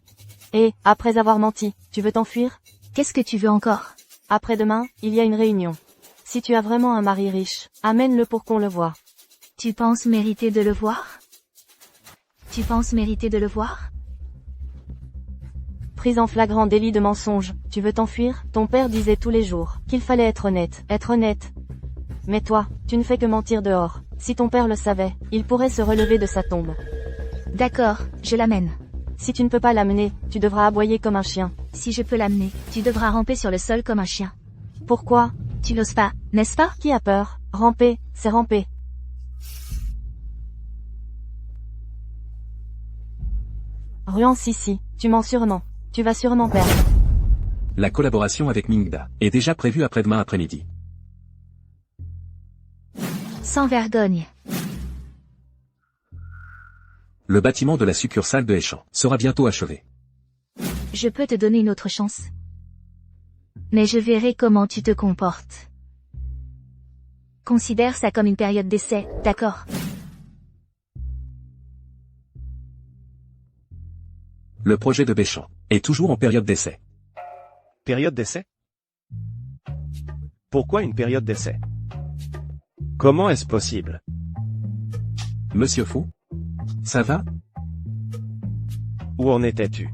Et, après avoir menti, tu veux t'enfuir? Qu'est-ce que tu veux encore? Après-demain, il y a une réunion. Si tu as vraiment un mari riche, amène-le pour qu'on le voie. Tu penses mériter de le voir? Tu penses mériter de le voir? Prise en flagrant délit de mensonge, tu veux t'enfuir? Ton père disait tous les jours qu'il fallait être honnête. Être honnête. Mais toi, tu ne fais que mentir dehors. Si ton père le savait, il pourrait se relever de sa tombe. D'accord, je l'amène. Si tu ne peux pas l'amener, tu devras aboyer comme un chien. Si je peux l'amener, tu devras ramper sur le sol comme un chien. Pourquoi? Tu n'oses pas, n'est-ce pas? Qui a peur? Ramper, c'est ramper. Ruan Sissi, tu mens sûrement. Tu vas sûrement perdre. La collaboration avec Mingda est déjà prévue après-demain après-midi. Sans vergogne. Le bâtiment de la succursale de Échamps sera bientôt achevé. Je peux te donner une autre chance. Mais je verrai comment tu te comportes. Considère ça comme une période d'essai, d'accord? Le projet de Béchamp est toujours en période d'essai. Période d'essai? Pourquoi une période d'essai? Comment est-ce possible? Monsieur Fou? Ça va? Où en étais-tu?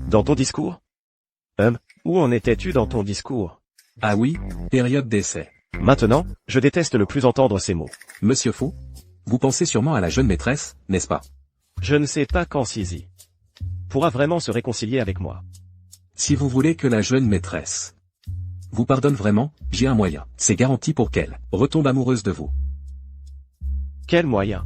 Dans ton discours? Où en étais-tu dans ton discours? Ah oui, période d'essai. Maintenant, je déteste le plus entendre ces mots. Monsieur Fou? Vous pensez sûrement à la jeune maîtresse, n'est-ce pas? Je ne sais pas quand Sizi pourra vraiment se réconcilier avec moi. Si vous voulez que la jeune maîtresse vous pardonne vraiment, j'ai un moyen. C'est garanti pour qu'elle retombe amoureuse de vous. Quel moyen?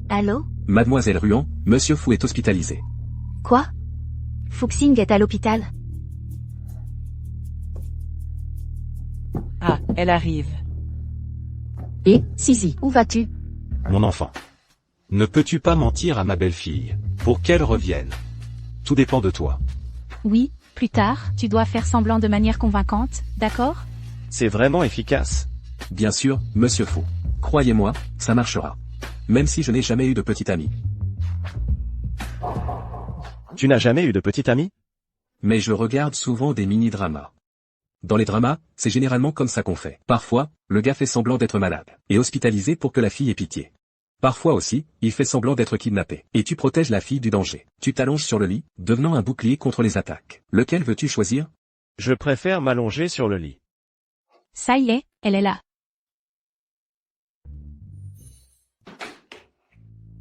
Allô? Mademoiselle Ruan, Monsieur Fou est hospitalisé. Quoi? Fuxing est à l'hôpital? Ah, elle arrive. Et, Sizi, où vas-tu? Mon enfant. Ne peux-tu pas mentir à ma belle-fille, pour qu'elle revienne? Tout dépend de toi. Oui, plus tard, tu dois faire semblant de manière convaincante, d'accord? C'est vraiment efficace. Bien sûr, Monsieur Fou. Croyez-moi, ça marchera. Même si je n'ai jamais eu de petite amie. Tu n'as jamais eu de petite amie? Mais je regarde souvent des mini-dramas. Dans les dramas, c'est généralement comme ça qu'on fait. Parfois, le gars fait semblant d'être malade, et hospitalisé pour que la fille ait pitié. Parfois aussi, il fait semblant d'être kidnappé. Et tu protèges la fille du danger. Tu t'allonges sur le lit, devenant un bouclier contre les attaques. Lequel veux-tu choisir? Je préfère m'allonger sur le lit. Ça y est, elle est là.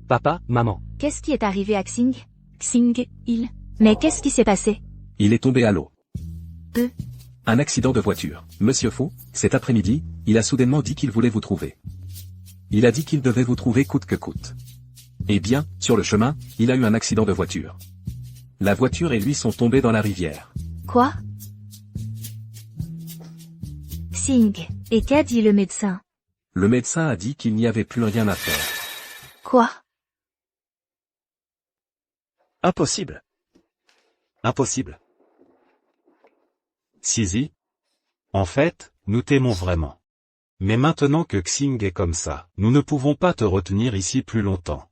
Papa, maman. Qu'est-ce qui est arrivé à Xing? Xing, il... Mais qu'est-ce qui s'est passé? Il est tombé à l'eau. Euh. Un accident de voiture. Monsieur Fu, cet après-midi, il a soudainement dit qu'il voulait vous trouver. Il a dit qu'il devait vous trouver coûte que coûte. Eh bien, sur le chemin, il a eu un accident de voiture. La voiture et lui sont tombés dans la rivière. Quoi? Xing, et qu'a dit le médecin? Le médecin a dit qu'il n'y avait plus rien à faire. Quoi? Impossible. Impossible. Sisi. En fait, nous t'aimons vraiment. Mais maintenant que Xing est comme ça, nous ne pouvons pas te retenir ici plus longtemps.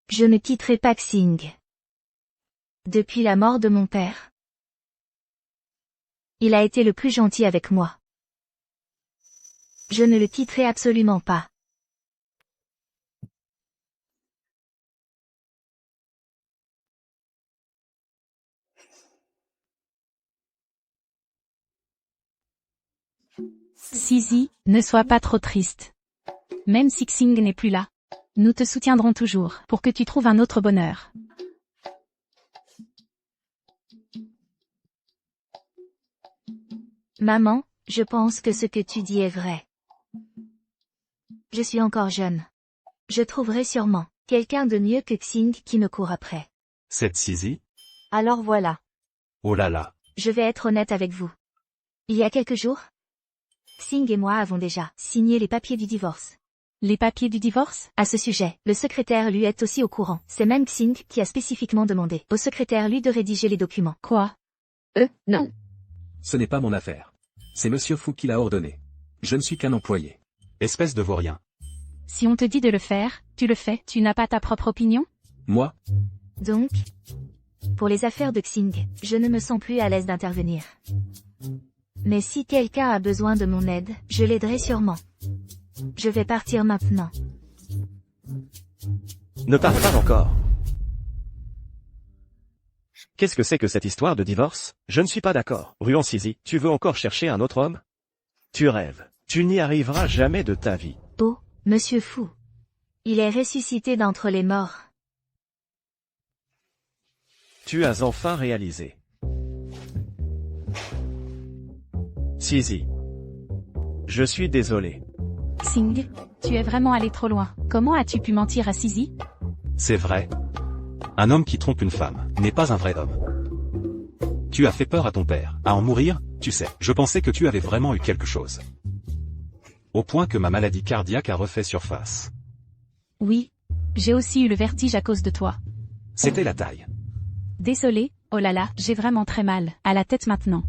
Je ne quitterai pas Xing. Depuis la mort de mon père. Il a été le plus gentil avec moi. Je ne le quitterai absolument pas. Sisi, ne sois pas trop triste. Même si Xing n'est plus là, nous te soutiendrons toujours pour que tu trouves un autre bonheur. Maman, je pense que ce que tu dis est vrai. Je suis encore jeune. Je trouverai sûrement quelqu'un de mieux que Xing qui me court après. Cette Sisi? Alors voilà. Oh là là. Je vais être honnête avec vous. Il y a quelques jours, Xing et moi avons déjà signé les papiers du divorce. Les papiers du divorce? À ce sujet, le secrétaire lui est aussi au courant. C'est même Xing qui a spécifiquement demandé au secrétaire lui de rédiger les documents. Quoi? Non. Ce n'est pas mon affaire. C'est Monsieur Fu qui l'a ordonné. Je ne suis qu'un employé. Espèce de vaurien. Si on te dit de le faire, tu le fais. Tu n'as pas ta propre opinion? Moi? Donc, pour les affaires de Xing, je ne me sens plus à l'aise d'intervenir. Mais si quelqu'un a besoin de mon aide, je l'aiderai sûrement. Je vais partir maintenant. Ne pars pas encore. Qu'est-ce que c'est que cette histoire de divorce? Je ne suis pas d'accord. Ruan Sisi, tu veux encore chercher un autre homme? Tu rêves. Tu n'y arriveras jamais de ta vie. Oh, Monsieur Fu. Il est ressuscité d'entre les morts. Tu as enfin réalisé. Sisi. Je suis désolé. Xing, tu es vraiment allé trop loin. Comment as-tu pu mentir à Sisi? C'est vrai. Un homme qui trompe une femme n'est pas un vrai homme. Tu as fait peur à ton père. À en mourir, tu sais. Je pensais que tu avais vraiment eu quelque chose. Au point que ma maladie cardiaque a refait surface. Oui. J'ai aussi eu le vertige à cause de toi. C'était la taille. Désolé, oh là là, j'ai vraiment très mal, à la tête maintenant.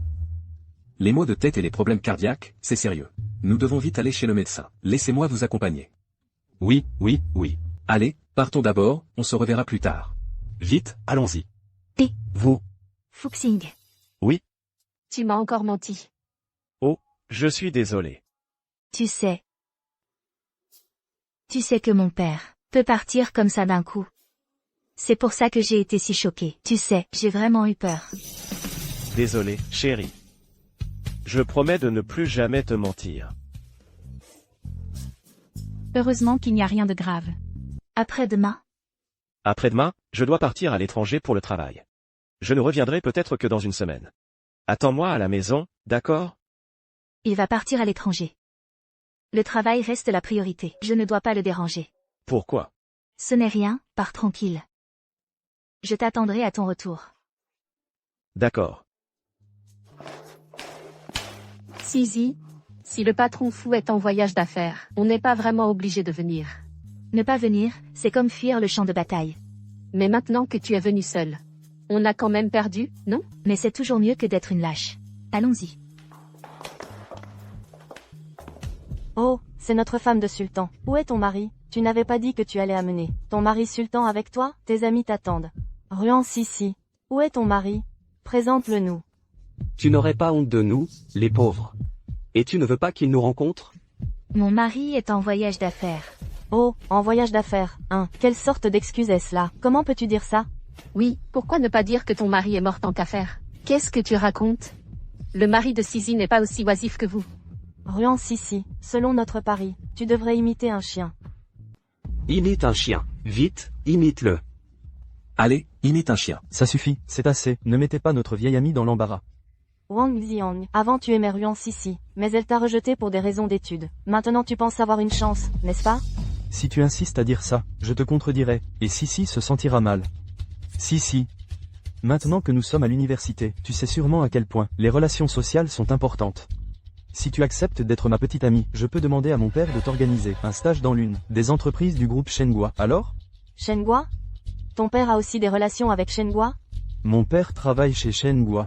Les maux de tête et les problèmes cardiaques, c'est sérieux. Nous devons vite aller chez le médecin. Laissez-moi vous accompagner. Oui, oui, oui. Allez, partons d'abord, on se reverra plus tard. Vite, allons-y. Vous. Fu Xing. Oui. Tu m'as encore menti. Oh, je suis désolé. Tu sais. Tu sais que mon père peut partir comme ça d'un coup. C'est pour ça que j'ai été si choquée. Tu sais, j'ai vraiment eu peur. Désolé, chérie. Je promets de ne plus jamais te mentir. Heureusement qu'il n'y a rien de grave. Après-demain. Après-demain, je dois partir à l'étranger pour le travail. Je ne reviendrai peut-être que dans une semaine. Attends-moi à la maison, d'accord? Il va partir à l'étranger. Le travail reste la priorité. Je ne dois pas le déranger. Pourquoi? Ce n'est rien, pars tranquille. Je t'attendrai à ton retour. D'accord. Sisi, si le patron fou est en voyage d'affaires, on n'est pas vraiment obligé de venir. Ne pas venir, c'est comme fuir le champ de bataille. Mais maintenant que tu es venu seul, on a quand même perdu, non? Mais c'est toujours mieux que d'être une lâche. Allons-y. Oh, c'est notre femme de sultan. Où est ton mari? Tu n'avais pas dit que tu allais amener ton mari sultan avec toi? Tes amis t'attendent. Ruan Sisi. Où est ton mari? Présente-le-nous. Tu n'aurais pas honte de nous, les pauvres. Et tu ne veux pas qu'il nous rencontre? Mon mari est en voyage d'affaires. Oh, en voyage d'affaires, hein. Quelle sorte d'excuse est-ce là? Comment peux-tu dire ça? Oui, pourquoi ne pas dire que ton mari est mort tant qu'à faire? Qu'est-ce que tu racontes? Le mari de Sisi n'est pas aussi oisif que vous. Ruan Sisi, selon notre pari, tu devrais imiter un chien. Imite un chien. Vite, imite-le. Allez, imite un chien. Ça suffit, c'est assez, ne mettez pas notre vieille amie dans l'embarras. Wang Xiang, avant tu aimais Ruan Sisi, mais elle t'a rejeté pour des raisons d'études. Maintenant tu penses avoir une chance, n'est-ce pas? Si tu insistes à dire ça, je te contredirai, et Sisi se sentira mal. Sisi. Maintenant que nous sommes à l'université, tu sais sûrement à quel point les relations sociales sont importantes. Si tu acceptes d'être ma petite amie, je peux demander à mon père de t'organiser un stage dans l'une des entreprises du groupe Shenhua. Alors? Shenhua? Ton père a aussi des relations avec Shenhua? Mon père travaille chez Shenhua.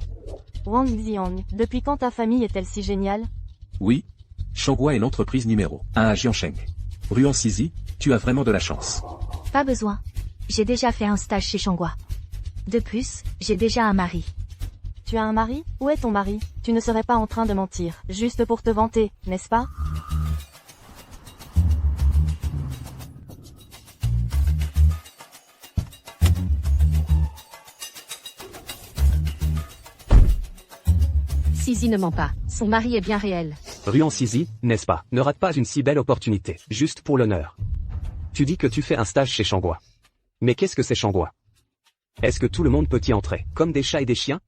Wang Xiang, depuis quand ta famille est-elle si géniale? Oui. Shenhua est l'entreprise numéro 1 à Jiangsheng. Ruan Sisi, tu as vraiment de la chance. Pas besoin. J'ai déjà fait un stage chez Shenhua. De plus, j'ai déjà un mari. Tu as un mari? Où est ton mari? Tu ne serais pas en train de mentir, juste pour te vanter, n'est-ce pas? Sisi ne ment pas, son mari est bien réel. Ruan Sisi, n'est-ce pas? Ne rate pas une si belle opportunité, juste pour l'honneur. Tu dis que tu fais un stage chez Shenhua. Mais qu'est-ce que c'est Shenhua? Est-ce que tout le monde peut y entrer, comme des chats et des chiens?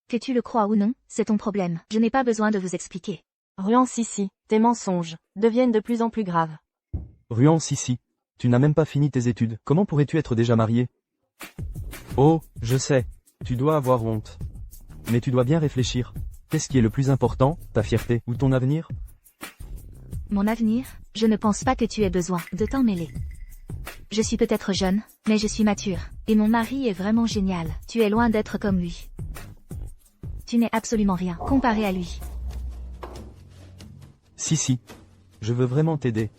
Que tu le crois ou non, c'est ton problème. Je n'ai pas besoin de vous expliquer. Ruan Sisi, tes mensonges deviennent de plus en plus graves. Ruan Sisi. Tu n'as même pas fini tes études, comment pourrais-tu être déjà marié? Oh, je sais. Tu dois avoir honte. Mais tu dois bien réfléchir. Qu'est-ce qui est le plus important, ta fierté ou ton avenir? Mon avenir? Je ne pense pas que tu aies besoin de t'en mêler. Je suis peut-être jeune, mais je suis mature. Et mon mari est vraiment génial. Tu es loin d'être comme lui. Tu n'es absolument rien comparé à lui. Si. Je veux vraiment t'aider.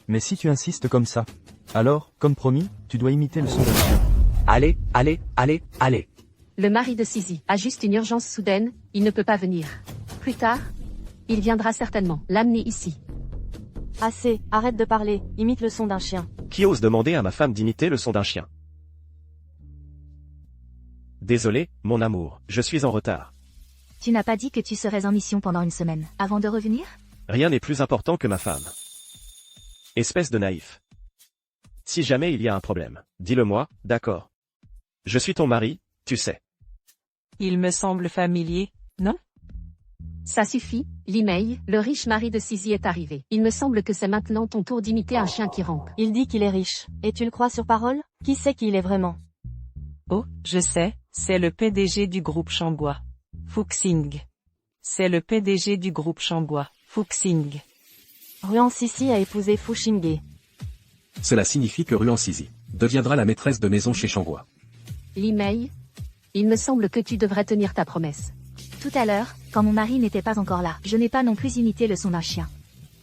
Mais si tu insistes comme ça, alors, comme promis, tu dois imiter le son d'un chien. Allez, allez, allez, allez. Le mari de Sisi a juste une urgence soudaine, il ne peut pas venir. Plus tard, il viendra certainement l'amener ici. Assez, arrête de parler, imite le son d'un chien. Qui ose demander à ma femme d'imiter le son d'un chien? Désolé, mon amour, je suis en retard. Tu n'as pas dit que tu serais en mission pendant une semaine, avant de revenir? Rien n'est plus important que ma femme. Espèce de naïf. Si jamais il y a un problème, dis-le-moi, d'accord. Je suis ton mari, tu sais. Il me semble familier, non? Ça suffit, Limei, le riche mari de Sisi est arrivé. Il me semble que c'est maintenant ton tour d'imiter un chien qui rampe. Il dit qu'il est riche. Et tu le crois sur parole? Qui sait qui il est vraiment? Oh, je sais, c'est le PDG du groupe Shenhua. Fuxing. C'est le PDG du groupe Shenhua. Fuxing. Ruan Sisi a épousé Fu Xingye. Cela signifie que Ruan Sisi deviendra la maîtresse de maison chez Shenhua. Limei, il me semble que tu devrais tenir ta promesse. Tout à l'heure, quand mon mari n'était pas encore là, je n'ai pas non plus imité le son d'un chien.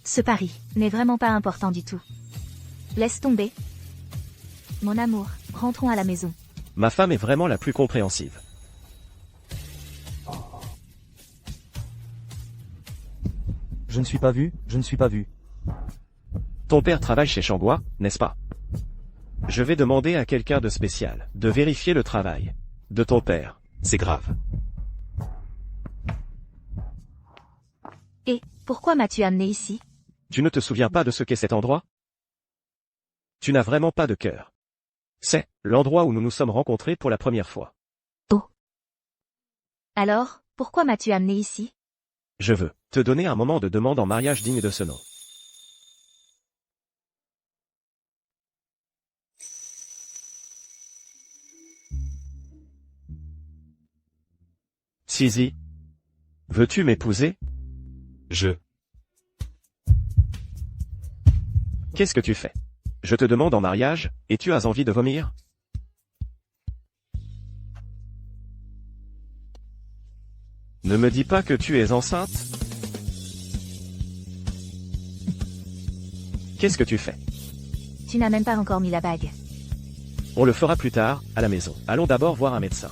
Ce pari n'est vraiment pas important du tout. Laisse tomber. Mon amour, rentrons à la maison. Ma femme est vraiment la plus compréhensive. Je ne suis pas vu. Ton père travaille chez Shenhua, n'est-ce pas? Je vais demander à quelqu'un de spécial de vérifier le travail de ton père. C'est grave. Et, pourquoi m'as-tu amené ici? Tu ne te souviens pas de ce qu'est cet endroit? Tu n'as vraiment pas de cœur. C'est l'endroit où nous nous sommes rencontrés pour la première fois. Oh. Alors, pourquoi m'as-tu amené ici? Je veux te donner un moment de demande en mariage digne de ce nom. Sisi, veux-tu m'épouser? Qu'est-ce que tu fais? Je te demande en mariage, et tu as envie de vomir? Ne me dis pas que tu es enceinte? Qu'est-ce que tu fais? Tu n'as même pas encore mis la bague. On le fera plus tard, à la maison. Allons d'abord voir un médecin.